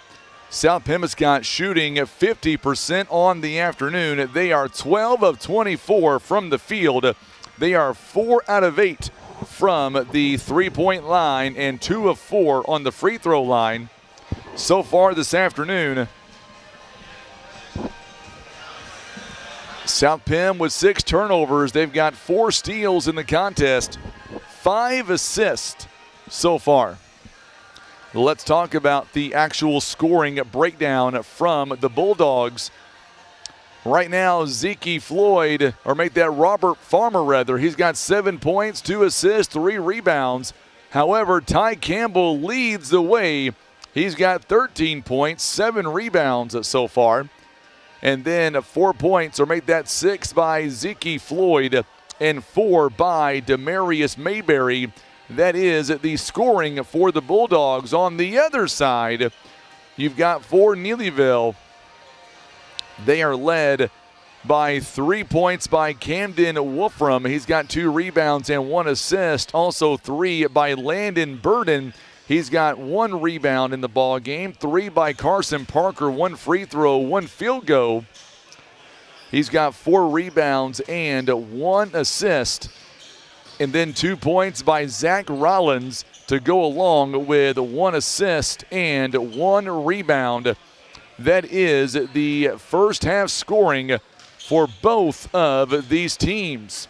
South Pemiscot shooting at 50% on the afternoon. They are 12 of 24 from the field. They are 4 out of 8 from the three-point line and 2 of 4 on the free throw line so far this afternoon. South Pem with 6 turnovers. They've got 4 steals in the contest, 5 assists so far. Let's talk about the actual scoring breakdown from the Bulldogs. Right now, Zeke Floyd, or make that Robert Farmer rather, he's got 7 points, 2 assists, 3 rebounds. However, Ty Campbell leads the way. He's got 13 points, 7 rebounds so far. And then 4 points, or make that 6 by Zeke Floyd and 4 by Demarius Mayberry. That is the scoring for the Bulldogs. On the other side, you've got for Neelyville. They are led by 3 points by Camden Wolfram. He's got 2 rebounds and 1 assist. Also 3 by Landon Burden. He's got 1 rebound in the ball game. 3 by Carson Parker, 1 free throw, 1 field goal. He's got 4 rebounds and 1 assist. And then 2 points by Zach Rollins to go along with 1 assist and 1 rebound. That is the first half scoring for both of these teams.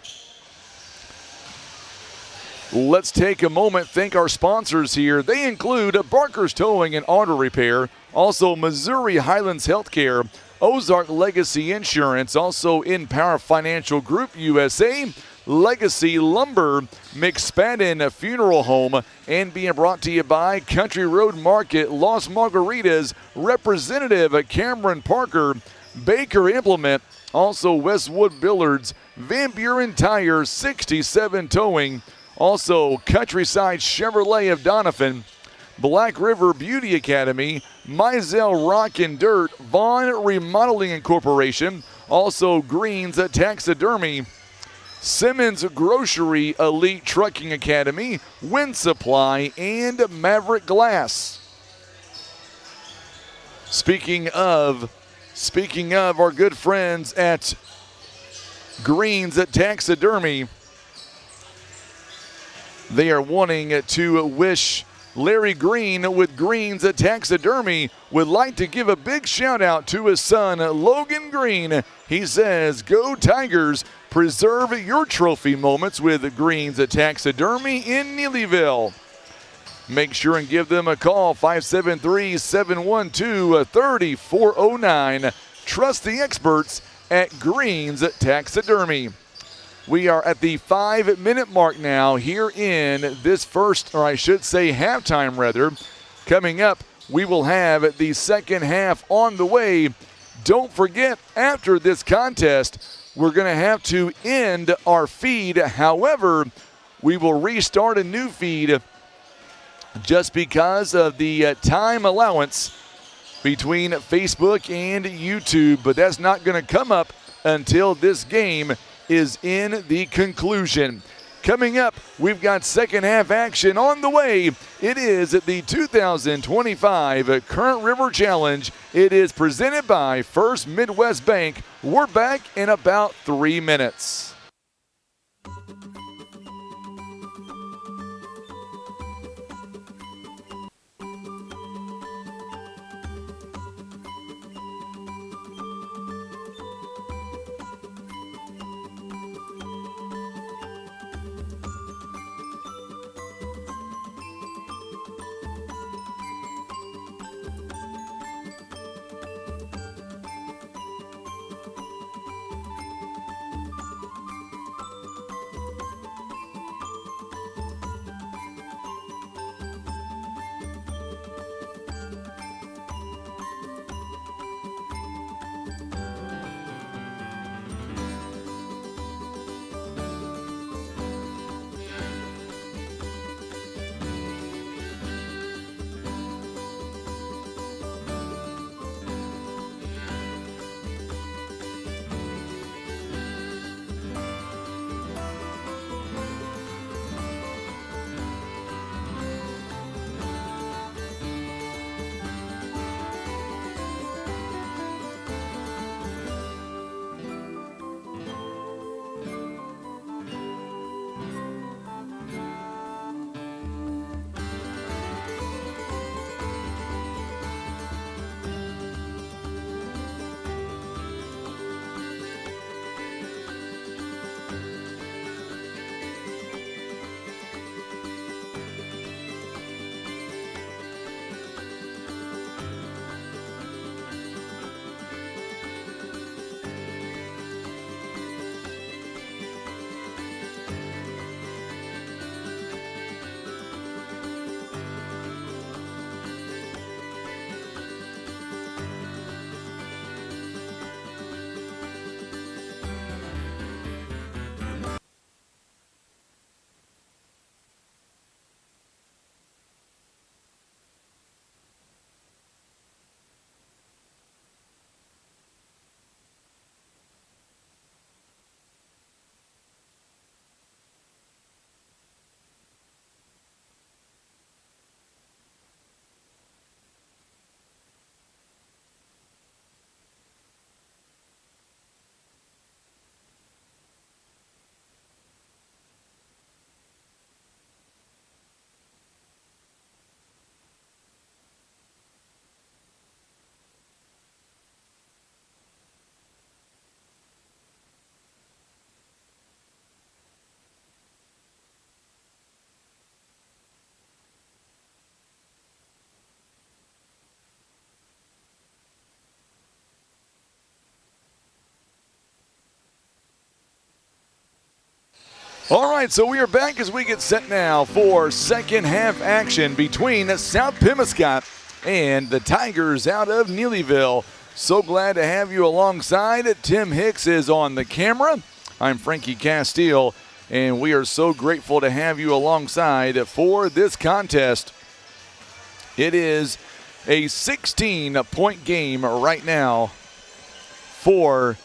Let's take a moment, thank our sponsors here. They include Barker's Towing and Auto Repair, also Missouri Highlands Healthcare, Ozark Legacy Insurance, also Empower Financial Group USA, Legacy Lumber, McSpadden Funeral Home, and being brought to you by Country Road Market, Las Margaritas, Representative Cameron Parker, Baker Implement, also Westwood Billards, Van Buren Tire, 67 Towing, also Countryside Chevrolet of Doniphan, Black River Beauty Academy, Mizell Rock and Dirt, Vaughn Remodeling Incorporation, also Greens Taxidermy, Simmons Grocery Elite Trucking Academy, Wind Supply, and Maverick Glass. Speaking of our good friends at Greens Taxidermy, they are wanting to wish Larry Green with Greens Taxidermy would like to give a big shout out to his son, Logan Green. He says, "Go Tigers, preserve your trophy moments with Greens Taxidermy in Neelyville." Make sure and give them a call, 573-712-3409. Trust the experts at Greens Taxidermy. We are at the 5-minute mark now here in this first, or I should say halftime rather. Coming up, we will have the second half on the way. Don't forget, after this contest, we're going to have to end our feed. However, we will restart a new feed just because of the time allowance between Facebook and YouTube. But that's not going to come up until this game is in the conclusion. Coming up, we've got second half action on the way. It is the 2025 Current River Challenge. It is presented by First Midwest Bank. We're back in about 3 minutes. All right, so we are back as we get set now for second half action between South Pemiscot and the Tigers out of Neelyville. So glad to have you alongside. Tim Hicks is on the camera. I'm Frankie Castile, and we are so grateful to have you alongside for this contest. It is a 16-point game right now for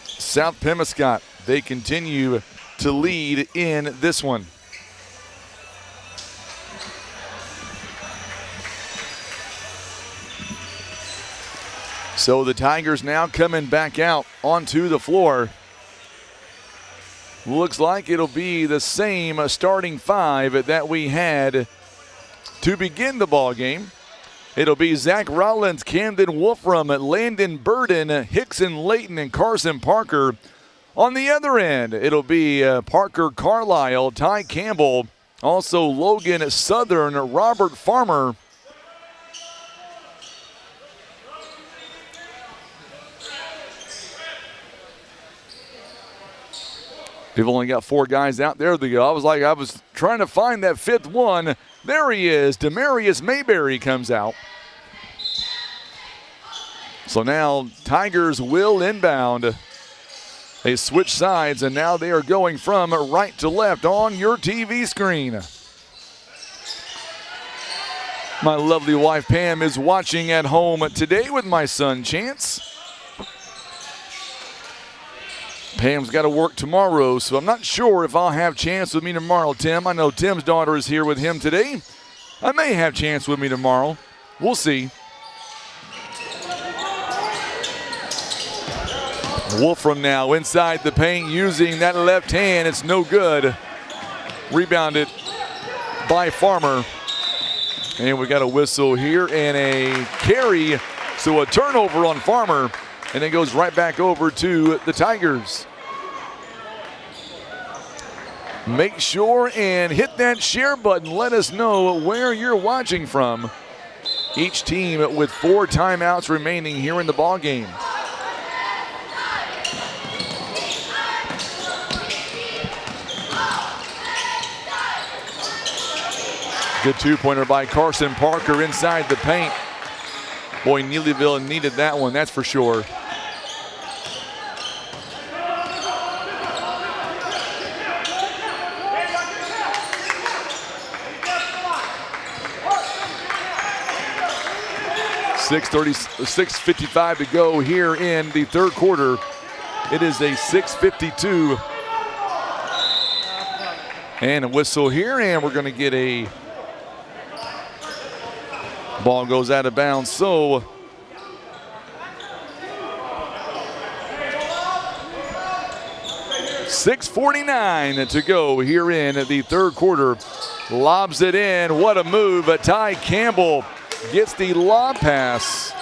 South Pemiscot. They continue to lead in this one. So the Tigers now coming back out onto the floor. Looks like it'll be the same starting five that we had to begin the ball game. It'll be Zach Rollins, Camden Wolfram, Landon Burden, Hickson Layton, and Carson Parker. On the other end, it'll be Parker Carlisle, Ty Campbell, also Logan Southern, Robert Farmer. They've only got 4 guys out there. I was trying to find that 5th one. There he is. Demarius Mayberry comes out. So now Tigers will inbound. They switch sides, and now they are going from right to left on your TV screen. My lovely wife Pam is watching at home today with my son Chance. Pam's got to work tomorrow, so I'm not sure if I'll have Chance with me tomorrow, Tim. I know Tim's daughter is here with him today. I may have Chance with me tomorrow. We'll see. Wolfram now inside the paint using that left hand. It's no good. Rebounded by Farmer. And we got a whistle here and a carry. So a turnover on Farmer. And it goes right back over to the Tigers. Make sure and hit that share button. Let us know where you're watching from. Each team with 4 timeouts remaining here in the ball game. Good 2-pointer by Carson Parker inside the paint. Boy, Neelyville needed that one, that's for sure. $6:55 to go here in the third quarter. It is a 6:52. And a whistle here, and we're going to get a ball goes out of bounds. So $6:49 to go here in the third quarter. Lobs it in. What a move. Ty Campbell gets the lob pass.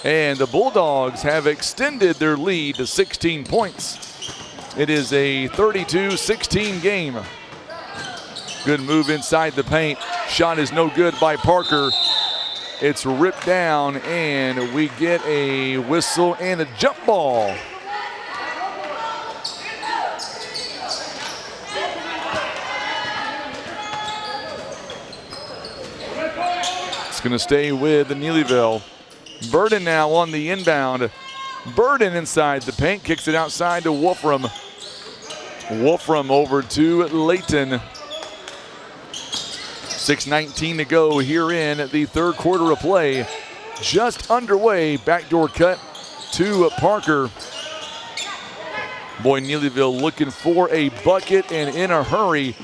And the Bulldogs have extended their lead to 16 points. It is a 32-16 game. Good move inside the paint. Shot is no good by Parker. It's ripped down, and we get a whistle and a jump ball. It's going to stay with Neelyville. Burden now on the inbound. Burden inside the paint, kicks it outside to Wolfram. Wolfram over to Layton. 6:19 to go here in the third quarter of play. Just underway, backdoor cut to Parker. Boy, Neelyville looking for a bucket and in a hurry,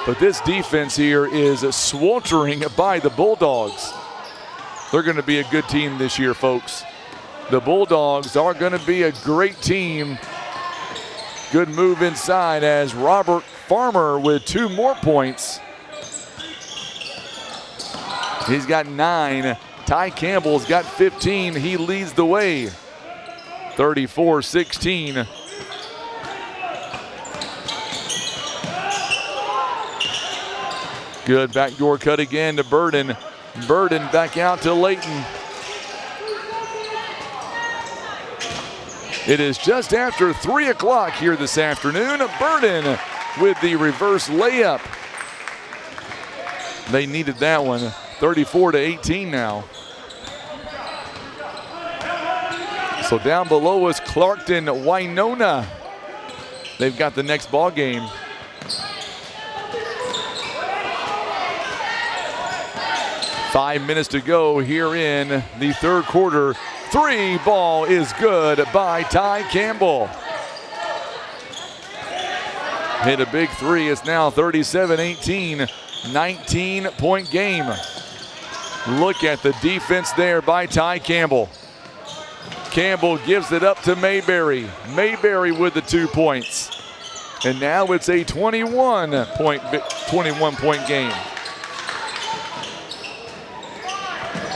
but this defense here is sweltering by the Bulldogs. They're going to be a good team this year, folks. The Bulldogs are going to be a great team. Good move inside as Robert Farmer with 2 more points. He's got 9. Ty Campbell's got 15. He leads the way. 34-16. Good backdoor cut again to Burden. Burden back out to Layton. It is just after 3 o'clock here this afternoon. Burden with the reverse layup. They needed that one. 34-18 now. So down below us, Clarkton, Winona. They've got the next ball game. Five minutes to go here in the third quarter. Three ball is good by Ty Campbell. Hit a big three. It's now 37-18, 19-point game. Look at the defense there by Ty Campbell. Campbell gives it up to Mayberry. Mayberry with the 2 points. And now it's a 21-point game.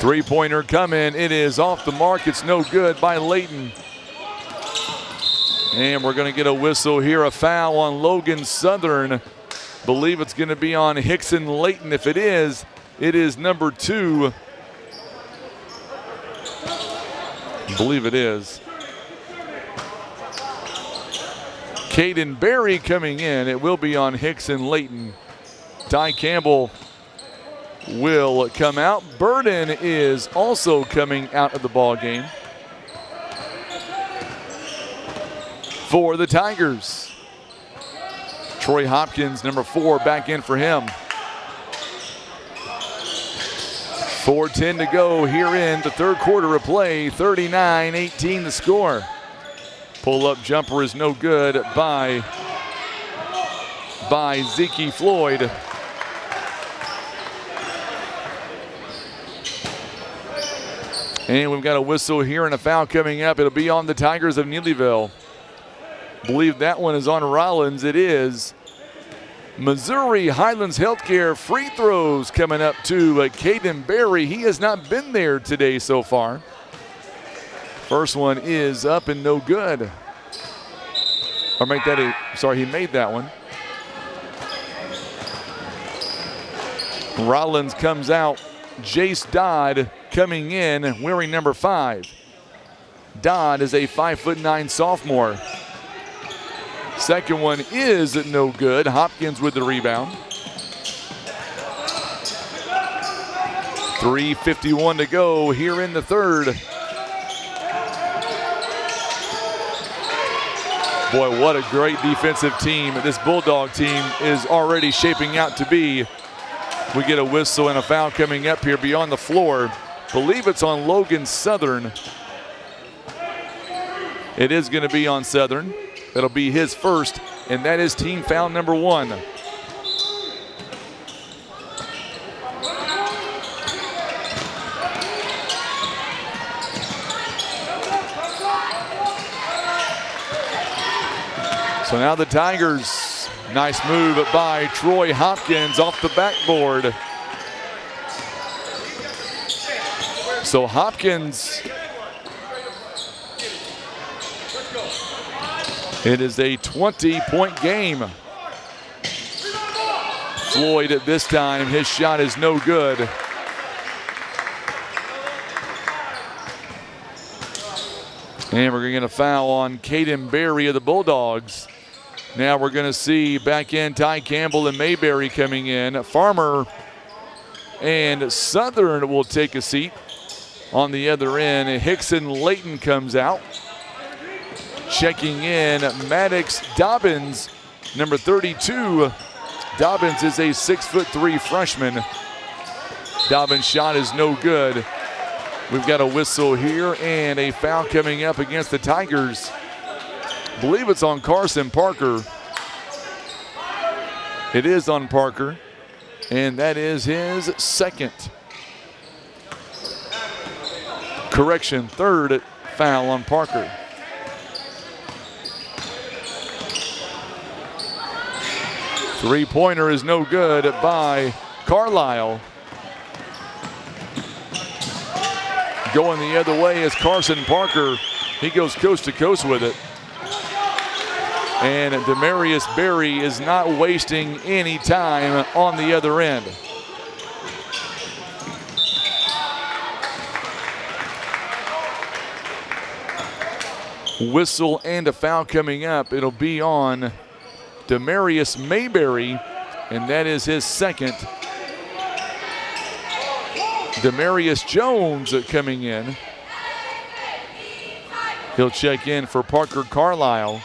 Three-pointer coming. It is off the mark. It's no good by Layton. And we're going to get a whistle here. A foul on Logan Southern. Believe it's going to be on Hickson Layton. If it is number 2. Believe it is. Caden Berry coming in. It will be on Hickson Layton. Ty Campbell will come out. Burden is also coming out of the ball game for the Tigers. Troy Hopkins, number 4, back in for him. 4:10 to go here in the third quarter of play. 39-18 the score. Pull-up jumper is no good by Zeke Floyd. And we've got a whistle here and a foul coming up. It'll be on the Tigers of Neelyville. Believe that one is on Rollins. It is. Missouri Highlands Healthcare free throws coming up to Caden Berry. He has not been there today so far. First one is up and no good. Or make that he made that one. Rollins comes out. Jace Dodd coming in wearing number 5. Dodd is a 5'9" sophomore. Second one is no good. Hopkins with the rebound. 3:51 to go here in the third. Boy, what a great defensive team this Bulldog team is already shaping out to be. We get a whistle and a foul coming up here beyond the floor. Believe it's on Logan Southern. It is going to be on Southern. That'll be his first, and that is team foul number 1. So now the Tigers, nice move by Troy Hopkins off the backboard. So Hopkins, it is a 20-point game. Floyd at this time, his shot is no good. And we're going to get a foul on Caden Berry of the Bulldogs. Now we're going to see back in Ty Campbell and Mayberry coming in. Farmer and Southern will take a seat on the other end. Hickson Layton comes out. Checking in, Maddox Dobbins, number 32. Dobbins is a 6'3" freshman. Dobbins' shot is no good. We've got a whistle here and a foul coming up against the Tigers. I believe it's on Carson Parker. It is on Parker, and that is his second. Correction, third foul on Parker. Three-pointer is no good by Carlisle. Going the other way is Carson Parker. He goes coast to coast with it. And Demarius Berry is not wasting any time on the other end. Whistle and a foul coming up. It'll be on Demarius Mayberry, and that is his second. Demarius Jones coming in. He'll check in for Parker Carlisle.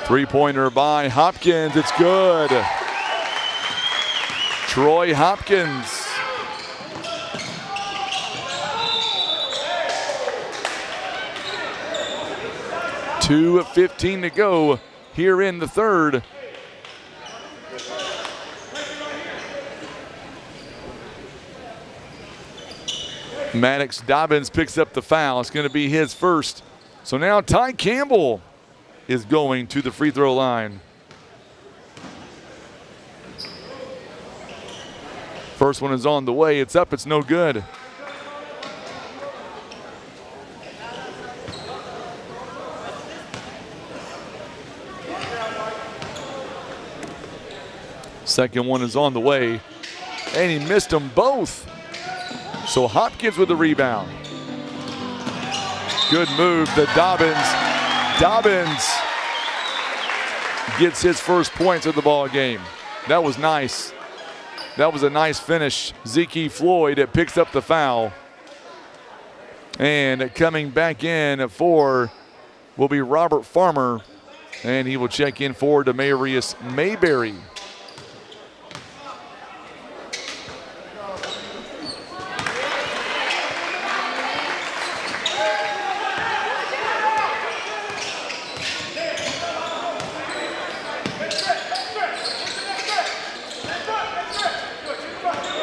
Three-pointer by Hopkins, it's good. Troy Hopkins. .2:15 to go here in the third. Maddox Dobbins picks up the foul. It's going to be his first. So now Ty Campbell is going to the free throw line. First one is on the way. It's up. It's no good. Second one is on the way, and he missed them both. So Hopkins with the rebound. Good move to Dobbins. Dobbins gets his first points of the ball game. That was nice. That was a nice finish. Zeke Floyd picks up the foul. And coming back in for will be Robert Farmer, and he will check in for Demarius Mayberry.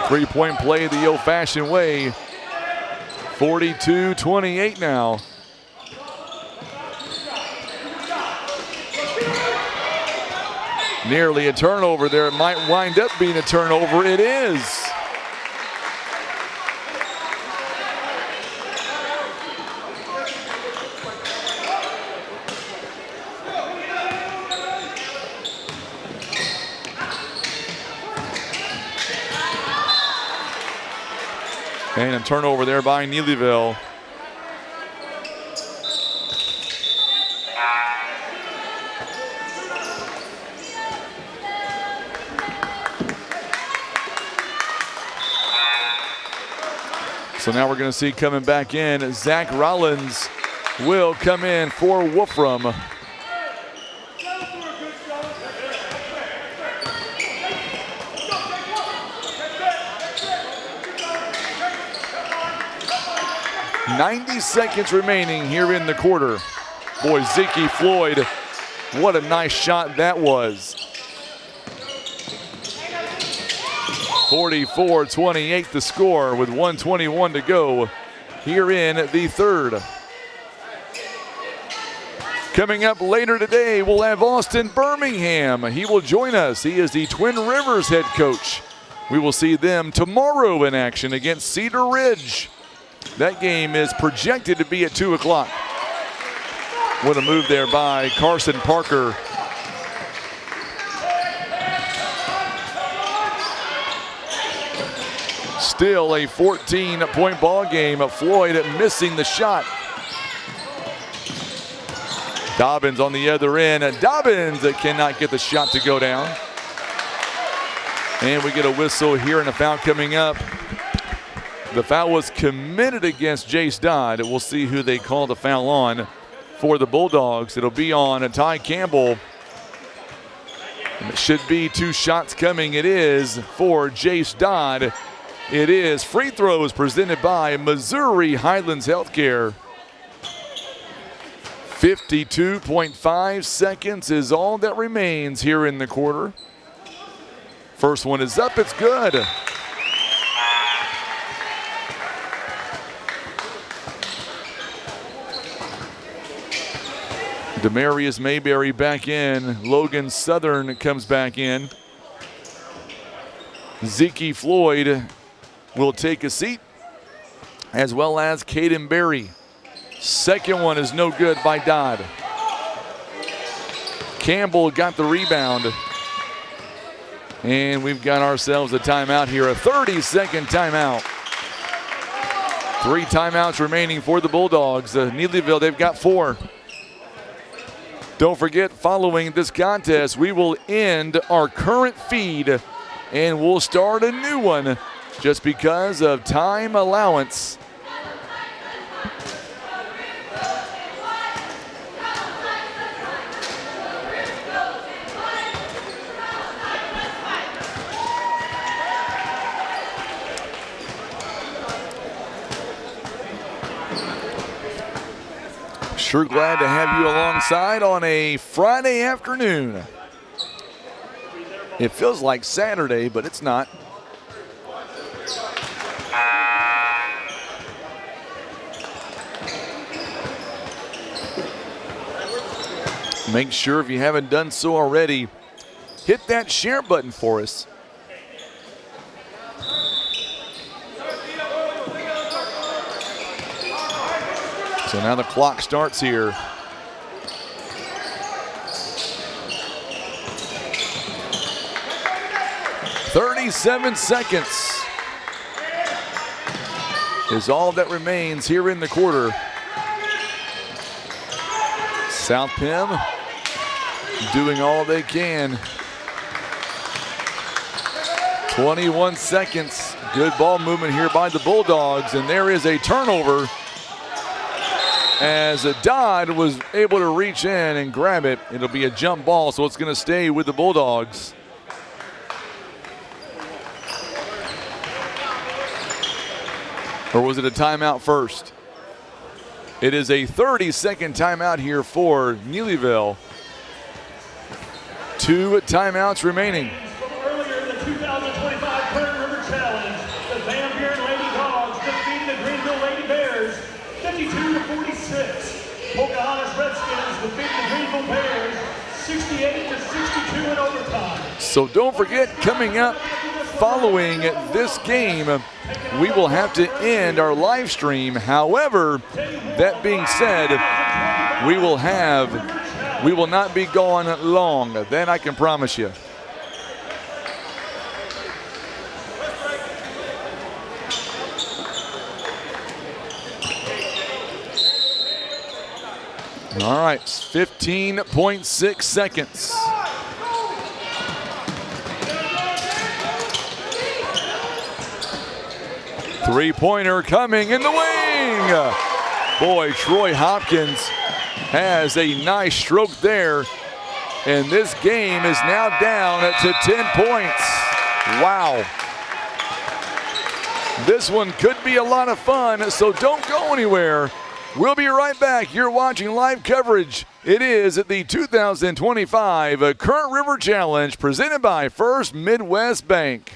Three-point play the old-fashioned way. 42-28 now. Nearly a turnover there. It might wind up being a turnover. It is. And a turnover there by Neelyville. So now we're going to see coming back in, Zach Rollins will come in for Wolfram. .90 seconds remaining here in the quarter. Boy, Zeke Floyd, what a nice shot that was. 44-28 the score with 1:21 to go here in the third. Coming up later today, we'll have Austin Birmingham. He will join us. He is the Twin Rivers head coach. We will see them tomorrow in action against Cedar Ridge. That game is projected to be at 2 o'clock. What a move there by Carson Parker. Still a 14-point ball game. Floyd missing the shot. Dobbins on the other end. Dobbins cannot get the shot to go down. And we get a whistle here and a foul coming up. The foul was committed against Jace Dodd. We'll see who they call the foul on for the Bulldogs. It'll be on Ty Campbell. And it should be 2 shots coming. It is for Jace Dodd. It is free throws presented by Missouri Highlands Healthcare. 52.5 seconds is all that remains here in the quarter. First one is up, it's good. Demarius Mayberry back in. Logan Southern comes back in. Zeke Floyd will take a seat, as well as Caden Berry. Second one is no good by Dodd. Campbell got the rebound. And we've got ourselves a timeout here, a 30-second timeout. 3 timeouts remaining for the Bulldogs. Neelyville, they've got 4. Don't forget, following this contest, we will end our current feed and we'll start a new one just because of time allowance. Sure glad to have you alongside on a Friday afternoon. It feels like Saturday, but it's not. Make sure if you haven't done so already, hit that share button for us. So now the clock starts here. "37 seconds is all that remains here in the quarter. South Pem doing all they can. 21 seconds. Good ball movement here by the Bulldogs, and there is a turnover as Dodd was able to reach in and grab it. It'll be a jump ball, so it's going to stay with the Bulldogs. Or was it a timeout first? It is a 30-second timeout here for Neelyville. 2 timeouts remaining. Earlier in the 2025 Current River Challenge, the Van Buren Lady Dogs defeated the Greenville Lady Bears 52-46. Pocahontas Redskins defeated the Greenville Bears 68-62 in overtime. So don't forget, coming up following this game, we will have to end our live stream. However, that being said, we will not be gone long. That I can promise you. All right, 15.6 seconds. Three-pointer coming in the wing. Boy, Troy Hopkins has a nice stroke there. And this game is now down to 10 points. Wow. This one could be a lot of fun, so don't go anywhere. We'll be right back. You're watching live coverage. It is at the 2025 Current River Challenge presented by First Midwest Bank.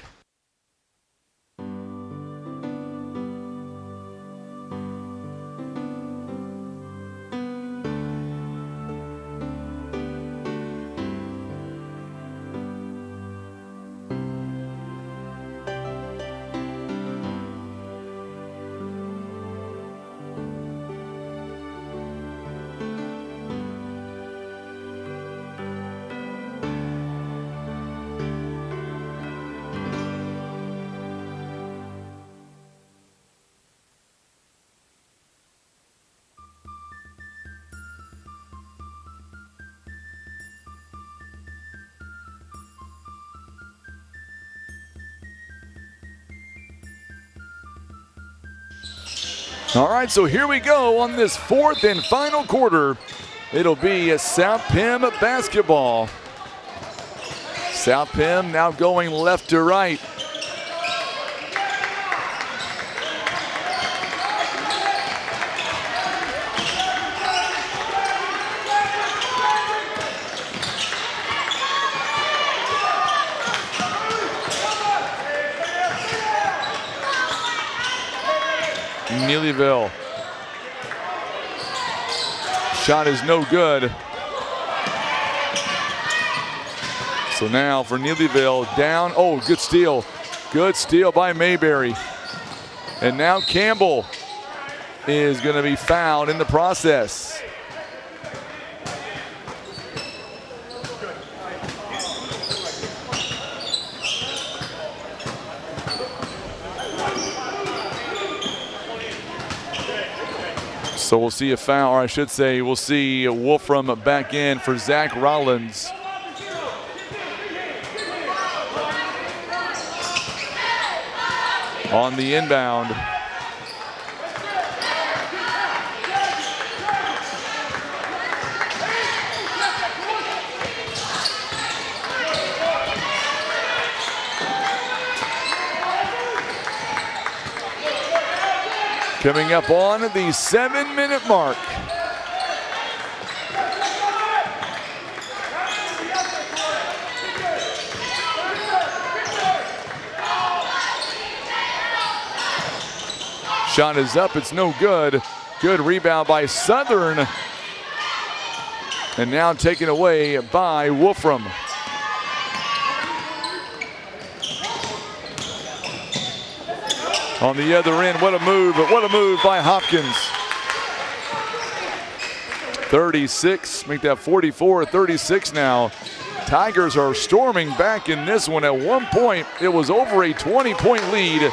All right, so here we go on this 4th and final quarter. It'll be a South Pem basketball. South Pem now going left to right. Neelyville. Shot is no good. So now for Neelyville, down. Oh, good steal. Good steal by Mayberry. And now Campbell is going to be fouled in the process. So we'll see a foul, or I should say we'll see Wolfram back in for Zach Rollins. On the inbound. Coming up on the 7-minute mark. Shot is up, it's no good. Good rebound by Southern. And now taken away by Wolfram. On the other end, what a move by Hopkins. 36, make that 44-36 now. Tigers are storming back in this one. At one point, it was over a 20-point lead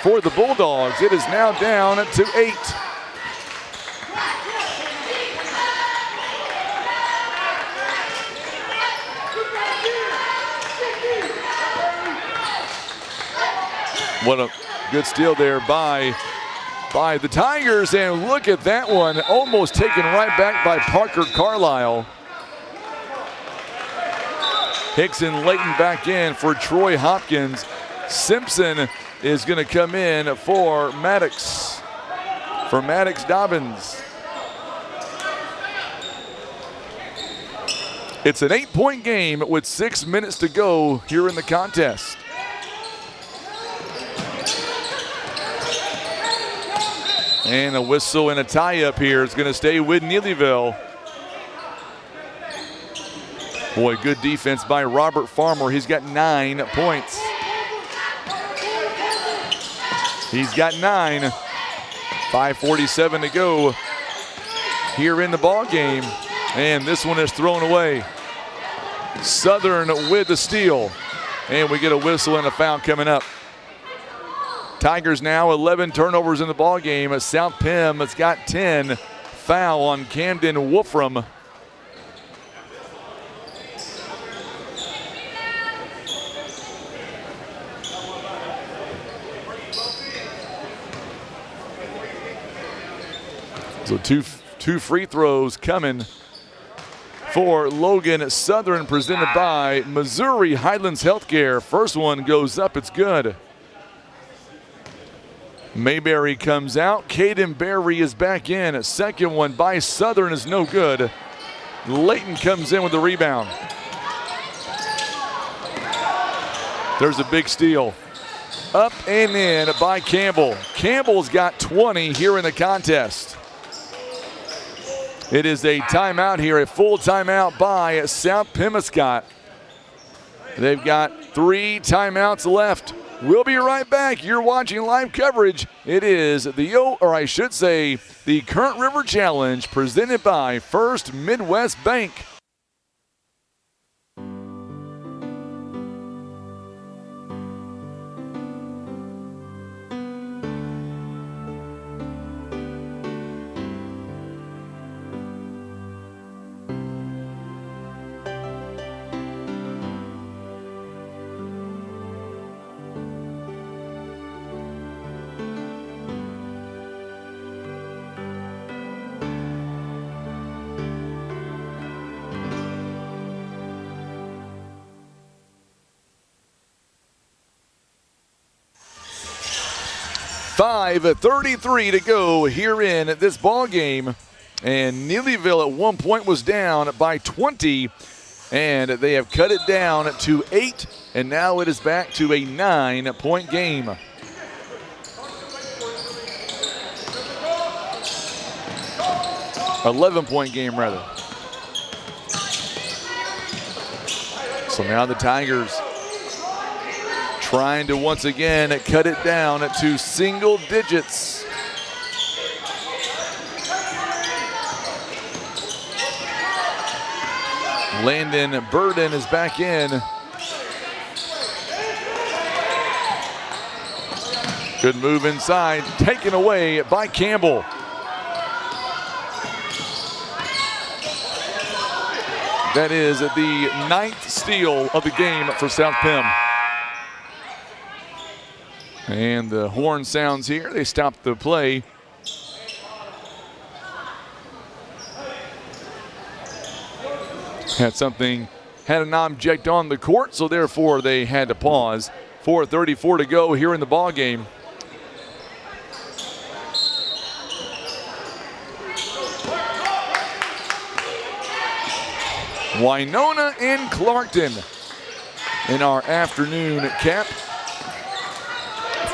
for the Bulldogs. It is now down to 8. What a good steal there by the Tigers, and look at that one, almost taken right back by Parker Carlisle. Hicks and Layton back in for Troy Hopkins. Simpson is going to come in for Maddox Dobbins. It's an 8-point game with 6 minutes to go here in the contest. And a whistle and a tie-up here. It's going to stay with Neelyville. Boy, good defense by Robert Farmer. He's got 9 points. He's got 9. 5:47 to go here in the ball game. And this one is thrown away. Southern with the steal. And we get a whistle and a foul coming up. Tigers now 11 turnovers in the ball game. South Pim has got 10. Foul on Camden Wolfram. So two free throws coming for Logan Southern, presented by Missouri Highlands Healthcare. First one goes up, it's good. Mayberry comes out. Caden Berry is back in. A second one by Southern is no good. Layton comes in with the rebound. There's a big steal. Up and in by Campbell. Campbell's got 20 here in the contest. It is a timeout here, a full timeout by South Pemiscot. They've got 3 timeouts left. We'll be right back. You're watching live coverage. It is the Current River Challenge presented by First Midwest Bank. .33 to go here in this ball game. And Neelyville at one point was down by 20, and they have cut it down to 8, and now it is back to a 9-point game. .11-point game, rather. So now the Tigers trying to once again cut it down to single digits. Landon Burden is back in. Good move inside, taken away by Campbell. That is the 9th steal of the game for South Pem. And the horn sounds here. They stop the play. Had an object on the court, so therefore they had to pause. 4:34 to go here in the ball game. Winona and Clarkton in our afternoon cap.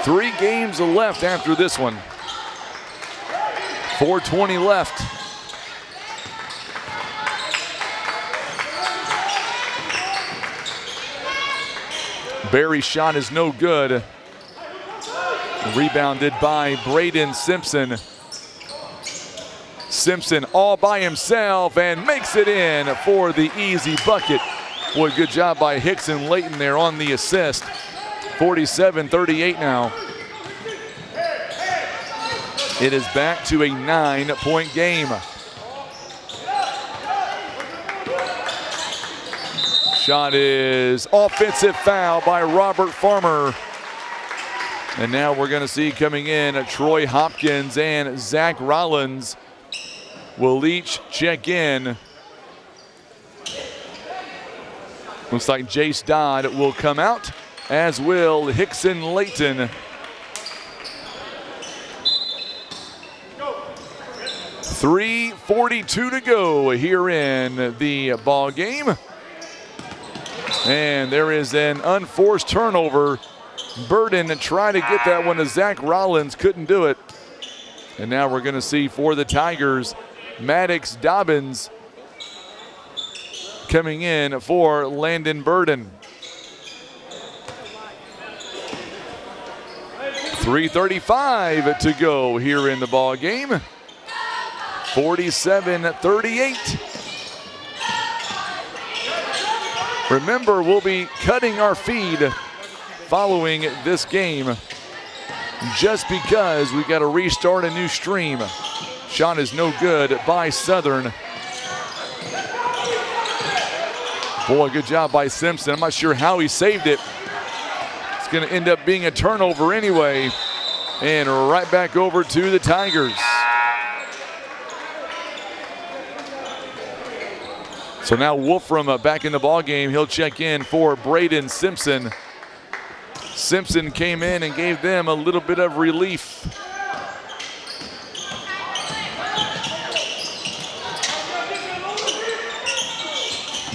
3 games left after this one. 4:20 left. Barry's shot is no good. Rebounded by Braden Simpson. Simpson all by himself and makes it in for the easy bucket. Boy, good job by Hickson Layton there on the assist. 47-38 now. It is back to a 9-point game. Shot is offensive foul by Robert Farmer. And now we're going to see coming in Troy Hopkins and Zach Rollins will each check in. Looks like Jace Dodd will come out, as will Hickson Layton. .342 to go here in the ball game. And there is an unforced turnover. Burden tried to get that one to Zach Rollins, couldn't do it. And now we're going to see for the Tigers, Maddox Dobbins coming in for Landon Burden. 3:35 to go here in the ball game. 47-38. Remember, we'll be cutting our feed following this game just because we got to restart a new stream. Shot is no good by Southern. Boy, good job by Simpson. I'm not sure how he saved it. It's going to end up being a turnover anyway. And right back over to the Tigers. So now Wolfram back in the ball game. He'll check in for Braden Simpson. Simpson came in and gave them a little bit of relief.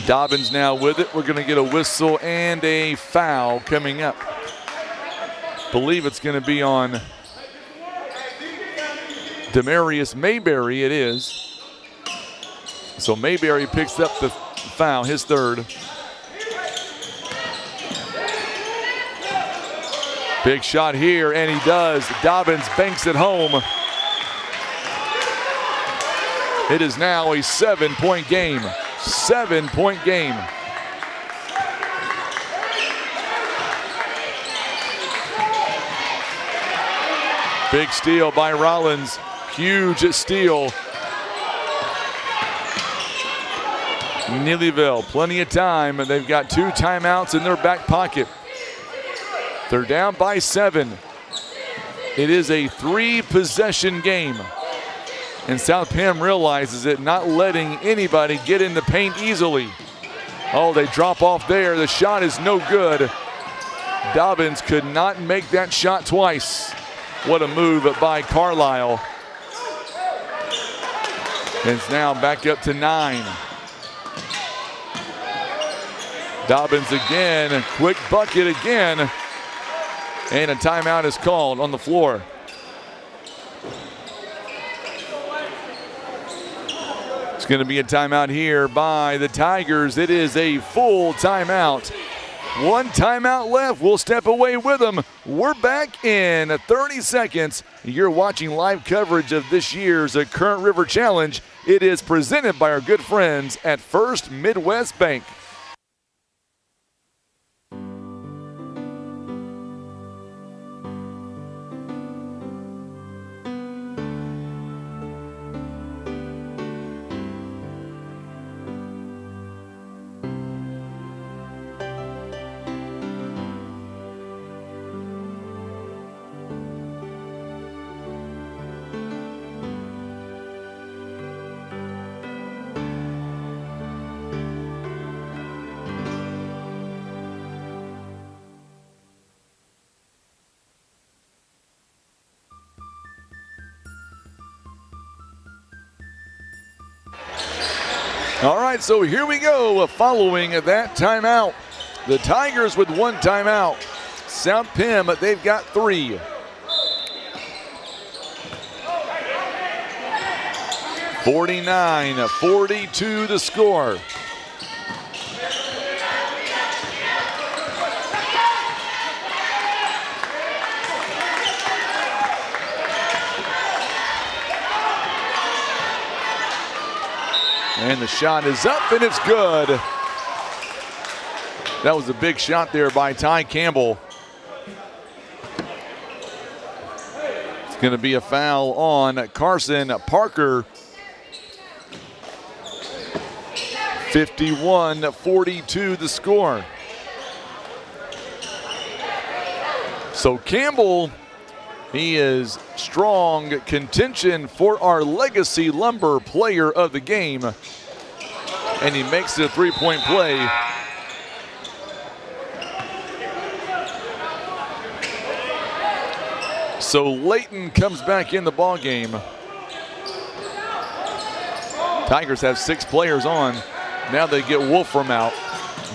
Dobbins now with it. We're going to get a whistle and a foul coming up. Believe it's going to be on Demarius Mayberry. It is. So Mayberry picks up the foul, his third. Big shot here, and he does. Dobbins banks it home. It is now a 7-point game. 7-point game. Big steal by Rollins. Huge steal. Neelyville, plenty of time, and they've got 2 timeouts in their back pocket. They're down by 7. It is a 3-possession game. And South Pem realizes it, not letting anybody get in the paint easily. Oh, they drop off there. The shot is no good. Dobbins could not make that shot twice. What a move by Carlisle. And it's now back up to 9. Dobbins again, a quick bucket again, and a timeout is called on the floor. It's going to be a timeout here by the Tigers. It is a full timeout. 1 timeout left. We'll step away with them. We're back in 30 seconds. You're watching live coverage of this year's Current River Challenge. It is presented by our good friends at First Midwest Bank. All right, so here we go. Following that timeout, the Tigers with 1 timeout. South Pim, they've got 3. (49-42) the score. And the shot is up, and it's good. That was a big shot there by Ty Campbell. It's going to be a foul on Carson Parker. 51-42 the score. So Campbell, he is strong contention for our Legacy Lumber Player of the Game. And he makes it a 3-point play. So Layton comes back in the ball game. Tigers have 6 players on. Now they get Wolfram out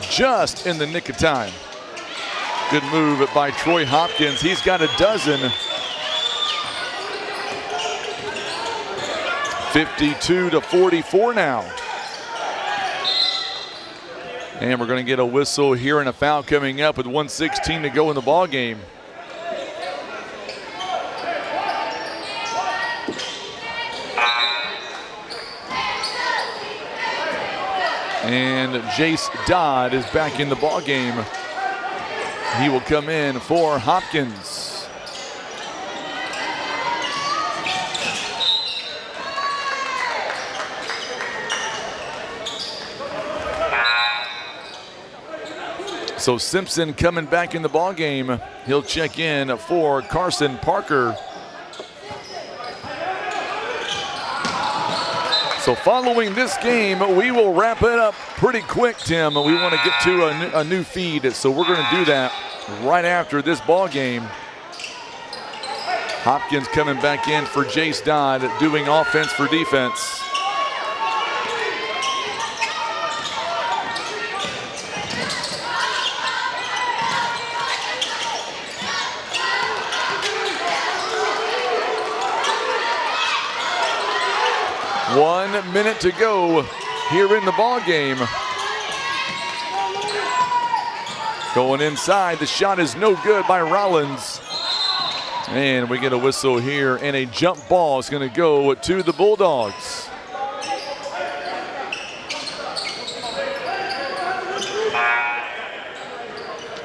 just in the nick of time. Good move by Troy Hopkins. He's got a dozen. 52-44 now. And we're going to get a whistle here and a foul coming up with 1:16 to go in the ball game. And Jace Dodd is back in the ball game. He will come in for Hopkins. So Simpson coming back in the ball game. He'll check in for Carson Parker. So following this game, we will wrap it up pretty quick, Tim. We want to get to a new feed, so we're going to do that right after this ball game. Hopkins coming back in for Jace Dodd, doing offense for defense. One minute to go here in the ball game. Going inside, the shot is no good by Rollins. And we get a whistle here, and a jump ball is going to go to the Bulldogs.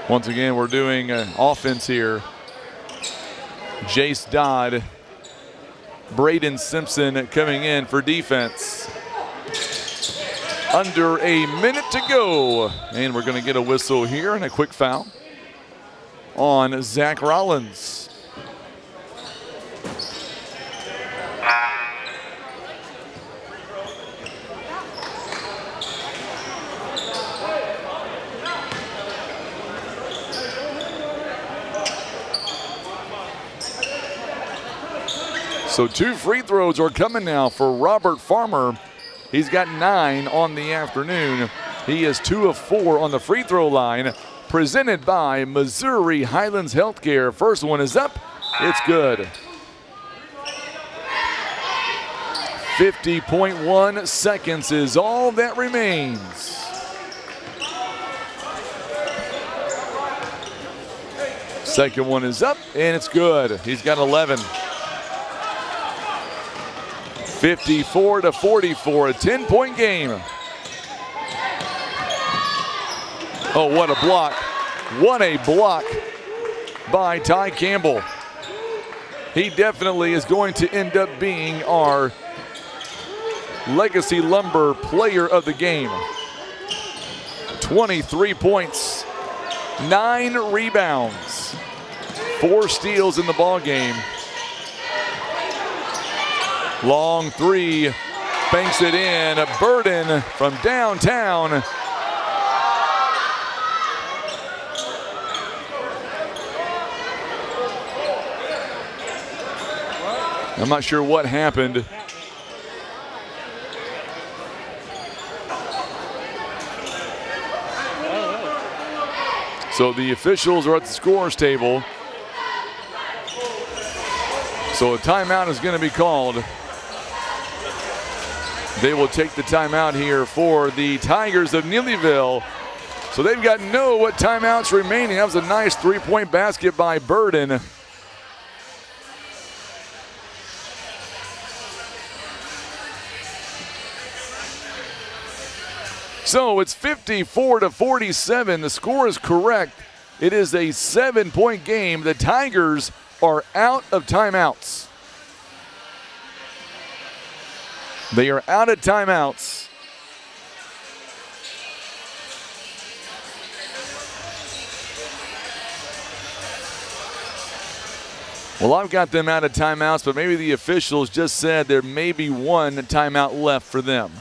Once again, we're doing offense here. Jace Dodd, Braden Simpson coming in for defense. Under a minute to go. And we're going to get a whistle here and a quick foul on Zach Rollins. So 2 free throws are coming now for Robert Farmer. He's got 9 on the afternoon. He is 2 of 4 on the free throw line. Presented by Missouri Highlands Healthcare. First one is up. It's good. 50.1 seconds is all that remains. Second one is up, and it's good. He's got 11. 54-44, a 10-point game. Oh, what a block. What a block by Ty Campbell. He definitely is going to end up being our Legacy Lumber Player of the Game. 23 points, 9 rebounds, 4 steals in the ball game. Long three, banks it in. A Burden from downtown. I'm not sure what happened. So the officials are at the scorer's table. So a timeout is going to be called. They will take the timeout here for the Tigers of Neelyville. So they've got no timeouts remaining. That was a nice three-point basket by Burden. So it's 54-47. The score is correct. It is a 7-point game. The Tigers are out of timeouts. They are out of timeouts. Well, I've got them out of timeouts, but maybe the officials just said there may be one timeout left for them.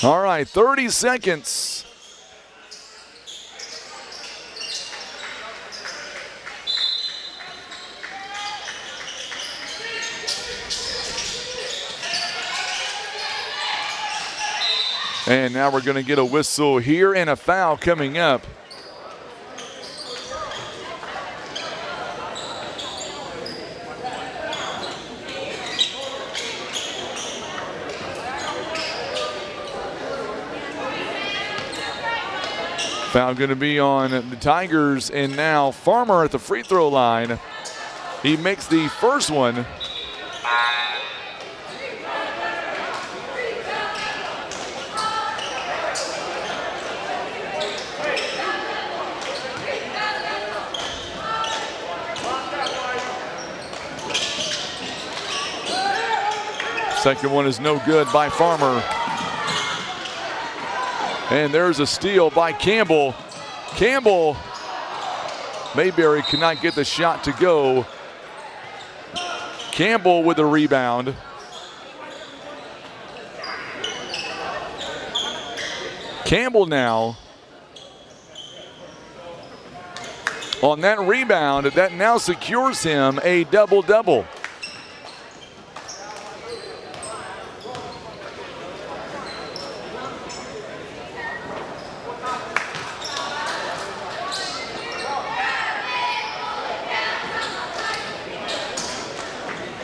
All right, 30 seconds. And now we're going to get a whistle here and a foul coming up. Foul going to be on the Tigers, and now Farmer at the free throw line. He makes the first one. Second one is no good by Farmer. And there's a steal by Campbell. Campbell, Mayberry cannot get the shot to go. Campbell with the rebound. Campbell now on that rebound. That now secures him a double-double.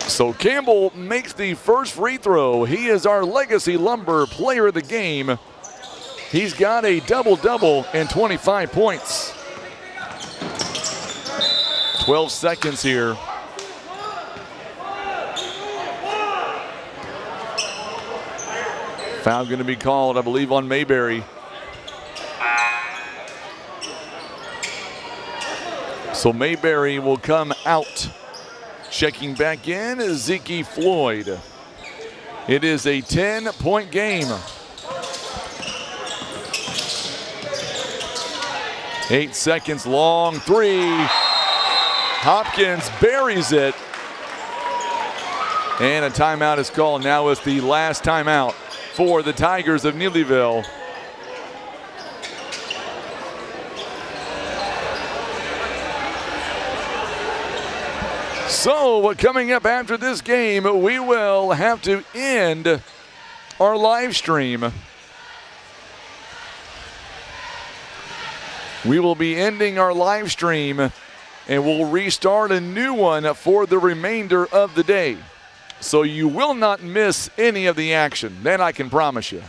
So Campbell makes the first free throw. He is our Legacy Lumber player of the game. He's got a double-double and 25 points. 12 seconds here. Foul going to be called, I believe, on Mayberry. So Mayberry will come out. Checking back in is Zeke Floyd. It is a 10-point game. 8 seconds long, three. Hopkins buries it. And a timeout is called. Now it's the last timeout for the Tigers of Neelyville. So coming up after this game, we will have to end our live stream. We will be ending our live stream and we'll restart a new one for the remainder of the day. So you will not miss any of the action, that I can promise you.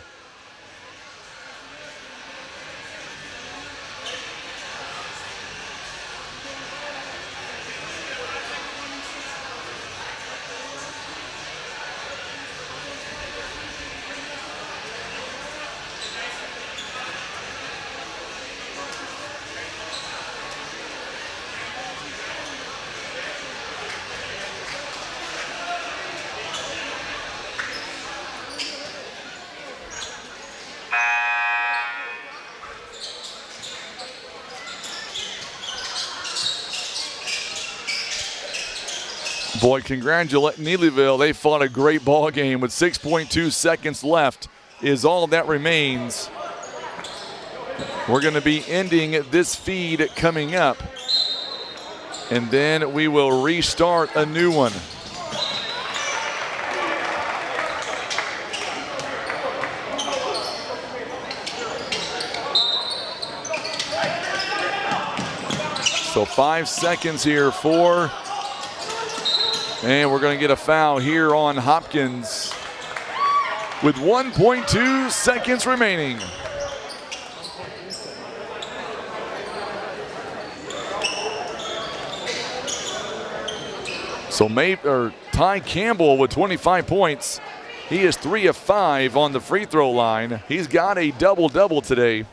Boy, congratulate Neelyville. They fought a great ball game with 6.2 seconds left is all that remains. We're going to be ending this feed coming up. And then we will restart a new one. So 5 seconds here for, and we're going to get a foul here on Hopkins with 1.2 seconds remaining. So Ty Campbell with 25 points. He is 3 of 5 on the free throw line. He's got a double-double today.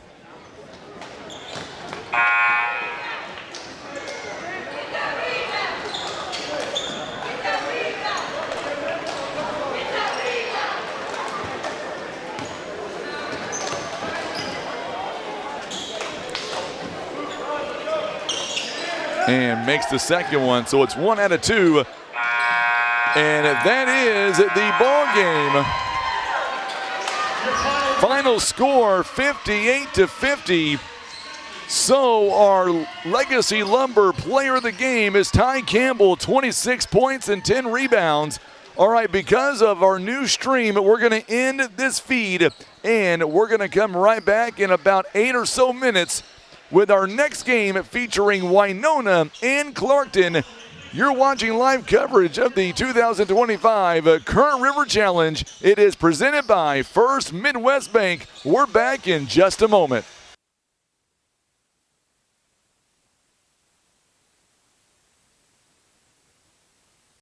And makes the second one, so it's 1 out of 2. And that is the ball game. Final score 58-50. So our Legacy Lumber player of the game is Ty Campbell, 26 points and 10 rebounds. All right, because of our new stream, we're going to end this feed, and we're going to come right back in about 8 or so minutes with our next game featuring Winona and Clarkton. You're watching live coverage of the 2025 Current River Challenge. It is presented by First Midwest Bank. We're back in just a moment.